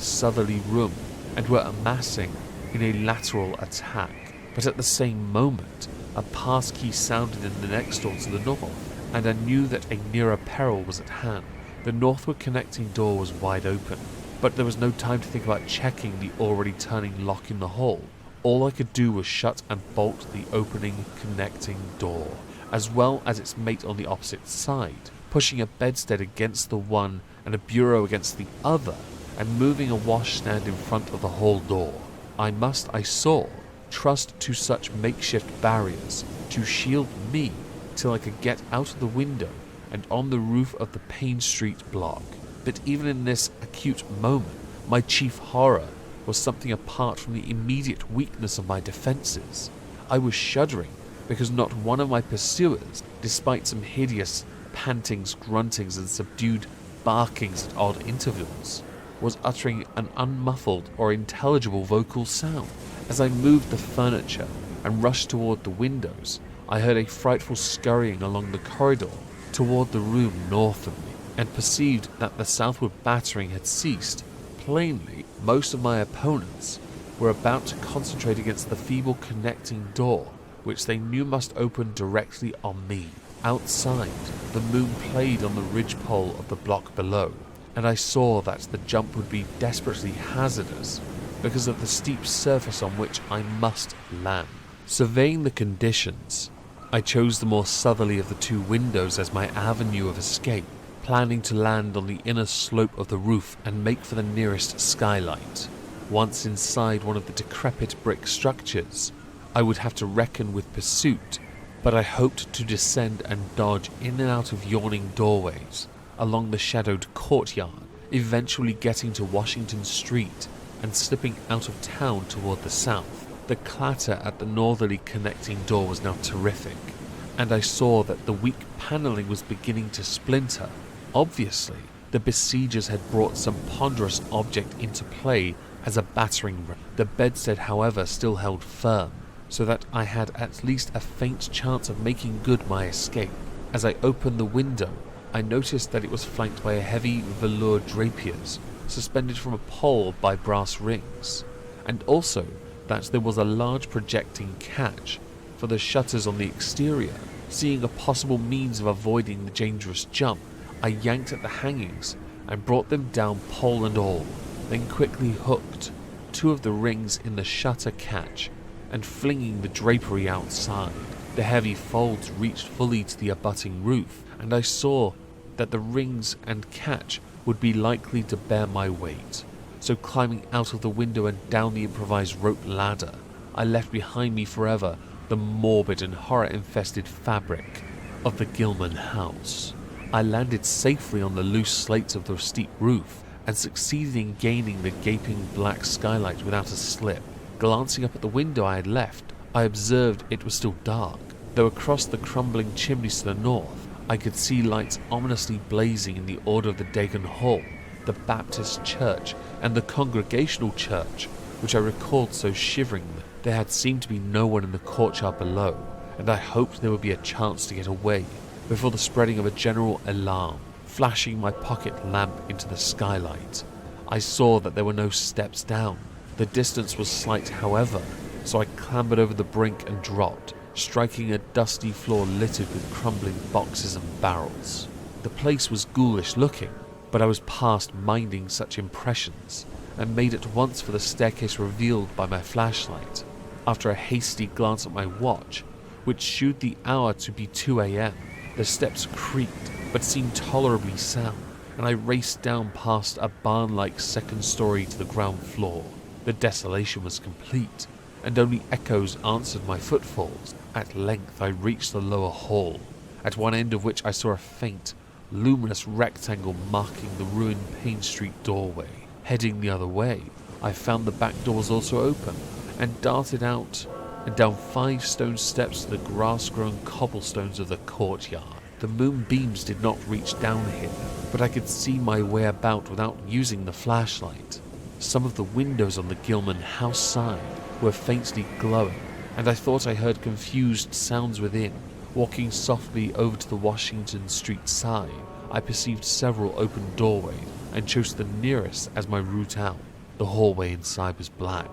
southerly room and were amassing in a lateral attack. But at the same moment, a pass key sounded in the next door to the north, and I knew that a nearer peril was at hand. The northward connecting door was wide open, but there was no time to think about checking the already turning lock in the hall. All I could do was shut and bolt the opening connecting door, as well as its mate on the opposite side, pushing a bedstead against the one and a bureau against the other, and moving a washstand in front of the hall door. I saw, trust to such makeshift barriers to shield me till I could get out of the window and on the roof of the Payne Street block. But even in this acute moment, my chief horror was something apart from the immediate weakness of my defences. I was shuddering because not one of my pursuers, despite some hideous pantings, gruntings and subdued barkings at odd intervals, was uttering an unmuffled or intelligible vocal sound. As I moved the furniture and rushed toward the windows, I heard a frightful scurrying along the corridor toward the room north of me, and perceived that the southward battering had ceased. Plainly, most of my opponents were about to concentrate against the feeble connecting door, which they knew must open directly on me. Outside, the moon played on the ridgepole of the block below, and I saw that the jump would be desperately hazardous because of the steep surface on which I must land. Surveying the conditions, I chose the more southerly of the two windows as my avenue of escape, planning to land on the inner slope of the roof and make for the nearest skylight. Once inside one of the decrepit brick structures, I would have to reckon with pursuit, but I hoped to descend and dodge in and out of yawning doorways along the shadowed courtyard, eventually getting to Washington Street and slipping out of town toward the south. The clatter at the northerly connecting door was now terrific, and I saw that the weak panelling was beginning to splinter. Obviously, the besiegers had brought some ponderous object into play as a battering ram. The bedstead, however, still held firm, so that I had at least a faint chance of making good my escape. As I opened the window, I noticed that it was flanked by a heavy velour drapiers suspended from a pole by brass rings, and also that there was a large projecting catch for the shutters on the exterior. Seeing a possible means of avoiding the dangerous jump, I yanked at the hangings and brought them down, pole and all, then quickly hooked two of the rings in the shutter catch and flinging the drapery outside. The heavy folds reached fully to the abutting roof, and I saw that the rings and catch would be likely to bear my weight. So climbing out of the window and down the improvised rope ladder, I left behind me forever the morbid and horror-infested fabric of the Gilman house. I landed safely on the loose slates of the steep roof and succeeded in gaining the gaping black skylight without a slip. Glancing up at the window I had left, I observed it was still dark, though across the crumbling chimneys to the north I could see lights ominously blazing in the Order of the Dagon Hall, the Baptist Church, and the Congregational Church, which I recalled so shivering that there had seemed to be no one in the courtyard below, and I hoped there would be a chance to get away before the spreading of a general alarm. Flashing my pocket lamp into the skylight, I saw that there were no steps down. The distance was slight, however, so I clambered over the brink and dropped, striking a dusty floor littered with crumbling boxes and barrels. The place was ghoulish looking, but I was past minding such impressions, and made at once for the staircase revealed by my flashlight. After a hasty glance at my watch, which shewed the hour to be 2 a.m., the steps creaked but seemed tolerably sound, and I raced down past a barn-like second story to the ground floor. The desolation was complete, and only echoes answered my footfalls. At length I reached the lower hall, at one end of which I saw a faint, luminous rectangle marking the ruined Payne Street doorway. Heading the other way, I found the back door was also open, and darted out and down 5 stone steps to the grass-grown cobblestones of the courtyard. The moonbeams did not reach down here, but I could see my way about without using the flashlight. Some of the windows on the Gilman house side were faintly glowing, and I thought I heard confused sounds within. Walking softly over to the Washington Street side, I perceived several open doorways and chose the nearest as my route out. The hallway inside was black,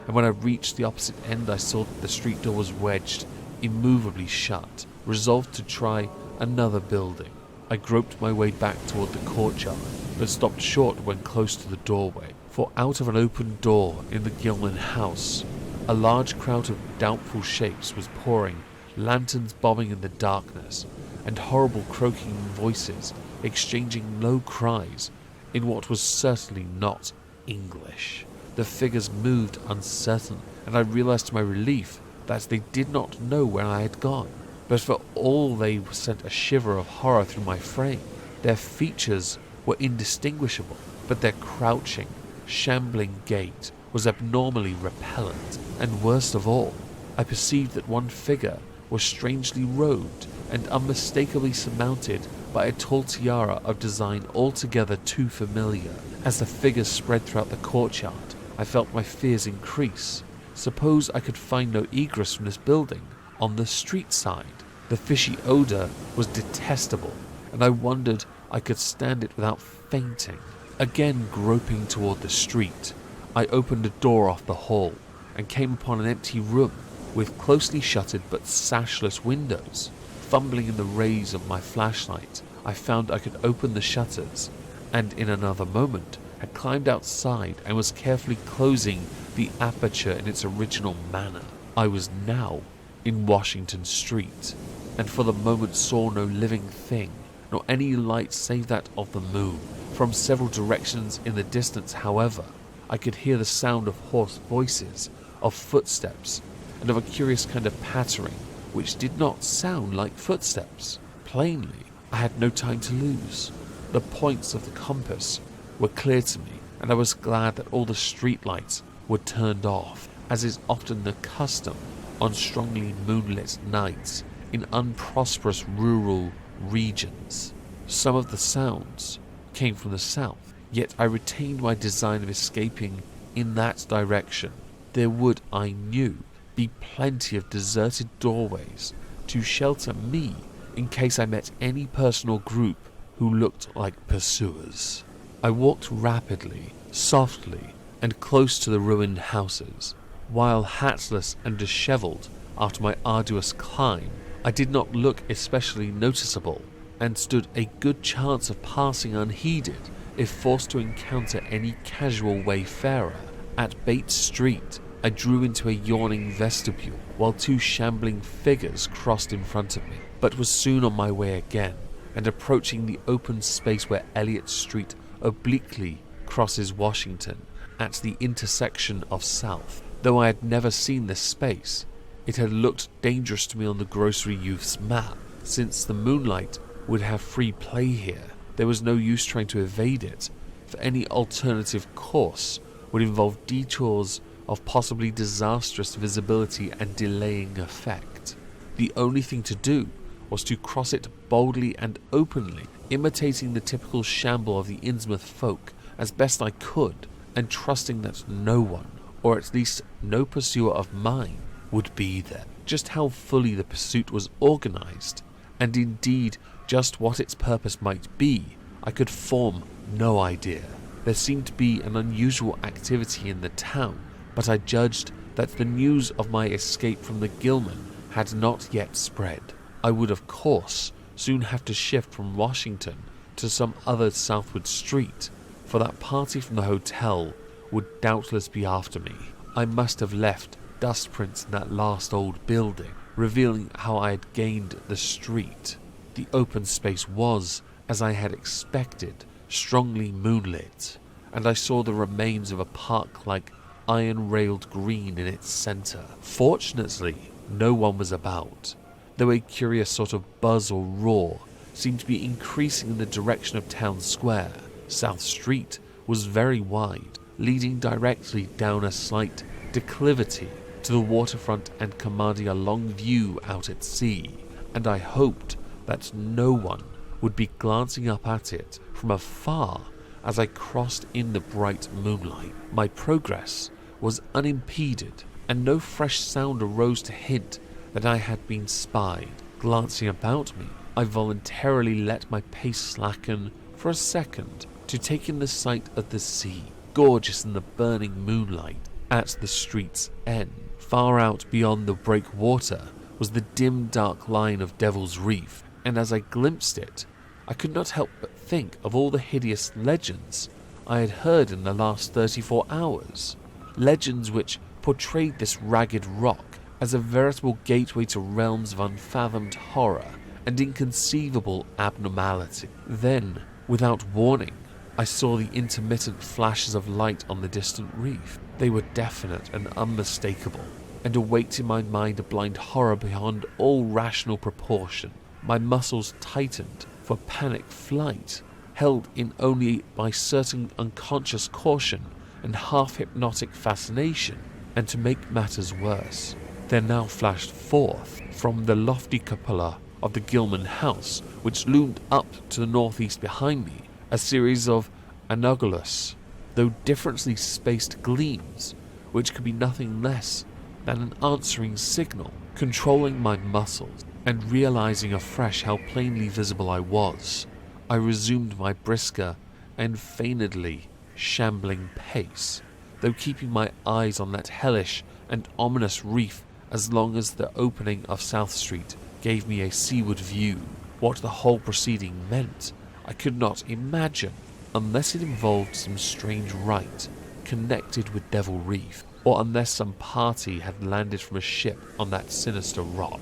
and when I reached the opposite end I saw that the street door was wedged, immovably shut. Resolved to try another building, I groped my way back toward the courtyard, but stopped short when close to the doorway, for out of an open door in the Gilman house, a large crowd of doubtful shapes was pouring, lanterns bobbing in the darkness, and horrible croaking voices exchanging low cries in what was certainly not English. The figures moved uncertainly, and I realized to my relief that they did not know where I had gone. But for all they sent a shiver of horror through my frame. Their features were indistinguishable, but their crouching, shambling gait was abnormally repellent, and worst of all, I perceived that one figure was strangely robed and unmistakably surmounted by a tall tiara of design altogether too familiar. As the figures spread throughout the courtyard, I felt my fears increase. Suppose I could find no egress from this building on the street side. The fishy odour was detestable, and I wondered I could stand it without fainting. Again groping toward the street, I opened a door off the hall and came upon an empty room with closely shuttered but sashless windows. Fumbling in the rays of my flashlight, I found I could open the shutters, and in another moment had climbed outside and was carefully closing the aperture in its original manner. I was now in Washington Street, and for the moment saw no living thing, nor any light save that of the moon. From several directions in the distance, however, I could hear the sound of hoarse voices, of footsteps, and of a curious kind of pattering, which did not sound like footsteps. Plainly, I had no time to lose. The points of the compass were clear to me, and I was glad that all the street lights were turned off, as is often the custom on strongly moonlit nights in unprosperous rural regions. Some of the sounds came from the south, yet I retained my design of escaping in that direction. There would, I knew, be plenty of deserted doorways to shelter me in case I met any person or group who looked like pursuers. I walked rapidly, softly, and close to the ruined houses. While hatless and dishevelled after my arduous climb, I did not look especially noticeable, and stood a good chance of passing unheeded if forced to encounter any casual wayfarer. At Bates Street, I drew into a yawning vestibule, while 2 shambling figures crossed in front of me, but was soon on my way again, and approaching the open space where Elliott Street obliquely crosses Washington at the intersection of South. Though I had never seen this space, it had looked dangerous to me on the grocery youth's map. Since the moonlight would have free play here, there was no use trying to evade it, for any alternative course would involve detours of possibly disastrous visibility and delaying effect. The only thing to do was to cross it boldly and openly, imitating the typical shamble of the Innsmouth folk as best I could, and trusting that no one, or at least no pursuer of mine, would be there. Just how fully the pursuit was organized, and indeed just what its purpose might be, I could form no idea. There seemed to be an unusual activity in the town, but I judged that the news of my escape from the Gilman had not yet spread. I would of course soon have to shift from Washington to some other southward street, for that party from the hotel would doubtless be after me. I must have left dust prints in that last old building, revealing how I had gained the street. The open space was, as I had expected, strongly moonlit, and I saw the remains of a park-like iron-railed green in its centre. Fortunately, no one was about, though a curious sort of buzz or roar seemed to be increasing in the direction of Town Square. South Street was very wide, leading directly down a slight declivity to the waterfront and commanding a long view out at sea, and I hoped that no one would be glancing up at it from afar as I crossed in the bright moonlight. My progress was unimpeded, and no fresh sound arose to hint that I had been spied. Glancing about me, I voluntarily let my pace slacken for a second to take in the sight of the sea, gorgeous in the burning moonlight at the street's end. Far out beyond the breakwater was the dim dark line of Devil's Reef, and as I glimpsed it, I could not help but think of all the hideous legends I had heard in the last 34 hours. Legends which portrayed this ragged rock as a veritable gateway to realms of unfathomed horror and inconceivable abnormality. Then, without warning, I saw the intermittent flashes of light on the distant reef. They were definite and unmistakable, and awaked in my mind a blind horror beyond all rational proportion. My muscles tightened for panic flight, held in only by certain unconscious caution and half-hypnotic fascination. And to make matters worse, there now flashed forth from the lofty cupola of the Gilman house, which loomed up to the northeast behind me, a series of analogous, though differently spaced gleams, which could be nothing less than an answering signal. Controlling my muscles, and realizing afresh how plainly visible I was, I resumed my brisker and feignedly shambling pace, though keeping my eyes on that hellish and ominous reef as long as the opening of South Street gave me a seaward view. What the whole proceeding meant, I could not imagine, unless it involved some strange rite connected with Devil Reef, or unless some party had landed from a ship on that sinister rock,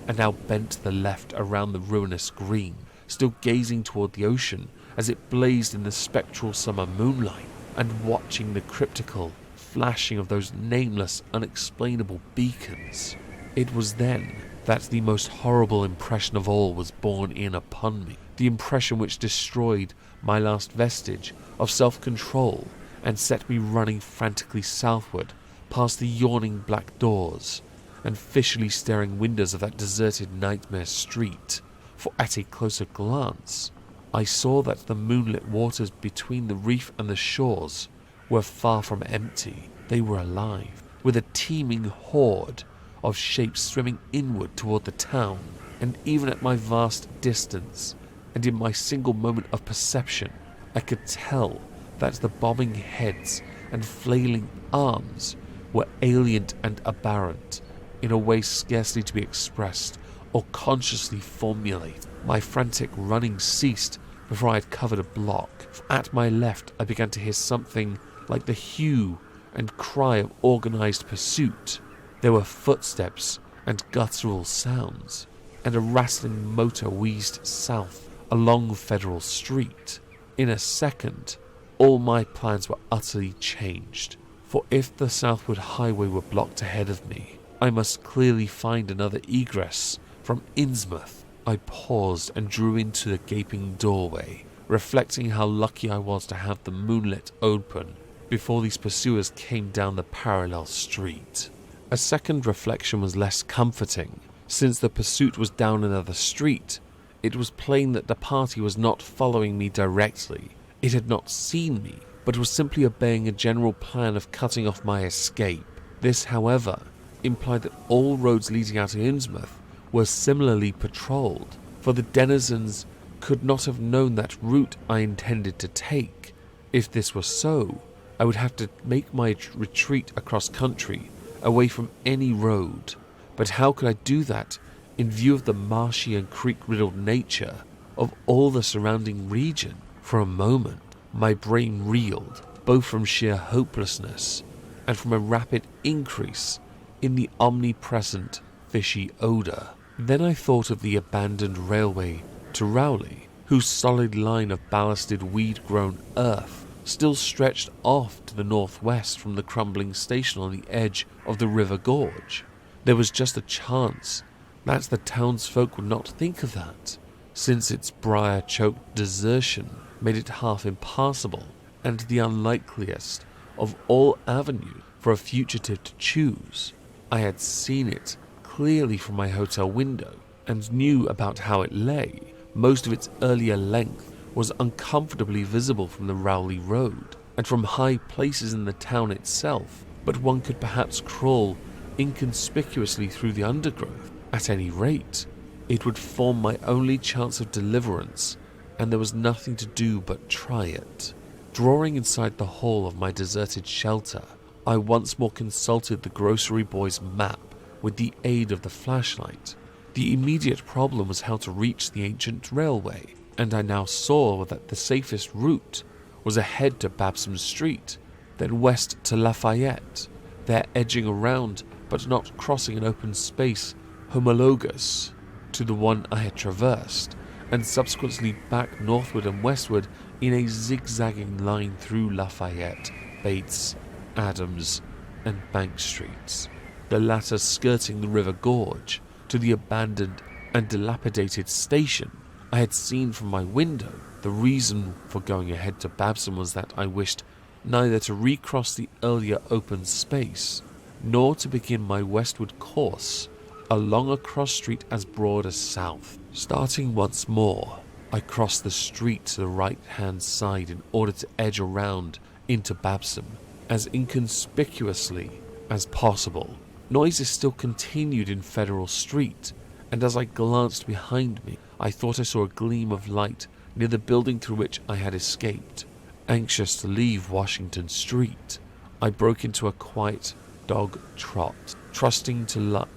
and now bent to the left around the ruinous green, still gazing toward the ocean as it blazed in the spectral summer moonlight, and watching the cryptical flashing of those nameless, unexplainable beacons. It was then that the most horrible impression of all was borne in upon me, the impression which destroyed my last vestige of self-control and set me running frantically southward past the yawning black doors and fishily staring windows of that deserted nightmare street. For at a closer glance, I saw that the moonlit waters between the reef and the shores were far from empty. They were alive, with a teeming horde of shapes swimming inward toward the town, and even at my vast distance, and in my single moment of perception, I could tell that the bobbing heads and flailing arms were alien and aberrant, in a way scarcely to be expressed or consciously formulated. My frantic running ceased before I had covered a block. At my left I began to hear something like the hue and cry of organized pursuit. There were footsteps and guttural sounds, and a rattling motor wheezed south along Federal Street. In a second, all my plans were utterly changed, for if the southward highway were blocked ahead of me, I must clearly find another egress from Innsmouth. I paused and drew into the gaping doorway, reflecting how lucky I was to have the moonlit open before these pursuers came down the parallel street. A second reflection was less comforting. Since the pursuit was down another street, it was plain that the party was not following me directly. It had not seen me, but was simply obeying a general plan of cutting off my escape. This, however, implied that all roads leading out of Innsmouth were similarly patrolled, for the denizens could not have known that route I intended to take. If this were so, I would have to make my retreat across country, away from any road. But how could I do that in view of the marshy and creek-riddled nature of all the surrounding region? For a moment, my brain reeled, both from sheer hopelessness and from a rapid increase in the omnipresent fishy odour. Then I thought of the abandoned railway to Rowley, whose solid line of ballasted weed-grown earth still stretched off to the northwest from the crumbling station on the edge of the river gorge. There was just a chance that the townsfolk would not think of that, since its briar-choked desertion made it half impassable and the unlikeliest of all avenues for a fugitive to choose. I had seen it clearly from my hotel window and knew about how it lay. Most of its earlier length was uncomfortably visible from the Rowley Road and from high places in the town itself, but one could perhaps crawl inconspicuously through the undergrowth. At any rate, it would form my only chance of deliverance, and there was nothing to do but try it. Drawing inside the hall of my deserted shelter, I once more consulted the grocery boy's map with the aid of the flashlight. The immediate problem was how to reach the ancient railway, and I now saw that the safest route was ahead to Babson Street, then west to Lafayette, there edging around but not crossing an open space homologous to the one I had traversed, and subsequently back northward and westward in a zigzagging line through Lafayette, Bates, Adams, and Bank Streets, the latter skirting the river gorge to the abandoned and dilapidated station I had seen from my window. The reason for going ahead to Babson was that I wished neither to recross the earlier open space, nor to begin my westward course along a cross street as broad as south. Starting once more, I crossed the street to the right-hand side in order to edge around into Babson as inconspicuously as possible. Noises still continued in Federal Street, and as I glanced behind me, I thought I saw a gleam of light near the building through which I had escaped. Anxious to leave Washington Street, I broke into a quiet dog trot, trusting to luck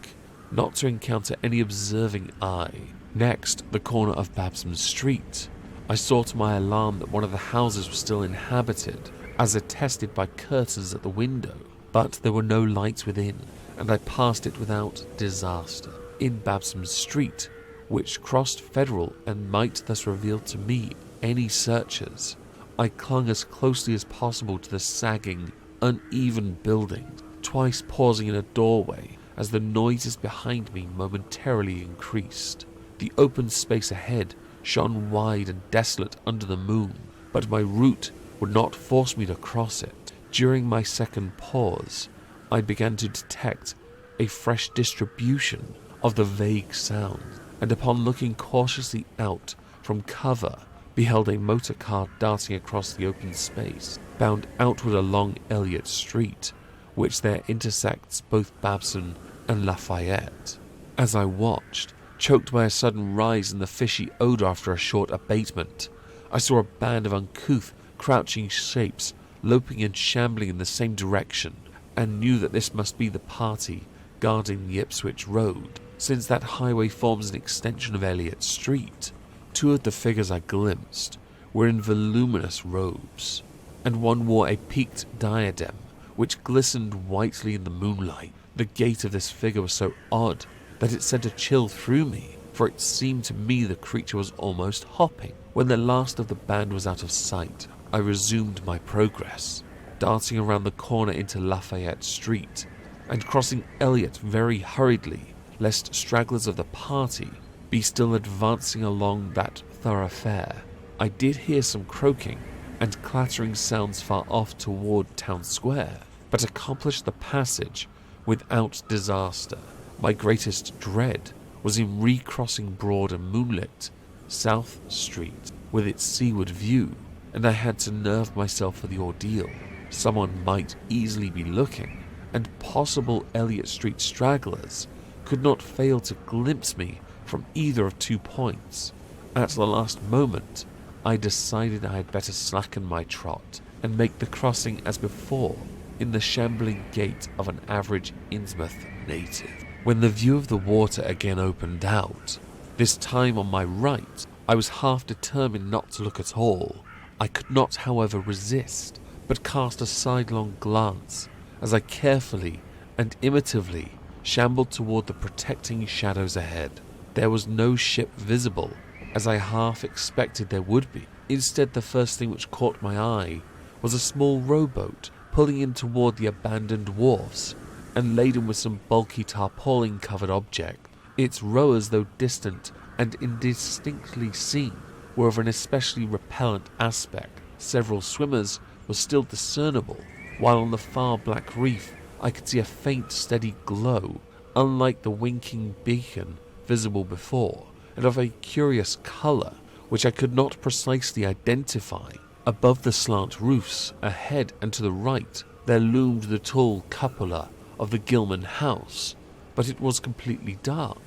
not to encounter any observing eye. Next, the corner of Babson Street. I saw to my alarm that one of the houses was still inhabited, as attested by curtains at the window, but there were no lights within, and I passed it without disaster. In Babson Street, which crossed Federal and might thus reveal to me any searchers, I clung as closely as possible to the sagging, uneven buildings, twice pausing in a doorway as the noises behind me momentarily increased. The open space ahead shone wide and desolate under the moon, but my route would not force me to cross it. During my second pause, I began to detect a fresh distribution of the vague sound, and upon looking cautiously out from cover, beheld a motor car darting across the open space, bound outward along Elliott Street, which there intersects both Babson and Lafayette. As I watched, choked by a sudden rise in the fishy odour after a short abatement, I saw a band of uncouth, crouching shapes loping and shambling in the same direction, and knew that this must be the party guarding the Ipswich Road, since that highway forms an extension of Elliott Street. Two of the figures I glimpsed were in voluminous robes, and one wore a peaked diadem which glistened whitely in the moonlight. The gait of this figure was so odd that it sent a chill through me, for it seemed to me the creature was almost hopping. When the last of the band was out of sight, I resumed my progress, darting around the corner into Lafayette Street, and crossing Elliott very hurriedly, lest stragglers of the party be still advancing along that thoroughfare. I did hear some croaking and clattering sounds far off toward Town Square, but accomplished the passage without disaster. My greatest dread was in recrossing broad and moonlit South Street with its seaward view, and I had to nerve myself for the ordeal. Someone might easily be looking, and possible Elliott Street stragglers could not fail to glimpse me from either of 2 points. At the last moment, I decided I had better slacken my trot and make the crossing as before in the shambling gait of an average Innsmouth native. When the view of the water again opened out, this time on my right, I was half determined not to look at all. I could not, however, resist, but cast a sidelong glance as I carefully and imitatively shambled toward the protecting shadows ahead. There was no ship visible, as I half expected there would be. Instead, the first thing which caught my eye was a small rowboat pulling in toward the abandoned wharfs and laden with some bulky tarpaulin-covered object. Its rowers, though distant and indistinctly seen, were of an especially repellent aspect. Several swimmers were still discernible, while on the far black reef I could see a faint, steady glow, unlike the winking beacon visible before, and of a curious colour which I could not precisely identify. Above the slant roofs, ahead and to the right, there loomed the tall cupola of the Gilman house, but it was completely dark.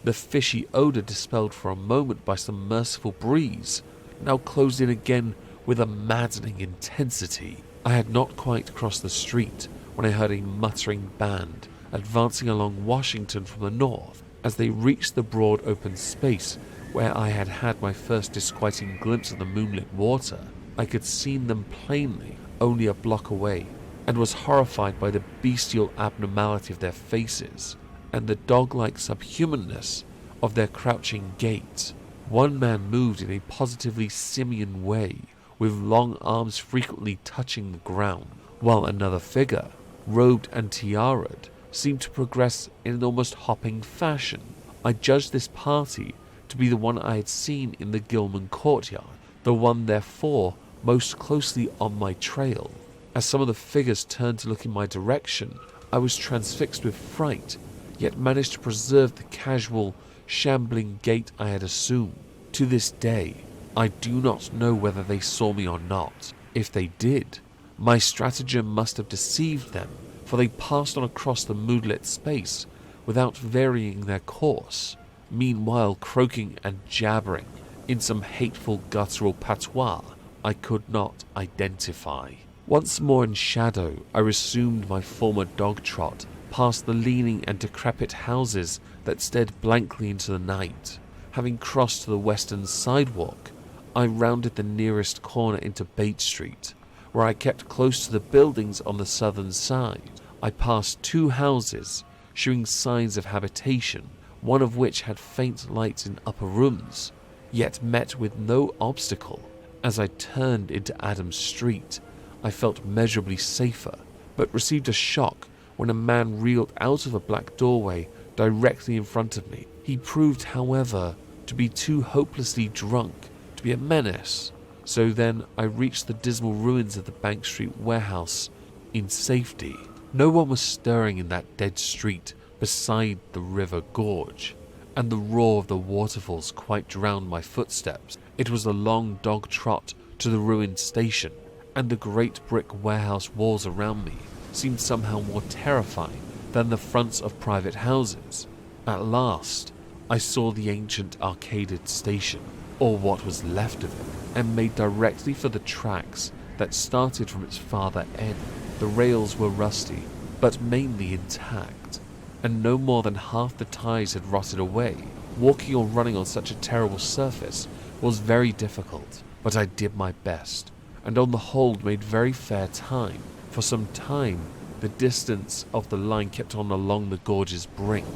The fishy odour dispelled for a moment by some merciful breeze now closed in again with a maddening intensity. I had not quite crossed the street when I heard a muttering band advancing along Washington from the north. As they reached the broad open space where I had had my first disquieting glimpse of the moonlit water, I could see them plainly only a block away, and was horrified by the bestial abnormality of their faces and the dog-like subhumanness of their crouching gait. One man moved in a positively simian way, with long arms frequently touching the ground, while another figure, robed and tiaraed, seemed to progress in an almost hopping fashion. I judged this party to be the one I had seen in the Gilman courtyard, the one therefore most closely on my trail. As some of the figures turned to look in my direction, I was transfixed with fright, yet managed to preserve the casual, shambling gait I had assumed. To this day, I do not know whether they saw me or not. If they did, my stratagem must have deceived them, for they passed on across the moonlit space without varying their course, meanwhile croaking and jabbering in some hateful guttural patois I could not identify. Once more in shadow, I resumed my former dog trot past the leaning and decrepit houses that stared blankly into the night. Having crossed to the western sidewalk, I rounded the nearest corner into Bates Street, where I kept close to the buildings on the southern side. I passed 2 houses, showing signs of habitation, one of which had faint lights in upper rooms, yet met with no obstacle. As I turned into Adams Street, I felt measurably safer, but received a shock when a man reeled out of a black doorway directly in front of me. He proved, however, to be too hopelessly drunk to be a menace, so then I reached the dismal ruins of the Bank Street warehouse in safety. No one was stirring in that dead street beside the river gorge, and the roar of the waterfalls quite drowned my footsteps. It was a long dog trot to the ruined station, and the great brick warehouse walls around me seemed somehow more terrifying than the fronts of private houses. At last, I saw the ancient arcaded station, or what was left of it, and made directly for the tracks that started from its farther end. The rails were rusty, but mainly intact, and no more than half the ties had rotted away. Walking or running on such a terrible surface was very difficult, but I did my best, and on the whole made very fair time. For some time, the distance of the line kept on along the gorge's brink,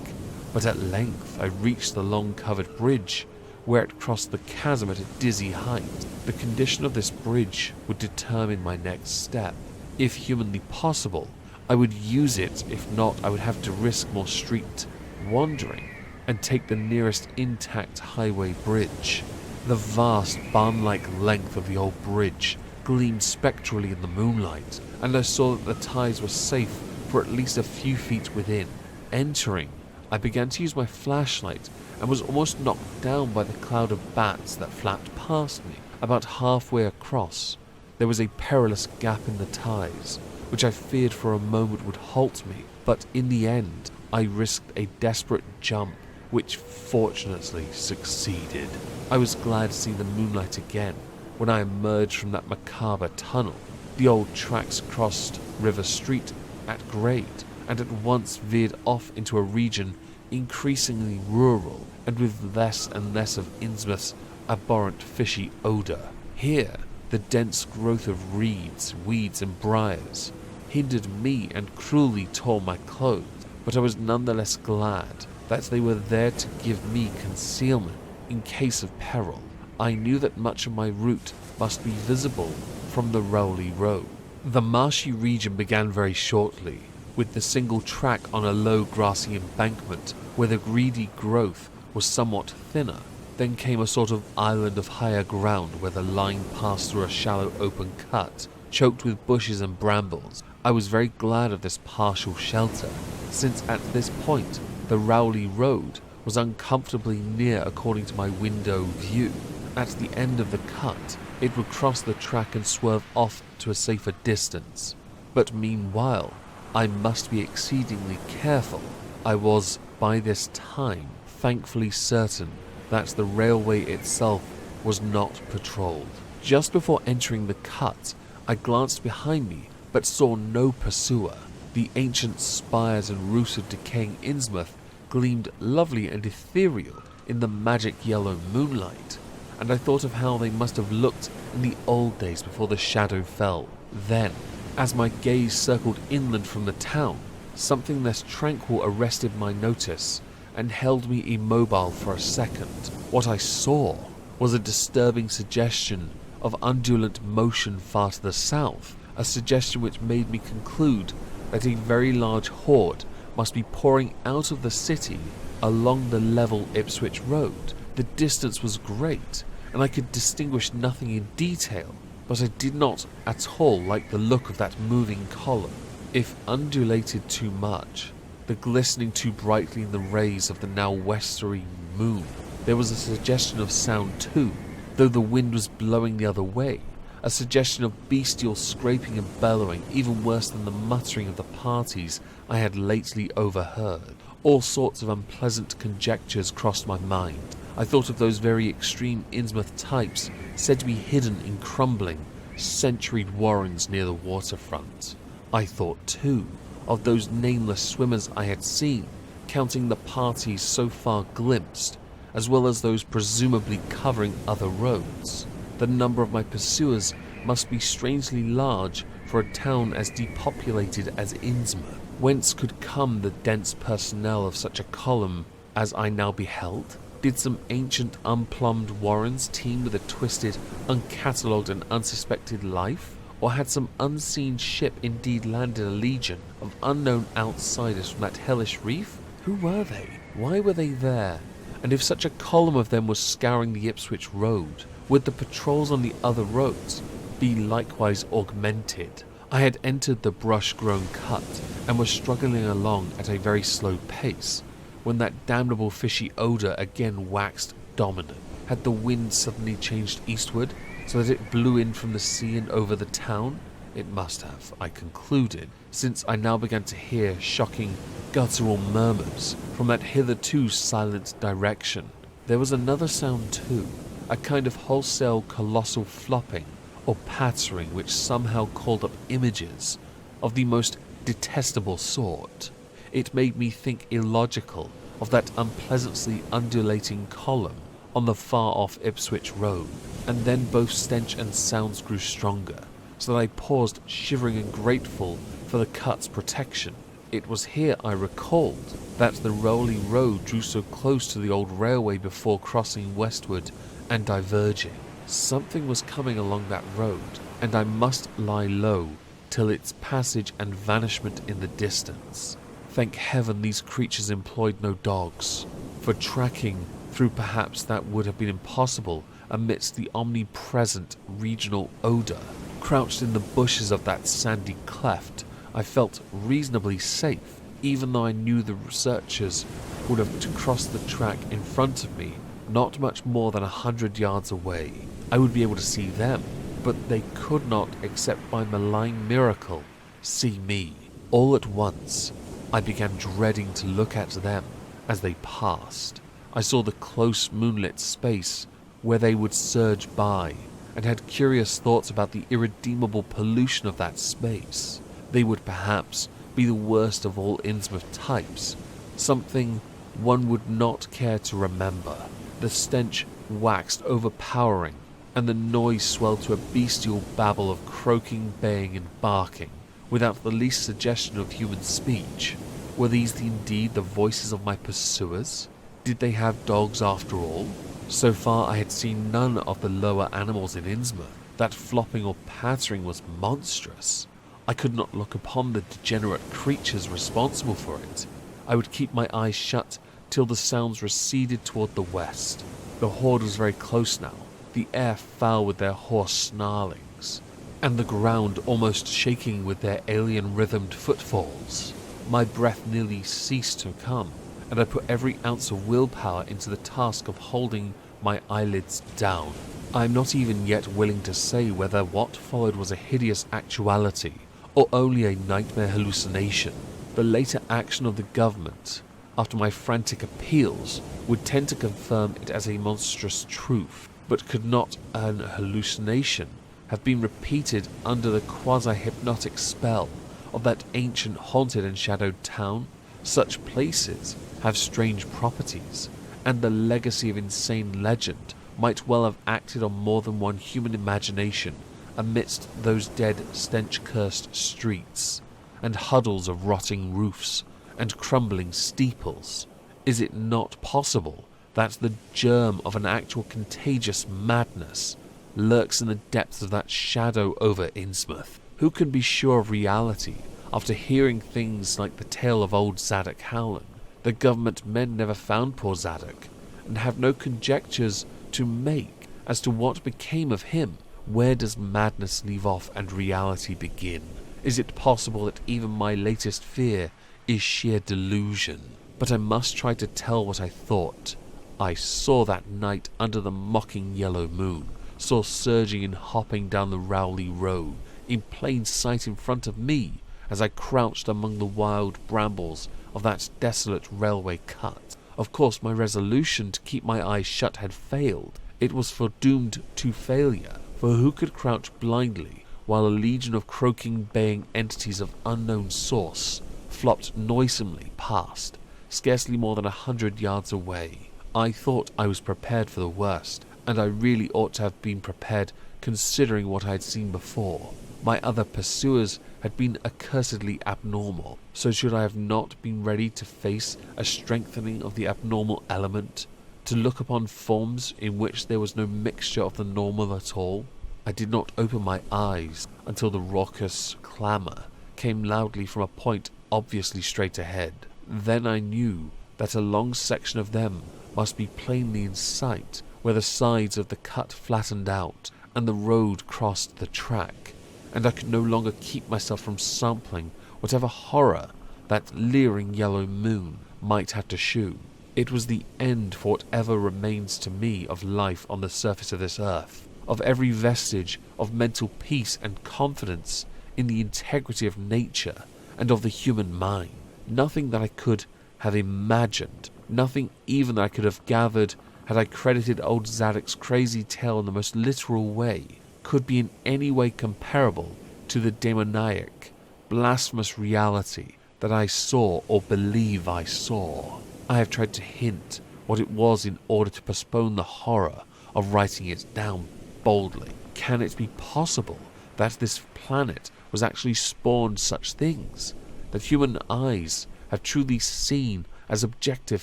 but at length I reached the long-covered bridge, where it crossed the chasm at a dizzy height. The condition of this bridge would determine my next step. If humanly possible, I would use it. If not, I would have to risk more street wandering and take the nearest intact highway bridge. The vast barn-like length of the old bridge gleamed spectrally in the moonlight, and I saw that the ties were safe for at least a few feet within. Entering, I began to use my flashlight and was almost knocked down by the cloud of bats that flapped past me. About halfway across, there was a perilous gap in the ties, which I feared for a moment would halt me, but in the end, I risked a desperate jump, which fortunately succeeded. I was glad to see the moonlight again when I emerged from that macabre tunnel. The old tracks crossed River Street at grade and at once veered off into a region increasingly rural and with less and less of Innsmouth's abhorrent fishy odour. Here, the dense growth of reeds, weeds and briars hindered me and cruelly tore my clothes, but I was nonetheless glad that they were there to give me concealment in case of peril. I knew that much of my route must be visible from the Rowley Road. The marshy region began very shortly, with the single track on a low grassy embankment where the reedy growth was somewhat thinner. Then came a sort of island of higher ground where the line passed through a shallow open cut, choked with bushes and brambles. I was very glad of this partial shelter, since at this point the Rowley Road was uncomfortably near according to my window view. At the end of the cut, it would cross the track and swerve off to a safer distance. But meanwhile, I must be exceedingly careful. I was, by this time, thankfully certain that the railway itself was not patrolled. Just before entering the cut, I glanced behind me, but saw no pursuer. The ancient spires and roofs of decaying Innsmouth gleamed lovely and ethereal in the magic yellow moonlight, and I thought of how they must have looked in the old days before the shadow fell. Then, as my gaze circled inland from the town, something less tranquil arrested my notice and held me immobile for a second. What I saw was a disturbing suggestion of undulant motion far to the south, a suggestion which made me conclude that a very large horde must be pouring out of the city along the level Ipswich Road. The distance was great, and I could distinguish nothing in detail, but I did not at all like the look of that moving column. If undulated too much, the glistening too brightly in the rays of the now westerly moon, there was a suggestion of sound too, though the wind was blowing the other way, a suggestion of bestial scraping and bellowing, even worse than the muttering of the parties I had lately overheard. All sorts of unpleasant conjectures crossed my mind. I thought of those very extreme Innsmouth types said to be hidden in crumbling, centuried warrens near the waterfront. I thought, too, of those nameless swimmers I had seen, counting the parties so far glimpsed, as well as those presumably covering other roads. The number of my pursuers must be strangely large for a town as depopulated as Innsmouth. Whence could come the dense personnel of such a column as I now beheld? Did some ancient unplumbed warrens teem with a twisted, uncatalogued and unsuspected life? Or had some unseen ship indeed landed a legion of unknown outsiders from that hellish reef? Who were they? Why were they there? And if such a column of them was scouring the Ipswich Road, would the patrols on the other roads be likewise augmented? I had entered the brush-grown cut and was struggling along at a very slow pace when that damnable fishy odour again waxed dominant. Had the wind suddenly changed eastward so that it blew in from the sea and over the town? It must have, I concluded, since I now began to hear shocking guttural murmurs from that hitherto silent direction. There was another sound too, a kind of wholesale colossal flopping or pattering which somehow called up images of the most detestable sort. It made me think illogical of that unpleasantly undulating column on the far-off Ipswich Road, and then both stench and sounds grew stronger, so that I paused shivering and grateful for the cut's protection. It was here I recalled that the Rowley Road drew so close to the old railway before crossing westward and diverging. Something was coming along that road, and I must lie low till its passage and vanishment in the distance. Thank heaven these creatures employed no dogs, for tracking through perhaps that would have been impossible amidst the omnipresent regional odour. Crouched in the bushes of that sandy cleft, I felt reasonably safe, even though I knew the researchers would have to cross the track in front of me, not much more than 100 yards away. I would be able to see them, but they could not, except by malign miracle, see me. All at once, I began dreading to look at them as they passed. I saw the close moonlit space where they would surge by, and had curious thoughts about the irredeemable pollution of that space. They would perhaps be the worst of all Innsmouth types, something one would not care to remember. The stench waxed overpowering, and the noise swelled to a bestial babble of croaking, baying, and barking, without the least suggestion of human speech. Were these indeed the voices of my pursuers? Did they have dogs after all? So far I had seen none of the lower animals in Innsmouth. That flopping or pattering was monstrous. I could not look upon the degenerate creatures responsible for it. I would keep my eyes shut till the sounds receded toward the west. The horde was very close now, the air foul with their hoarse snarlings, and the ground almost shaking with their alien-rhythmed footfalls. My breath nearly ceased to come, and I put every ounce of willpower into the task of holding my eyelids down. I am not even yet willing to say whether what followed was a hideous actuality or only a nightmare hallucination. The later action of the government, after my frantic appeals, would tend to confirm it as a monstrous truth, but could not an hallucination have been repeated under the quasi-hypnotic spell of that ancient haunted and shadowed town? Such places have strange properties, and the legacy of insane legend might well have acted on more than one human imagination amidst those dead, stench-cursed streets, and huddles of rotting roofs, and crumbling steeples. Is it not possible that the germ of an actual contagious madness lurks in the depths of that shadow over Innsmouth? Who can be sure of reality after hearing things like the tale of old Zadok Howland? The government men never found poor Zadok, and have no conjectures to make as to what became of him. Where does madness leave off and reality begin? Is it possible that even my latest fear is sheer delusion? But I must try to tell what I thought. I saw that night under the mocking yellow moon, saw surging and hopping down the Rowley Road, in plain sight in front of me, as I crouched among the wild brambles of that desolate railway cut. Of course my resolution to keep my eyes shut had failed. It was foredoomed to failure, for who could crouch blindly while a legion of croaking, baying entities of unknown source flopped noisomely past, scarcely more than 100 yards away? I thought I was prepared for the worst, and I really ought to have been prepared considering what I had seen before. My other pursuers had been accursedly abnormal, so should I have not been ready to face a strengthening of the abnormal element, to look upon forms in which there was no mixture of the normal at all? I did not open my eyes until the raucous clamour came loudly from a point obviously straight ahead. Then I knew that a long section of them must be plainly in sight, where the sides of the cut flattened out and the road crossed the track, and I could no longer keep myself from sampling whatever horror that leering yellow moon might have to shew. It was the end for whatever remains to me of life on the surface of this earth, of every vestige of mental peace and confidence in the integrity of nature and of the human mind. Nothing that I could have imagined, nothing even that I could have gathered had I credited old Zadok's crazy tale in the most literal way, could be in any way comparable to the demoniac, blasphemous reality that I saw or believe I saw. I have tried to hint what it was in order to postpone the horror of writing it down boldly. Can it be possible that this planet was actually spawned such things? that human eyes have truly seen as objective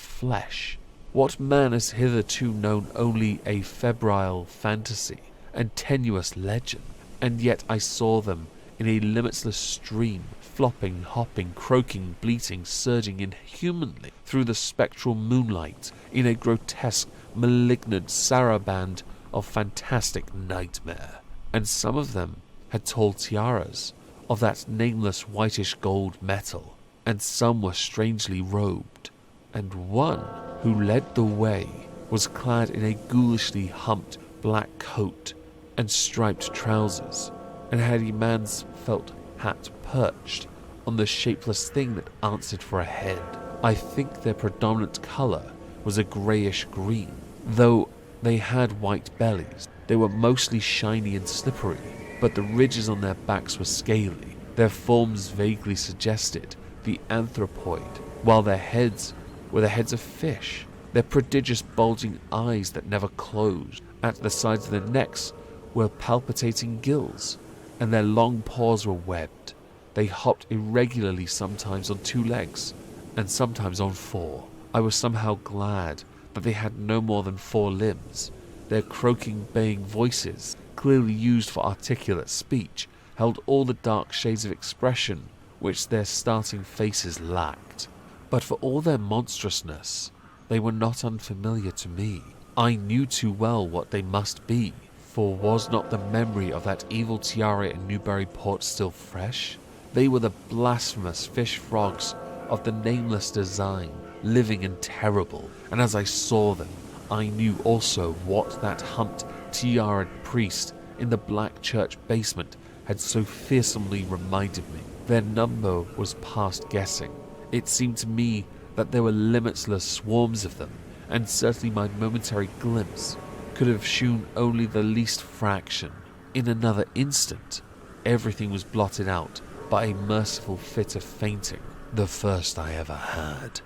flesh? What man has hitherto known only a febrile fantasy and tenuous legend? And yet I saw them in a limitless stream, flopping, hopping, croaking, bleating, surging inhumanly through the spectral moonlight in a grotesque, malignant saraband of fantastic nightmare. And some of them had tall tiaras of that nameless whitish gold metal, and some were strangely robed, and one who led the way was clad in a ghoulishly humped black coat and striped trousers, and had a man's felt hat perched on the shapeless thing that answered for a head. I think their predominant colour was a greyish green, though they had white bellies. They were mostly shiny and slippery, but the ridges on their backs were scaly. Their forms vaguely suggested the anthropoid, while their heads were the heads of fish. Their prodigious bulging eyes that never closed. At the sides of their necks were palpitating gills, and their long paws were webbed. They hopped irregularly, sometimes on 2 legs, and sometimes on 4. I was somehow glad that they had no more than 4 limbs. Their croaking, baying voices, clearly used for articulate speech, held all the dark shades of expression which their starting faces lacked. But for all their monstrousness, they were not unfamiliar to me. I knew too well what they must be, for was not the memory of that evil tiara in Newburyport still fresh? They were the blasphemous fish frogs of the nameless design, living and terrible, and as I saw them, I knew also what that humped, tiaraed priest in the black church basement had so fearsomely reminded me. Their number was past guessing. It seemed to me that there were limitless swarms of them, and certainly my momentary glimpse could have shewn only the least fraction. In another instant, everything was blotted out by a merciful fit of fainting, the first I ever had.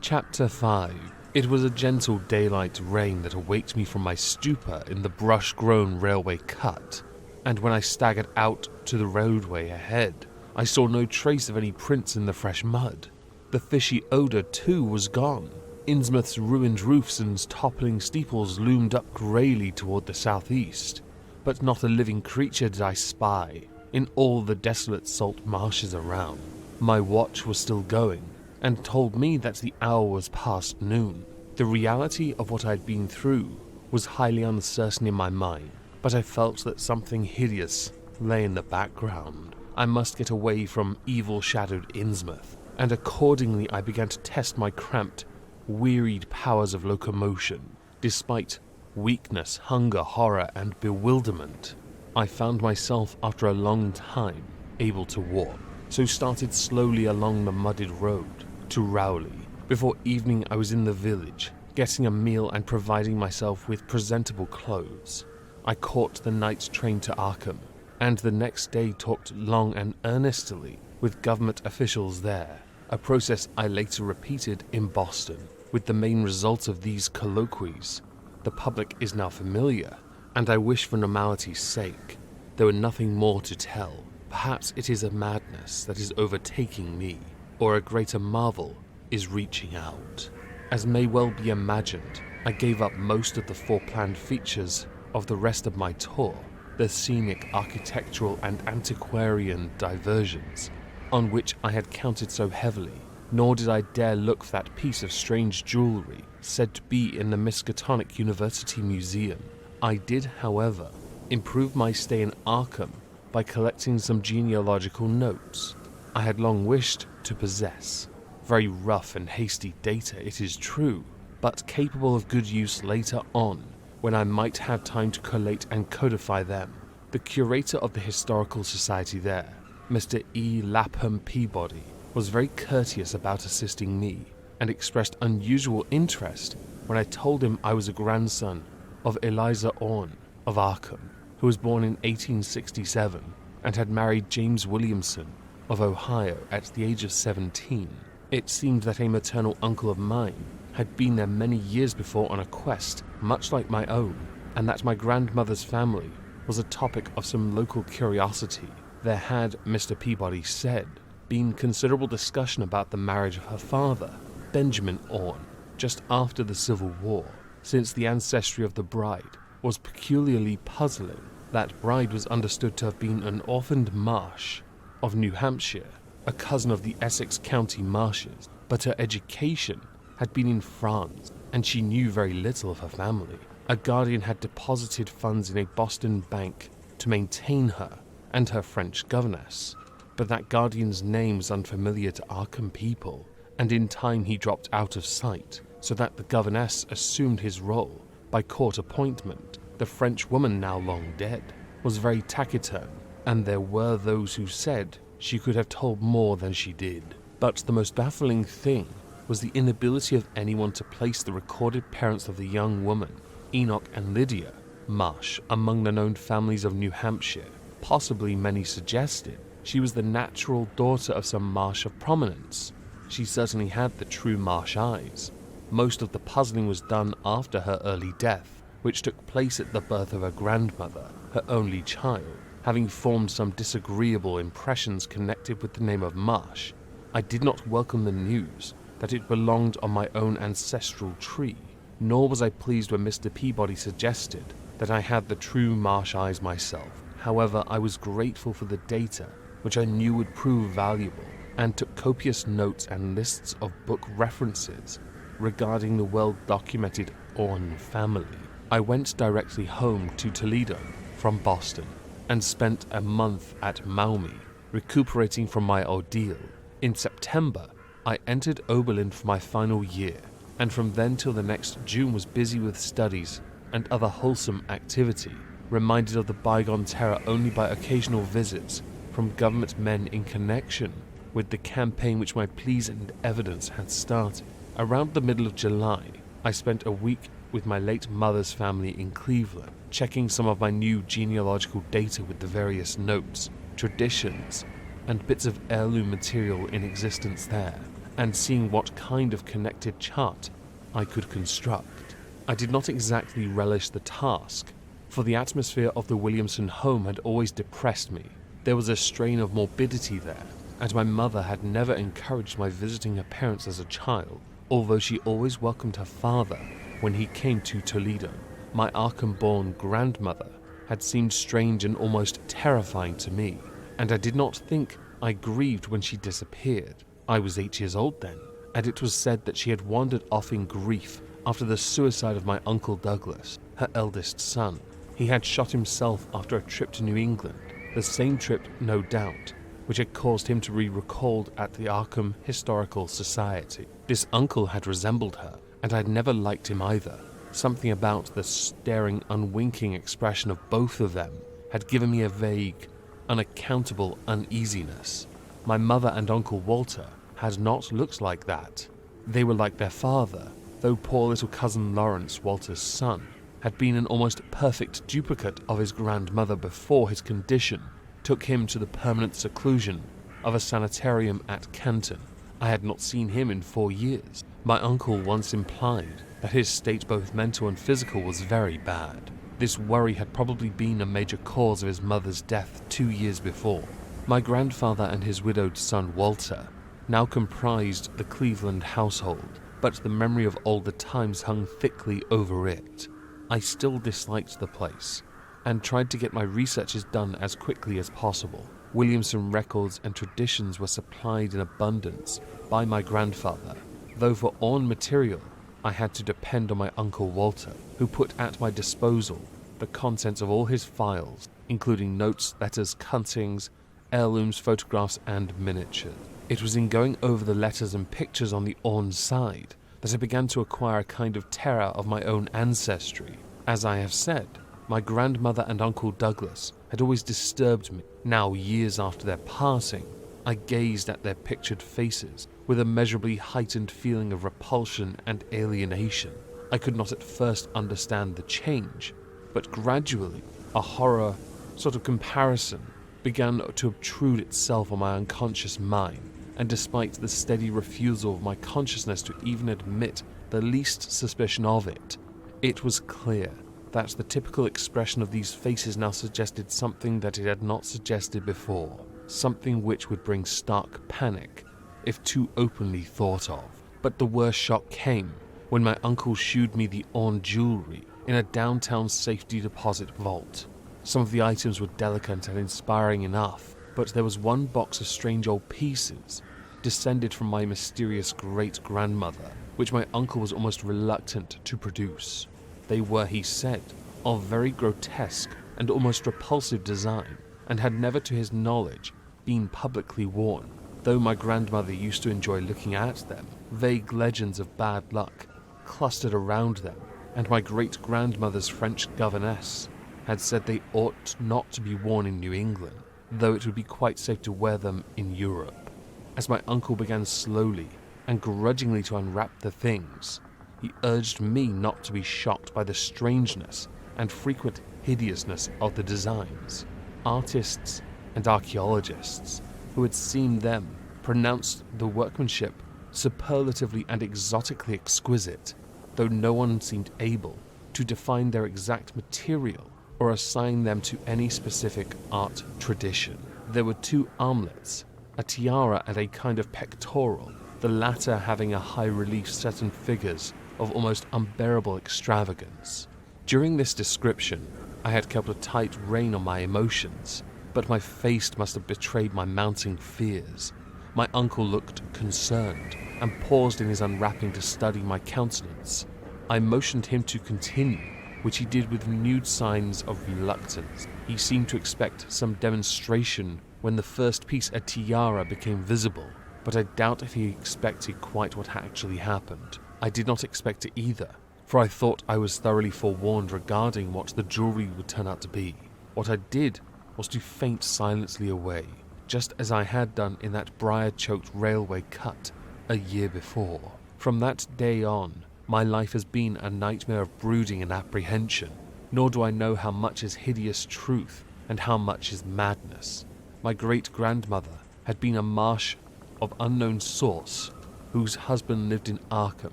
Chapter 5. It was a gentle daylight rain that awaked me from my stupor in the brush-grown railway cut, and when I staggered out to the roadway ahead, I saw no trace of any prints in the fresh mud. The fishy odour, too, was gone. Innsmouth's ruined roofs and toppling steeples loomed up greyly toward the southeast, but not a living creature did I spy in all the desolate salt marshes around. My watch was still going, and told me that the hour was past noon. The reality of what I had been through was highly uncertain in my mind, but I felt that something hideous lay in the background. I must get away from evil-shadowed Innsmouth, and accordingly I began to test my cramped, wearied powers of locomotion. Despite weakness, hunger, horror, and bewilderment, I found myself, after a long time, able to walk, so started slowly along the mudded road to Rowley. Before evening I was in the village, getting a meal and providing myself with presentable clothes. I caught the night train to Arkham, and the next day talked long and earnestly with government officials there, a process I later repeated in Boston. With the main result of these colloquies, the public is now familiar, and I wish for normality's sake there were nothing more to tell. Perhaps it is a madness that is overtaking me, or a greater marvel is reaching out. As may well be imagined, I gave up most of the foreplanned features of the rest of my tour, the scenic, architectural, and antiquarian diversions on which I had counted so heavily, nor did I dare look for that piece of strange jewellery said to be in the Miskatonic University Museum. I did, however, improve my stay in Arkham by collecting some genealogical notes I had long wished to possess. Very rough and hasty data, it is true, but capable of good use later on, when I might have time to collate and codify them. The curator of the Historical Society there, Mr. E. Lapham Peabody, was very courteous about assisting me, and expressed unusual interest when I told him I was a grandson of Eliza Orne of Arkham, who was born in 1867 and had married James Williamson of Ohio at the age of 17. It seemed that a maternal uncle of mine had been there many years before on a quest much like my own, and that my grandmother's family was a topic of some local curiosity. There had, Mr. Peabody said, been considerable discussion about the marriage of her father, Benjamin Orne, just after the Civil War, since the ancestry of the bride was peculiarly puzzling. That bride was understood to have been an orphaned Marsh of New Hampshire, a cousin of the Essex County Marshes, but her education had been in France, and she knew very little of her family. A guardian had deposited funds in a Boston bank to maintain her and her French governess, but that guardian's name was unfamiliar to Arkham people, and in time he dropped out of sight, so that the governess assumed his role by court appointment. The French woman, now long dead, was very taciturn, and there were those who said she could have told more than she did. But the most baffling thing was the inability of anyone to place the recorded parents of the young woman, Enoch and Lydia Marsh, among the known families of New Hampshire. Possibly, many suggested, she was the natural daughter of some Marsh of prominence. She certainly had the true Marsh eyes. Most of the puzzling was done after her early death, which took place at the birth of her grandmother, her only child. Having formed some disagreeable impressions connected with the name of Marsh, I did not welcome the news that it belonged on my own ancestral tree, nor was I pleased when Mr. Peabody suggested that I had the true Marsh eyes myself. However, I was grateful for the data, which I knew would prove valuable, and took copious notes and lists of book references regarding the well-documented Orne family. I went directly home to Toledo from Boston and spent a month at Maumee, recuperating from my ordeal. In September, I entered Oberlin for my final year, and from then till the next June was busy with studies and other wholesome activity, reminded of the bygone terror only by occasional visits from government men in connection with the campaign which my pleas and evidence had started. Around the middle of July, I spent a week with my late mother's family in Cleveland, checking some of my new genealogical data with the various notes, traditions, and bits of heirloom material in existence there, and seeing what kind of connected chart I could construct. I did not exactly relish the task, for the atmosphere of the Williamson home had always depressed me. There was a strain of morbidity there, and my mother had never encouraged my visiting her parents as a child, although she always welcomed her father when he came to Toledo. My Arkham-born grandmother had seemed strange and almost terrifying to me, and I did not think I grieved when she disappeared. I was 8 years old then, and it was said that she had wandered off in grief after the suicide of my Uncle Douglas, her eldest son. He had shot himself after a trip to New England, the same trip, no doubt, which had caused him to be recalled at the Arkham Historical Society. This uncle had resembled her, and I had never liked him either. Something about the staring, unwinking expression of both of them had given me a vague, unaccountable uneasiness. My mother and Uncle Walter had not looked like that. They were like their father, though poor little cousin Lawrence, Walter's son, had been an almost perfect duplicate of his grandmother before his condition took him to the permanent seclusion of a sanitarium at Canton. I had not seen him in 4 years. My uncle once implied that his state, both mental and physical, was very bad. This worry had probably been a major cause of his mother's death 2 years before. My grandfather and his widowed son Walter now comprised the Cleveland household, but the memory of older times hung thickly over it. I still disliked the place, and tried to get my researches done as quickly as possible. Williamson records and traditions were supplied in abundance by my grandfather, though for Orne material I had to depend on my Uncle Walter, who put at my disposal the contents of all his files, including notes, letters, cuttings, heirlooms, photographs, and miniatures. It was in going over the letters and pictures on the Orne side that I began to acquire a kind of terror of my own ancestry. As I have said, my grandmother and Uncle Douglas had always disturbed me. Now, years after their passing, I gazed at their pictured faces with a measurably heightened feeling of repulsion and alienation. I could not at first understand the change, but gradually a horror sort of comparison began to obtrude itself on my unconscious mind, and despite the steady refusal of my consciousness to even admit the least suspicion of it, it was clear that the typical expression of these faces now suggested something that it had not suggested before. something which would bring stark panic if too openly thought of. But the worst shock came when my uncle shewed me the orned jewellery in a downtown safety deposit vault. Some of the items were delicate and inspiring enough, but there was one box of strange old pieces, descended from my mysterious great-grandmother, which my uncle was almost reluctant to produce. They were, he said, of very grotesque and almost repulsive design, and had never to his knowledge been publicly worn, though my grandmother used to enjoy looking at them. Vague legends of bad luck clustered around them, and my great-grandmother's French governess had said they ought not to be worn in New England, though it would be quite safe to wear them in Europe. As my uncle began slowly and grudgingly to unwrap the things, he urged me not to be shocked by the strangeness and frequent hideousness of the designs. Artists and archaeologists who had seen them pronounced the workmanship superlatively and exotically exquisite, though no one seemed able to define their exact material or assign them to any specific art tradition. There were 2 armlets, a tiara and a kind of pectoral, the latter having a high-relief set in figures of almost unbearable extravagance. During this description, I had kept a tight rein on my emotions, but my face must have betrayed my mounting fears. My uncle looked concerned and paused in his unwrapping to study my countenance. I motioned him to continue, which he did with renewed signs of reluctance. He seemed to expect some demonstration when the first piece, a tiara, became visible, but I doubt if he expected quite what actually happened. I did not expect it either, for I thought I was thoroughly forewarned regarding what the jewellery would turn out to be. What I did was to faint silently away, just as I had done in that briar-choked railway cut a year before. From that day on, my life has been a nightmare of brooding and apprehension, nor do I know how much is hideous truth and how much is madness. My great-grandmother had been a marsh of unknown source, whose husband lived in Arkham,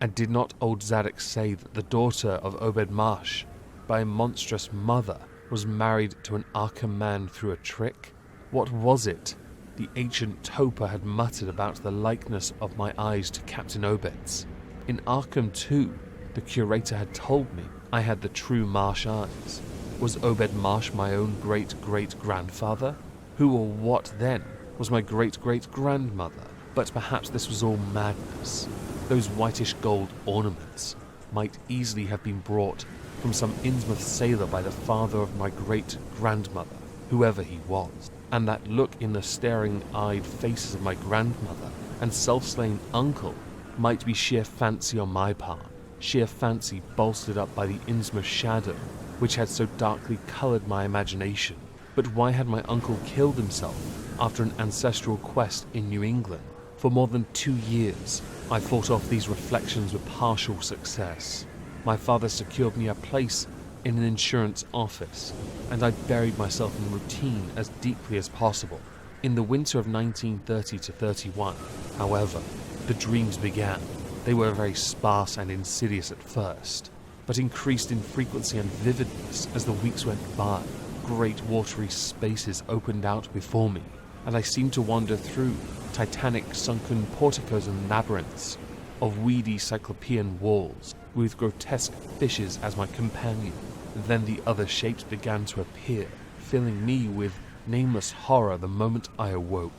and did not old Zadok say that the daughter of Obed Marsh, by a monstrous mother, was married to an Arkham man through a trick? What was it the ancient toper had muttered about the likeness of my eyes to Captain Obed's? In Arkham, too, the curator had told me I had the true Marsh eyes. Was Obed Marsh my own great-great-grandfather? Who or what, then, was my great-great-grandmother? But perhaps this was all madness. Those whitish gold ornaments might easily have been brought from some Innsmouth sailor by the father of my great-grandmother, whoever he was. And that look in the staring-eyed faces of my grandmother and self-slain uncle might be sheer fancy on my part, sheer fancy bolstered up by the Innsmouth shadow, which had so darkly coloured my imagination. But why had my uncle killed himself after an ancestral quest in New England? For more than 2 years, I fought off these reflections with partial success. My father secured me a place in an insurance office, and I buried myself in routine as deeply as possible. In the winter of 1930 to 31, however, the dreams began. They were very sparse and insidious at first, but increased in frequency and vividness as the weeks went by. Great watery spaces opened out before me, and I seemed to wander through titanic sunken porticos and labyrinths of weedy cyclopean walls, with grotesque fishes as my companion. Then the other shapes began to appear, filling me with nameless horror the moment I awoke.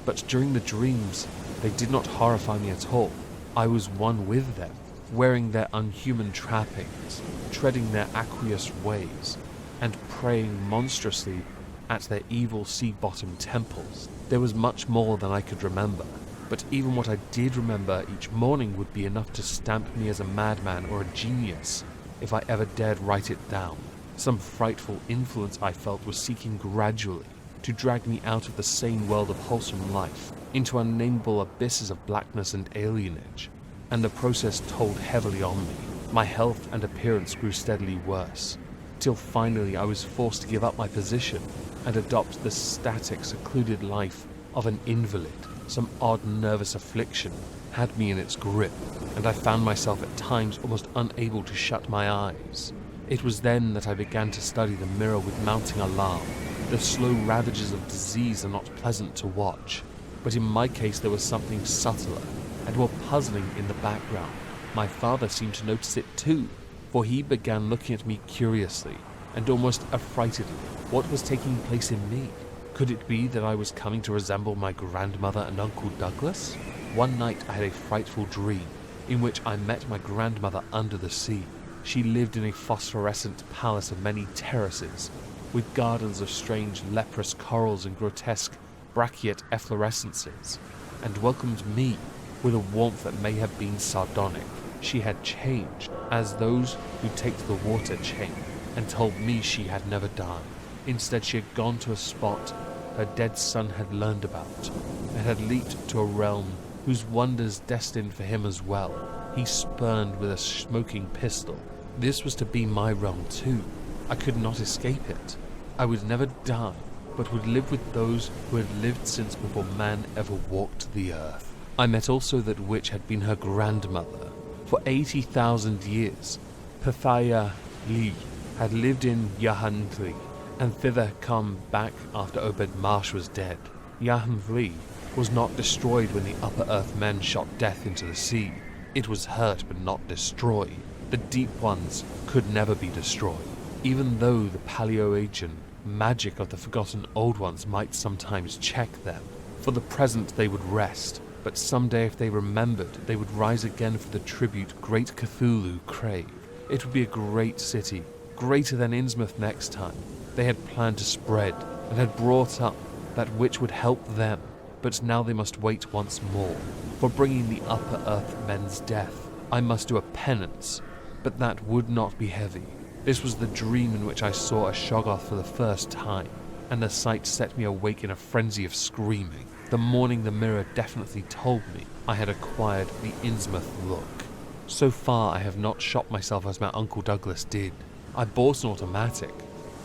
But during the dreams, they did not horrify me at all. I was one with them, wearing their unhuman trappings, treading their aqueous ways, and praying monstrously at their evil sea-bottom temples. There was much more than I could remember, but even what I did remember each morning would be enough to stamp me as a madman or a genius if I ever dared write it down. Some frightful influence, I felt, was seeking gradually to drag me out of the sane world of wholesome life into unnameable abysses of blackness and alienage, and the process told heavily on me. My health and appearance grew steadily worse, till finally I was forced to give up my position and adopt the static, secluded life of an invalid. Some odd nervous affliction had me in its grip, and I found myself at times almost unable to shut my eyes. It was then that I began to study the mirror with mounting alarm. The slow ravages of disease are not pleasant to watch, but in my case there was something subtler and more puzzling in the background. My father seemed to notice it too, for he began looking at me curiously and almost affrightedly. What was taking place in me? Could it be that I was coming to resemble my grandmother and Uncle Douglas? One night I had a frightful dream in which I met my grandmother under the sea. She lived in a phosphorescent palace of many terraces, with gardens of strange leprous corals and grotesque brachiate efflorescences, and welcomed me with a warmth that may have been sardonic. She had changed, as those who take to the water change, and told me she had never died. Instead, she had gone to a spot her dead son had learned about, and had leaped to a realm whose wonders destined for him as well. He spurned with a smoking pistol. This was to be my realm too. I could not escape it. I would never die, but would live with those who had lived since before man ever walked the earth. I met also that which had been her grandmother. For 80,000 years, Pethaya Li had lived in Yahanli, and thither come back after Obed Marsh was dead. Yahanli was not destroyed when the Upper Earth men shot death into the sea. It was hurt but not destroyed. The Deep Ones could never be destroyed, even though the Paleoagean magic of the Forgotten Old Ones might sometimes check them. For the present they would rest, but someday if they remembered, they would rise again for the tribute great Cthulhu craved. It would be a great city, greater than Innsmouth next time. They had planned to spread, and had brought up that which would help them, but now they must wait once more. For bringing the Upper Earth men's death, I must do a penance, but that would not be heavy. This was the dream in which I saw a Shoggoth for the first time, and the sight set me awake in a frenzy of screaming. The morning the mirror definitely told me I had acquired the Innsmouth look. So far I have not shot myself as my Uncle Douglas did. I bought an automatic,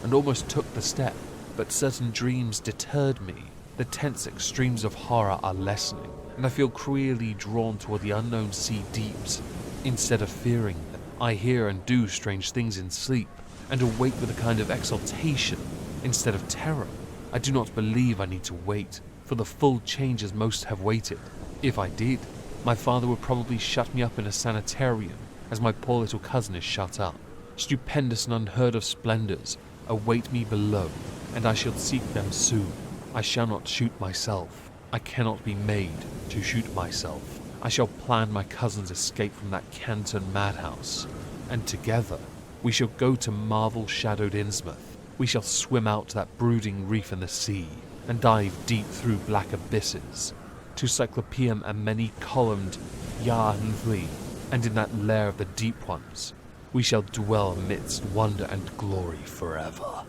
and almost took the step, but certain dreams deterred me. The tense extremes of horror are lessening, and I feel cruelly drawn toward the unknown sea deeps. Instead of fearing them, I hear and do strange things in sleep, and awake with a kind of exultation instead of terror. I do not believe I need to wait for the full change as most have waited. If I did, my father would probably shut me up in a sanitarium, as my poor little cousin is shut up. Stupendous and unheard of splendors await me below, and I shall seek them soon. I shall not shoot myself. I cannot be made to shoot myself. I shall plan my cousin's escape from that Canton madhouse, and together we shall go to marvel-shadowed Innsmouth. We shall swim out to that brooding reef in the sea, and dive deep through black abysses, to Cyclopeum and many-columned Yahanli, and in that lair of the Deep Ones, we shall dwell amidst wonder and glory forever.